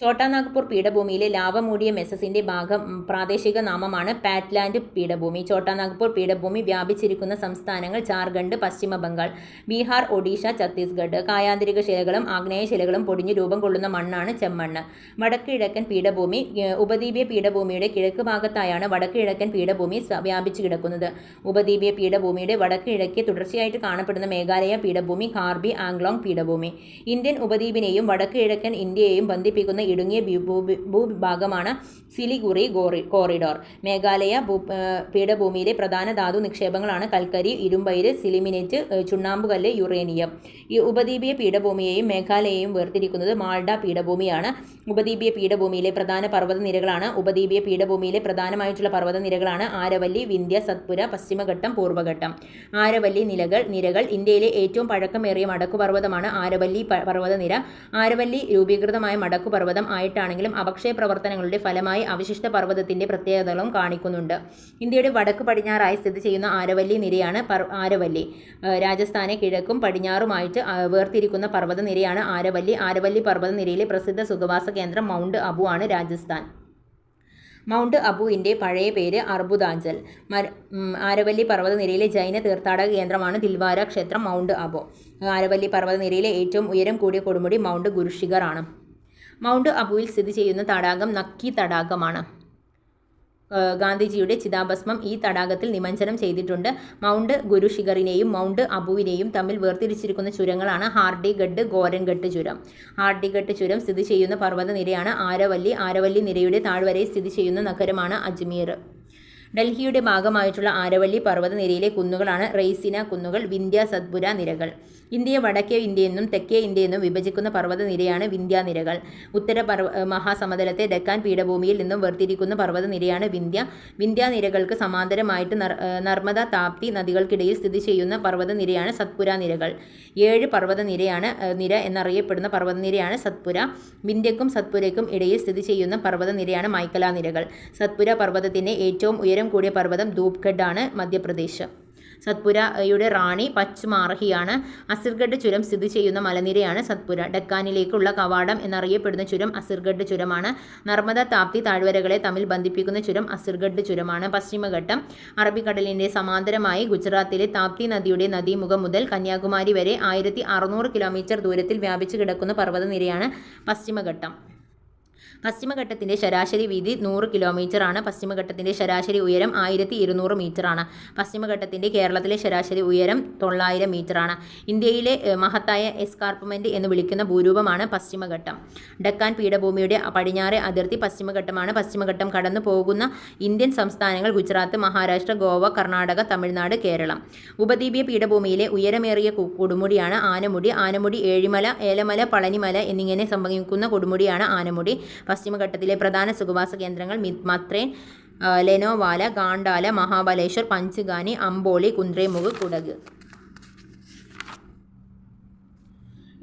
ഛോട്ടാ നാഗ്പൂർ പീഠഭൂമിയിലെ ലാവ മൂടിയ മെസസിന്റെ ഭാഗം പ്രാദേശിക നാമമാണ് പാറ്റ്ലാൻഡ് പീഠഭൂമി. ഛോട്ടാ നാഗ്പൂർ പീഠഭൂമി വ്യാപിച്ചിരിക്കുന്ന സംസ്ഥാനങ്ങൾ ജാർഖണ്ഡ്, പശ്ചിമ ബംഗാൾ, ബീഹാർ, ഒഡീഷ, ഛത്തീസ്ഗഡ്. കായാന്തരിക ശിലകളും ആഗ്നേയ ശിലകളും പൊടിഞ്ഞു രൂപം കൊള്ളുന്ന മണ്ണാണ് ചെമ്മണ്ണ്. വടക്ക് കിഴക്കൻ പീഠഭൂമി. ഉപദ്വീപീയ പീഠഭൂമിയുടെ കിഴക്ക് ഭാഗത്തായാണ് വടക്ക് കിഴക്കൻ പീഠഭൂമി വ്യാപിച്ചു കിടക്കുന്നത്. ഉപദ്വീപീയ പീഠഭൂമിയുടെ വടക്ക് കിഴക്ക് തുടർച്ചയായിട്ട് കാണപ്പെടുന്ന മേഘാലയ പീഠഭൂമി, കാർബി ആംഗ്ലോങ് പീഠഭൂമി. ഇന്ത്യൻ ഉപദ്വീപിനെയും വടക്ക് കിഴക്കൻ ഇന്ത്യയെയും ബന്ധിപ്പിക്കുന്ന ഇടുങ്ങിയ ഭൂവിഭാഗമാണ് സിലിഗുറി കോറിഡോർ. മേഘാലയ പീഠഭൂമിയിലെ പ്രധാന ധാതു നിക്ഷേപങ്ങളാണ് കൽക്കരി, ഇരുമ്പയിര്, സിലിമിനേറ്റ്, ചുണ്ണാമ്പുകല്ല്, യുറേനിയം. ഈ ഉപദ്വീപീയ പീഠഭൂമിയെയും മേഘാലയയെയും വേർതിരിക്കുന്നത് മാൾഡ പീഠഭൂമിയാണ്. ഉപദ്വീപീയ പീഠഭൂമിയിലെ പ്രധാന പർവ്വതനിരകളാണ് ഉപദ്വീപീയ പീഠഭൂമിയിലെ പ്രധാനമായിട്ടുള്ള പർവ്വതനിരകളാണ് ആരവല്ലി, വിന്ധ്യ, സത്പുര, പശ്ചിമഘട്ടം, പൂർവ്വഘട്ടം. ആരവല്ലി നിരകൾ. ഇന്ത്യയിലെ ഏറ്റവും പഴക്കമേറിയ മടക്കുപർവ്വതമാണ് ആരവല്ലി പർവ്വതനിര. ആരവല്ലി രൂപീകൃതമായ മടക്കുപർവ്വതം ആയിട്ടാണെങ്കിലും അപക്ഷയ പ്രവർത്തനങ്ങളുടെ ഫലമായി അവശിഷ്ട പർവ്വതത്തിന്റെ പ്രത്യേകതകളും കാണിക്കുന്നുണ്ട്. ഇന്ത്യയുടെ വടക്ക് പടിഞ്ഞാറായി സ്ഥിതി ചെയ്യുന്ന ആരവല്ലി നിരയാണ് ആരവല്ലി. രാജസ്ഥാനെ കിഴക്കും പടിഞ്ഞാറുമായിട്ട് വേർതിരിക്കുന്ന പർവ്വതനിരയാണ് ആരവല്ലി. ആരവല്ലി പർവ്വതനിരയിലെ പ്രസിദ്ധ സുഖവാസ കേന്ദ്രം മൗണ്ട് അബു ആണ് രാജസ്ഥാൻ. മൗണ്ട് അബുവിൻ്റെ പഴയ പേര് അർബുദാഞ്ചൽ. ആരവല്ലി പർവ്വതനിരയിലെ ജൈന തീർത്ഥാടക കേന്ദ്രമാണ് ദിൽവാര ക്ഷേത്രം. മൗണ്ട് അബു. ആരവല്ലി പർവ്വതനിരയിലെ ഏറ്റവും ഉയരം കൂടിയ കൊടുമുടി മൗണ്ട് ഗുരുശിഖർ ആണ്. മൗണ്ട് അബുവിൽ സ്ഥിതി ചെയ്യുന്ന തടാകം നക്കി തടാകമാണ്. ഗാന്ധിജിയുടെ ചിതാഭസ്മം ഈ തടാകത്തിൽ നിമജ്ജനം ചെയ്തിട്ടുണ്ട്. മൗണ്ട് ഗുരുശിഖറിനെയും മൗണ്ട് അബുവിനെയും തമ്മിൽ വേർതിരിച്ചിരിക്കുന്ന ചുരങ്ങളാണ് ഹാർഡിഗഡ്, ഗോരൻഘട്ട് ചുരം. ഹാർഡിഗട്ട് ചുരം സ്ഥിതി ചെയ്യുന്ന പർവ്വതനിരയാണ് ആരവല്ലി. ആരവല്ലി നിരയുടെ താഴ്വരയിൽ സ്ഥിതി ചെയ്യുന്ന നഗരമാണ് അജ്മീർ. ഡൽഹിയുടെ ഭാഗമായിട്ടുള്ള ആരവല്ലി പർവ്വതനിരയിലെ കുന്നുകളാണ് റെയ്സിന കുന്നുകൾ, വിന്ധ്യ, സത്പുര നിരകൾ. ഇന്ത്യയെ വടക്കേ ഇന്ത്യയെന്നും തെക്കേ ഇന്ത്യയെന്നും വിഭജിക്കുന്ന പർവ്വതനിരയാണ് വിന്ധ്യാനിരകൾ. ഉത്തര മഹാസമതലത്തെ ഡെക്കാൻ പീഠഭൂമിയിൽ നിന്നും വേർതിരിക്കുന്ന പർവ്വതനിരയാണ് വിന്ധ്യ. വിന്ധ്യാനിരകൾക്ക് സമാന്തരമായിട്ട് നർമ്മദ, താപ്തി നദികൾക്കിടയിൽ സ്ഥിതി ചെയ്യുന്ന പർവ്വതനിരയാണ് സത്പുര നിരകൾ. 7 നിര എന്നറിയപ്പെടുന്ന പർവ്വതനിരയാണ് സത്പുര. വിന്ധ്യക്കും സത്പുരയ്ക്കും ഇടയിൽ സ്ഥിതി ചെയ്യുന്ന പർവ്വതനിരയാണ് മൈക്കല നിരകൾ. സത്പുര പർവ്വതത്തിൻ്റെ ഏറ്റവും ഉയരം കൂടിയ പർവ്വതം ധൂപ്ഗഡ് ആണ്, മധ്യപ്രദേശ്. സത്പുരയുടെ റാണി പച്ച്മാർഹിയാണ്. അസിർഗഡ് ചുരം സ്ഥിതി ചെയ്യുന്ന മലനിരയാണ് സത്പുര. ഡെക്കാനിലേക്കുള്ള കവാടം എന്നറിയപ്പെടുന്ന ചുരം അസിർഗഡ് ചുരമാണ്. നർമ്മദ, താപ്തി താഴ്വരകളെ തമ്മിൽ ബന്ധിപ്പിക്കുന്ന ചുരം അസിർഗഡ് ചുരമാണ്. പശ്ചിമഘട്ടം. അറബിക്കടലിൻ്റെ സമാന്തരമായി ഗുജറാത്തിലെ താപ്തി നദിയുടെ നദീമുഖം മുതൽ കന്യാകുമാരി വരെ 1600 കിലോമീറ്റർ ദൂരത്തിൽ വ്യാപിച്ചു കിടക്കുന്ന പർവ്വതനിരയാണ് പശ്ചിമഘട്ടം. പശ്ചിമഘട്ടത്തിൻ്റെ ശരാശരി വീതി 100 കിലോമീറ്റർ ആണ്. പശ്ചിമഘട്ടത്തിൻ്റെ ശരാശരി ഉയരം 1200 മീറ്റർ ആണ്. പശ്ചിമഘട്ടത്തിൻ്റെ കേരളത്തിലെ ശരാശരി ഉയരം 900 മീറ്റർ ആണ്. ഇന്ത്യയിലെ മഹത്തായ എസ്കാർപ്മെൻറ്റ് എന്ന് വിളിക്കുന്ന ഭൂരൂപമാണ് പശ്ചിമഘട്ടം. ഡെക്കാൻ പീഠഭൂമിയുടെ പടിഞ്ഞാറെ അതിർത്തി പശ്ചിമഘട്ടമാണ്. പശ്ചിമഘട്ടം കടന്നു പോകുന്ന ഇന്ത്യൻ സംസ്ഥാനങ്ങൾ ഗുജറാത്ത്, മഹാരാഷ്ട്ര, ഗോവ, കർണാടക, തമിഴ്നാട്, കേരളം. ഉപദ്വീപീയ പീഠഭൂമിയിലെ ഉയരമേറിയ കൊടുമുടിയാണ് ആനമുടി. ആനമുടി ഏഴിമല, ഏലമല, പളനിമല എന്നിങ്ങനെ സംഭവിക്കുന്ന കൊടുമുടിയാണ് ആനമുടി. പശ്ചിമഘട്ടത്തിലെ പ്രധാന സുഖവാസ കേന്ദ്രങ്ങൾ മത്രേൻ, ലെനോവാല, ഗാണ്ടാല, മഹാബലേശ്വർ, പഞ്ച്ഗാനി, അംബോളി, കുന്ദ്രേമുഖ്, കുടക്.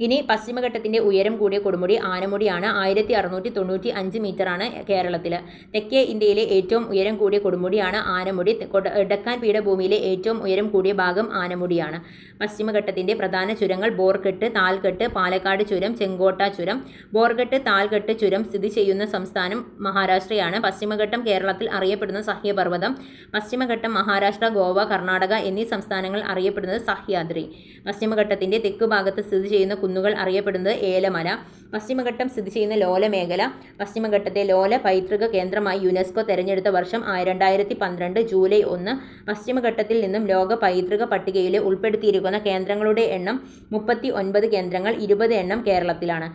ഇനി പശ്ചിമഘട്ടത്തിൻ്റെ ഉയരം കൂടിയ കൊടുമുടി ആനമുടിയാണ്. 1695 മീറ്ററാണ് കേരളത്തിൽ. തെക്കേ ഇന്ത്യയിലെ ഏറ്റവും ഉയരം കൂടിയ കൊടുമുടിയാണ് ആനമുടി. ഡെക്കാൻ പീഠഭൂമിയിലെ ഏറ്റവും ഉയരം കൂടിയ ഭാഗം ആനമുടിയാണ്. പശ്ചിമഘട്ടത്തിൻ്റെ പ്രധാന ചുരങ്ങൾ ബോർഘട്ട്, താൽഘട്ട്, പാലക്കാട് ചുരം, ചെങ്കോട്ട ചുരം. ബോർഘട്ട്, താൽഘട്ട് ചുരം സ്ഥിതി ചെയ്യുന്ന സംസ്ഥാനം മഹാരാഷ്ട്രയാണ്. പശ്ചിമഘട്ടം കേരളത്തിൽ അറിയപ്പെടുന്ന സഹ്യപർവ്വതം. പശ്ചിമഘട്ടം മഹാരാഷ്ട്ര, ഗോവ, കർണാടക എന്നീ സംസ്ഥാനങ്ങൾ അറിയപ്പെടുന്നത് സഹ്യാദ്രി. പശ്ചിമഘട്ടത്തിൻ്റെ തെക്കുഭാഗത്ത് സ്ഥിതി ചെയ്യുന്ന കുന്നുകൾ അറിയപ്പെടുന്നത് ഏലമല. പശ്ചിമഘട്ടം സ്ഥിതി ചെയ്യുന്ന ലോല മേഖല. പശ്ചിമഘട്ടത്തെ ലോല പൈതൃക കേന്ദ്രമായി യുനെസ്കോ തെരഞ്ഞെടുത്ത വർഷം 2012 ജൂലൈ 1. പശ്ചിമഘട്ടത്തിൽ നിന്നും ലോക പൈതൃക പട്ടികയിൽ ഉൾപ്പെടുത്തിയിരിക്കുന്ന കേന്ദ്രങ്ങളുടെ എണ്ണം 39 കേന്ദ്രങ്ങൾ, 20 എണ്ണം കേരളത്തിലാണ്.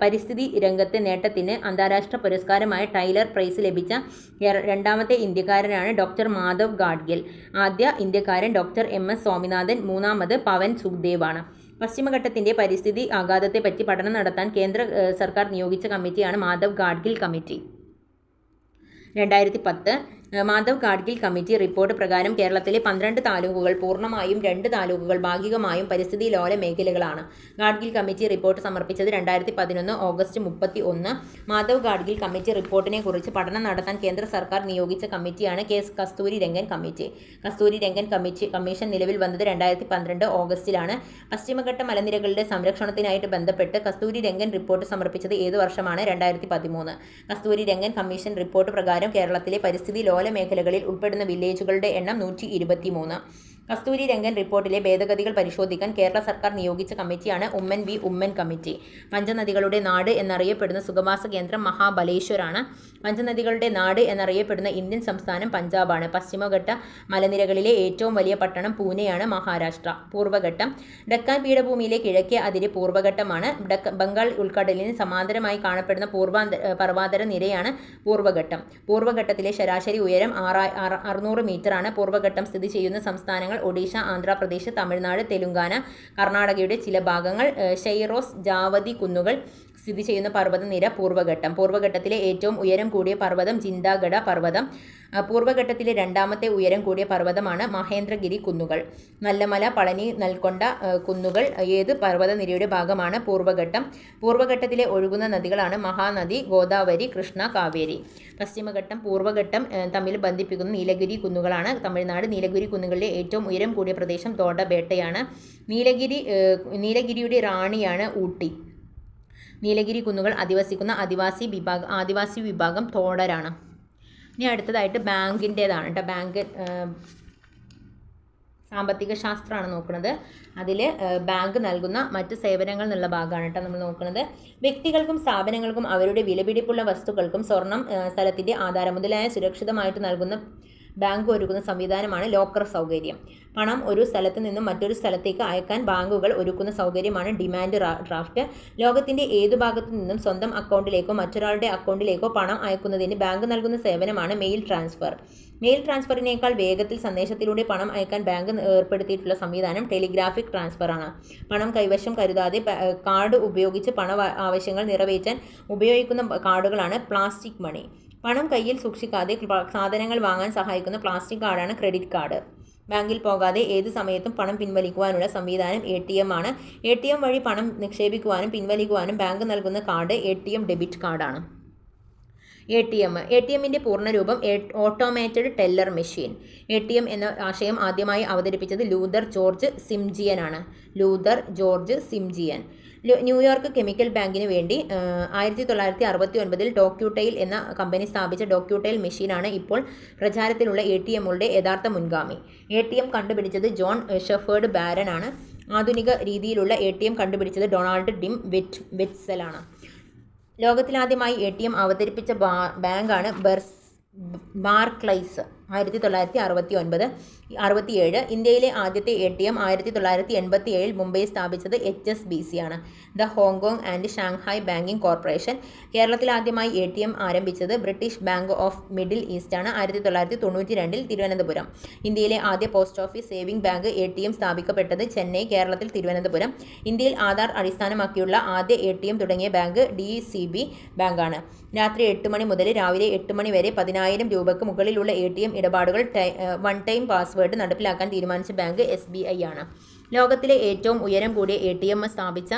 പരിസ്ഥിതി രംഗത്തെ നേട്ടത്തിന് അന്താരാഷ്ട്ര പുരസ്കാരമായ ടൈലർ പ്രൈസ് ലഭിച്ച രണ്ടാമത്തെ ഇന്ത്യക്കാരനാണ് ഡോക്ടർ മാധവ് ഗാഡ്ഗിൽ. ആദ്യ ഇന്ത്യക്കാരൻ ഡോക്ടർ MS സ്വാമിനാഥൻ. മൂന്നാമത് പവൻ സുഖ്ദേവ് ആണ്. പശ്ചിമഘട്ടത്തിൻ്റെ പരിസ്ഥിതി ആഘാതത്തെപ്പറ്റി പഠനം നടത്താൻ കേന്ദ്ര സർക്കാർ നിയോഗിച്ച കമ്മിറ്റിയാണ് Madhav Gadgil committee. 2010 Madhav Gadgil committee report പ്രകാരം കേരളത്തിലെ 12 താലൂക്കുകൾ പൂർണ്ണമായും 2 താലൂക്കുകൾ ഭാഗികമായും പരിസ്ഥിതി ലോല മേഖലകളാണ്. ഗാഡ്ഗിൽ കമ്മിറ്റി റിപ്പോർട്ട് സമർപ്പിച്ചത് 2011 ഓഗസ്റ്റ് 31. മാധവ് ഗാഡ്ഗിൽ കമ്മിറ്റി റിപ്പോർട്ടിനെ കുറിച്ച് പഠനം നടത്താൻ കേന്ദ്ര സർക്കാർ നിയോഗിച്ച കമ്മിറ്റിയാണ് കസ്തൂരി രംഗൻ കമ്മിറ്റി. കസ്തൂരി രംഗൻ കമ്മീഷൻ നിലവിൽ വന്നത് 2012 ഓഗസ്റ്റിലാണ്. പശ്ചിമഘട്ട മലനിരകളുടെ സംരക്ഷണത്തിനായിട്ട് ബന്ധപ്പെട്ട് കസ്തൂരി രംഗൻ റിപ്പോർട്ട് സമർപ്പിച്ചത് ഏത് വർഷമാണ്? 2013. കസ്തൂരി രംഗൻ കമ്മീഷൻ റിപ്പോർട്ട് പ്രകാരം കേരളത്തിലെ പരിസ്ഥിതി ലോല മേഖലകളിൽ ഉൾപ്പെടുന്ന വില്ലേജുകളുടെ എണ്ണം 123. കസ്തൂരി രംഗൻ റിപ്പോർട്ടിലെ ഭേദഗതികൾ പരിശോധിക്കാൻ കേരള സർക്കാർ നിയോഗിച്ച കമ്മിറ്റിയാണ് ഉമ്മൻ കമ്മിറ്റി. പഞ്ചനദികളുടെ നാട് എന്നറിയപ്പെടുന്ന സുഖവാസ കേന്ദ്രം മഹാബലേശ്വരാണ്. പഞ്ചനദികളുടെ നാട് എന്നറിയപ്പെടുന്ന ഇന്ത്യൻ സംസ്ഥാനം പഞ്ചാബാണ്. പശ്ചിമഘട്ട മലനിരകളിലെ ഏറ്റവും വലിയ പട്ടണം പൂനെയാണ്. മഹാരാഷ്ട്ര. പൂർവ്വഘട്ടം. ഡക്കാൻ പീഠഭൂമിയിലെ കിഴക്കേ അതിര് പൂർവ്വഘട്ടമാണ്. ബംഗാൾ ഉൾക്കടലിന് സമാന്തരമായി കാണപ്പെടുന്ന പർവ്വാതര നിരയാണ് പൂർവ്വഘട്ടം. പൂർവ്വഘട്ടത്തിലെ ശരാശരി ഉയരം 600 മീറ്ററാണ്. പൂർവ്വഘട്ടം സ്ഥിതി ചെയ്യുന്ന സംസ്ഥാനങ്ങൾ ഒഡീഷ, ആന്ധ്രാപ്രദേശ്, തമിഴ്നാട്, തെലുങ്കാന, കർണാടകയുടെ ചില ഭാഗങ്ങൾ. ഷെയ്റോസ്, ജാവതി കുന്നുകൾ സ്ഥിതി ചെയ്യുന്ന പർവ്വതനിര പൂർവ്വഘട്ടം. പൂർവ്വഘട്ടത്തിലെ ഏറ്റവും ഉയരം കൂടിയ പർവ്വതം ജിന്ദഗഡ പർവ്വതം. പൂർവ്വഘട്ടത്തിലെ രണ്ടാമത്തെ ഉയരം കൂടിയ പർവ്വതമാണ് മഹേന്ദ്രഗിരി കുന്നുകൾ. നല്ലമല, പളനി, നൽകൊണ്ട കുന്നുകൾ ഏത് പർവ്വതനിരയുടെ ഭാഗമാണ്? പൂർവ്വഘട്ടം. പൂർവ്വഘട്ടത്തിലെ ഒഴുകുന്ന നദികളാണ് മഹാനദി, ഗോദാവരി, കൃഷ്ണ, കാവേരി. പശ്ചിമഘട്ടം, പൂർവ്വഘട്ടം തമ്മിൽ ബന്ധിപ്പിക്കുന്ന നീലഗിരി കുന്നുകളാണ്. തമിഴ്നാട്. നീലഗിരി കുന്നുകളിലെ ഏറ്റവും ഉയരം കൂടിയ പ്രദേശം തോഡബേട്ടയാണ്. നീലഗിരിയുടെ റാണിയാണ് ഊട്ടി. നീലഗിരി കുന്നുകൾ അധിവസിക്കുന്ന ആദിവാസി വിഭാഗം തോടരാണ്. ഇനി അടുത്തതായിട്ട് ബാങ്കിൻ്റേതാണ് കേട്ടോ. ബാങ്ക് സാമ്പത്തിക ശാസ്ത്രമാണ് നോക്കുന്നത്. അതിൽ ബാങ്ക് നൽകുന്ന മറ്റ് സേവനങ്ങൾ എന്നുള്ള ഭാഗമാണ് കേട്ടോ നമ്മൾ നോക്കുന്നത്. വ്യക്തികൾക്കും സ്ഥാപനങ്ങൾക്കും അവരുടെ വിലപിടിപ്പുള്ള വസ്തുക്കൾക്കും സ്വർണം, സ്ഥലത്തിൻ്റെ ആധാരം മുതലായ സുരക്ഷിതമായിട്ട് നൽകുന്ന ബാങ്ക് ഒരുക്കുന്ന സംവിധാനമാണ് ലോക്കർ സൗകര്യം. പണം ഒരു സ്ഥലത്ത് നിന്നും മറ്റൊരു സ്ഥലത്തേക്ക് അയക്കാൻ ബാങ്കുകൾ ഒരുക്കുന്ന സൗകര്യമാണ് ഡിമാൻഡ് ഡ്രാഫ്റ്റ്. ലോകത്തിൻ്റെ ഏതു ഭാഗത്തു നിന്നും സ്വന്തം അക്കൗണ്ടിലേക്കോ മറ്റൊരാളുടെ അക്കൗണ്ടിലേക്കോ പണം അയക്കുന്നതിന് ബാങ്ക് നൽകുന്ന സേവനമാണ് മെയിൽ ട്രാൻസ്ഫർ. മെയിൽ ട്രാൻസ്ഫറിനേക്കാൾ വേഗത്തിൽ സന്ദേശത്തിലൂടെ പണം അയക്കാൻ ബാങ്ക് ഏർപ്പെടുത്തിയിട്ടുള്ള സംവിധാനം ടെലിഗ്രാഫിക് ട്രാൻസ്ഫർ ആണ്. പണം കൈവശം കരുതാതെ കാർഡ് ഉപയോഗിച്ച് പണ ആവശ്യങ്ങൾ നിറവേറ്റാൻ ഉപയോഗിക്കുന്ന കാർഡുകളാണ് പ്ലാസ്റ്റിക് മണി. പണം കയ്യിൽ സൂക്ഷിക്കാതെ സാധനങ്ങൾ വാങ്ങാൻ സഹായിക്കുന്ന പ്ലാസ്റ്റിക് കാർഡാണ് ക്രെഡിറ്റ് കാർഡ്. ബാങ്കിൽ പോകാതെ ഏത് സമയത്തും പണം പിൻവലിക്കുവാനുള്ള സംവിധാനം ATM ആണ്. ATM വഴി പണം നിക്ഷേപിക്കുവാനും പിൻവലിക്കുവാനും ബാങ്ക് നൽകുന്ന കാർഡ് ATM ഡെബിറ്റ് കാർഡാണ്. ATMൻ്റെ പൂർണ്ണരൂപം ഓട്ടോമേറ്റഡ് ടെല്ലർ മെഷീൻ. ATM എന്ന ആശയം ആദ്യമായി അവതരിപ്പിച്ചത് ലൂതർ ജോർജ് സിംജിയൻ. ന്യൂയോർക്ക് കെമിക്കൽ ബാങ്കിന് വേണ്ടി 1969 ഡോക്യുടൈൽ എന്ന കമ്പനി സ്ഥാപിച്ച ഡോക്യുടൈൽ മെഷീനാണ് ഇപ്പോൾ പ്രചാരത്തിലുള്ള ATMകളുടെ യഥാർത്ഥ മുൻഗാമി. ATM കണ്ടുപിടിച്ചത് ജോൺ ഷെഫേർഡ് ബാരൻ ആണ്. ആധുനിക രീതിയിലുള്ള ATM കണ്ടുപിടിച്ചത് ഡൊണാൾഡ് ഡിം വെറ്റ്സലാണ്. ലോകത്തിലാദ്യമായി ATM അവതരിപ്പിച്ച ബാങ്കാണ് ബാർക്ലൈസ് 1967. ഇന്ത്യയിലെ ആദ്യത്തെ ATM 1987 മുംബൈയിൽ സ്ഥാപിച്ചത് HSBC ആണ്. The Hong Kong and Shanghai banking corporation. കേരളത്തിൽ ആദ്യമായി ATM ആരംഭിച്ചത് British bank of Middle East ആണ് 1992 തിരുവനന്തപുരം. ഇന്ത്യയിലെ ആദ്യ post office saving bank ATM സ്ഥാപിക്കപ്പെട്ടത് ചെന്നൈ, കേരളത്തിൽ തിരുവനന്തപുരം. ഇന്ത്യയിൽ ആധാർ അടിസ്ഥാനമാക്കിയുള്ള ആദ്യ ATM തുടങ്ങിയ ബാങ്ക് DCB ബാങ്കാണ്. രാത്രി 8 മണി മുതൽ രാവിലെ 8 മണി വരെ 10,000 രൂപയ്ക്ക് മുകളിലുള്ള ATM ഇടപാടുകൾ വൺ ടൈം പാസ്വേഡ് നടപ്പിലാക്കാൻ തീരുമാനിച്ച ബാങ്ക് SBI ആണ്. ലോകത്തിലെ ഏറ്റവും ഉയരം കൂടിയ ATM സ്ഥാപിച്ച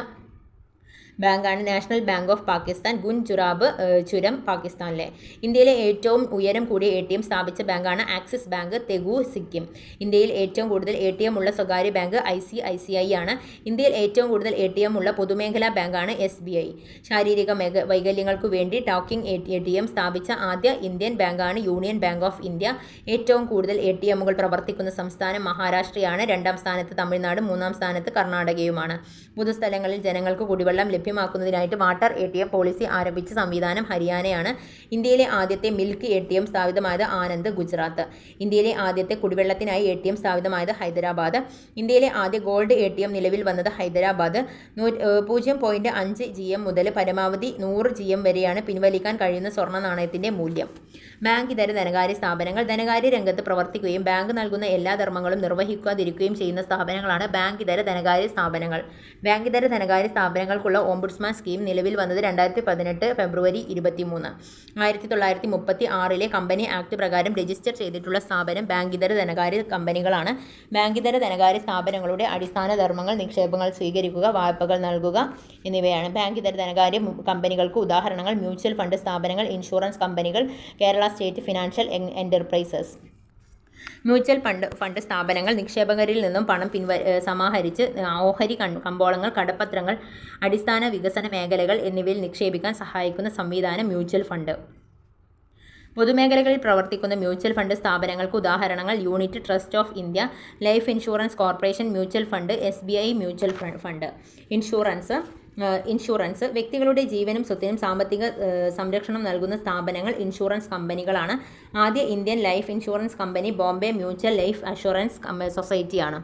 ബാങ്കാണ് നാഷണൽ ബാങ്ക് ഓഫ് പാകിസ്ഥാൻ, ഗുൻ ജുറാബ് ചുരം, പാകിസ്ഥാനിലെ. ഇന്ത്യയിലെ ഏറ്റവും ഉയരം കൂടിയ ATM സ്ഥാപിച്ച ബാങ്കാണ് ആക്സിസ് ബാങ്ക്, തെഗു, സിക്കിം. ഇന്ത്യയിൽ ഏറ്റവും കൂടുതൽ ATM ഉള്ള സ്വകാര്യ ബാങ്ക് ICICI ആണ്. ഇന്ത്യയിൽ ഏറ്റവും കൂടുതൽ ATM ഉള്ള പൊതുമേഖലാ ബാങ്കാണ് SBI. ശാരീരിക വൈകല്യങ്ങൾക്കു വേണ്ടി ടോക്കിംഗ് ATM സ്ഥാപിച്ച ആദ്യ ഇന്ത്യൻ ബാങ്കാണ് യൂണിയൻ ബാങ്ക് ഓഫ് ഇന്ത്യ. ഏറ്റവും കൂടുതൽ ATMകൾ പ്രവർത്തിക്കുന്ന സംസ്ഥാനം മഹാരാഷ്ട്രയാണ്. 2ാം സ്ഥാനത്ത് തമിഴ്നാട്, 3ാം സ്ഥാനത്ത് കർണാടകയുമാണ്. പൊതുസ്ഥലങ്ങളിൽ ജനങ്ങൾക്ക് കുടിവെള്ളം ലഭ്യമാക്കുന്നതിനായിട്ട് വാട്ടർ ATM പോളിസി ആരംഭിച്ച സംവിധാനം ഹരിയാനയാണ്. ഇന്ത്യയിലെ ആദ്യത്തെ മിൽക്ക് ATM സ്ഥാപിതമായത് ആനന്ദ്, ഗുജറാത്ത്. ഇന്ത്യയിലെ ആദ്യത്തെ കുടിവെള്ളത്തിനായി ATM സ്ഥാപിതമായത് ഹൈദരാബാദ്. ഇന്ത്യയിലെ ആദ്യ ഗോൾഡ് ATM നിലവിൽ വന്നത് ഹൈദരാബാദ്. 0.5 GM മുതൽ പരമാവധി 100 GM വരെയാണ് പിൻവലിക്കാൻ കഴിയുന്ന സ്വർണ്ണ നാണയത്തിൻ്റെ മൂല്യം. ബാങ്ക് ഇതര ധനകാര്യ സ്ഥാപനങ്ങൾ. ധനകാര്യ രംഗത്ത് പ്രവർത്തിക്കുകയും ബാങ്ക് നൽകുന്ന എല്ലാ ധർമ്മങ്ങളും നിർവഹിക്കാതിരിക്കുകയും ചെയ്യുന്ന സ്ഥാപനങ്ങളാണ് ബാങ്ക് ഇതര ധനകാര്യ സ്ഥാപനങ്ങൾ. ബാങ്ക് ഇതര ധനകാര്യ സ്ഥാപനങ്ങൾക്കുള്ള ഓംബുഡ്സ്മാൻ സ്കീം നിലവിൽ വന്നത് 2018 ഫെബ്രുവരി 23. 1936 കമ്പനി ആക്ട് പ്രകാരം രജിസ്റ്റർ ചെയ്തിട്ടുള്ള സ്ഥാപനം ബാങ്കിതര ധനകാര്യ കമ്പനികളാണ്. ബാങ്കിതര ധനകാര്യ സ്ഥാപനങ്ങളുടെ അടിസ്ഥാന ധർമ്മങ്ങൾ നിക്ഷേപങ്ങൾ സ്വീകരിക്കുക, വായ്പകൾ നൽകുക എന്നിവയാണ്. ബാങ്കിതര ധനകാര്യ കമ്പനികൾക്ക് ഉദാഹരണങ്ങൾ മ്യൂച്വൽ ഫണ്ട് സ്ഥാപനങ്ങൾ, ഇൻഷുറൻസ് കമ്പനികൾ, Kerala state financial enterprises. Mutual fund സ്ഥാപനങ്ങൾ നിക്ഷേപകരിൽ നിന്നും പണം സമാഹരിച്ച് ഓഹരി കമ്പോളങ്ങൾ, കടപ്പത്രങ്ങൾ, അടിസ്ഥാന വികസന മേഖലകൾ എന്നിവയിൽ നിക്ഷേപിക്കാൻ സഹായിക്കുന്ന സംവിധാനം മ്യൂച്വൽ ഫണ്ട്. പൊതുമേഖലകളിൽ പ്രവർത്തിക്കുന്ന മ്യൂച്വൽ ഫണ്ട് സ്ഥാപനങ്ങൾക്ക് ഉദാഹരണങ്ങൾ unit trust of India, life insurance corporation mutual fund, SBI mutual fund. Insurance വ്യക്തികളുടെ ജീവനും സ്വത്തിനും സാമ്പത്തിക സംരക്ഷണം നൽകുന്ന സ്ഥാപനങ്ങൾ ഇൻഷുറൻസ് കമ്പനികളാണ്. ആദ്യ Indian life insurance company Bombay mutual life assurance സൊസൈറ്റിയാണ്.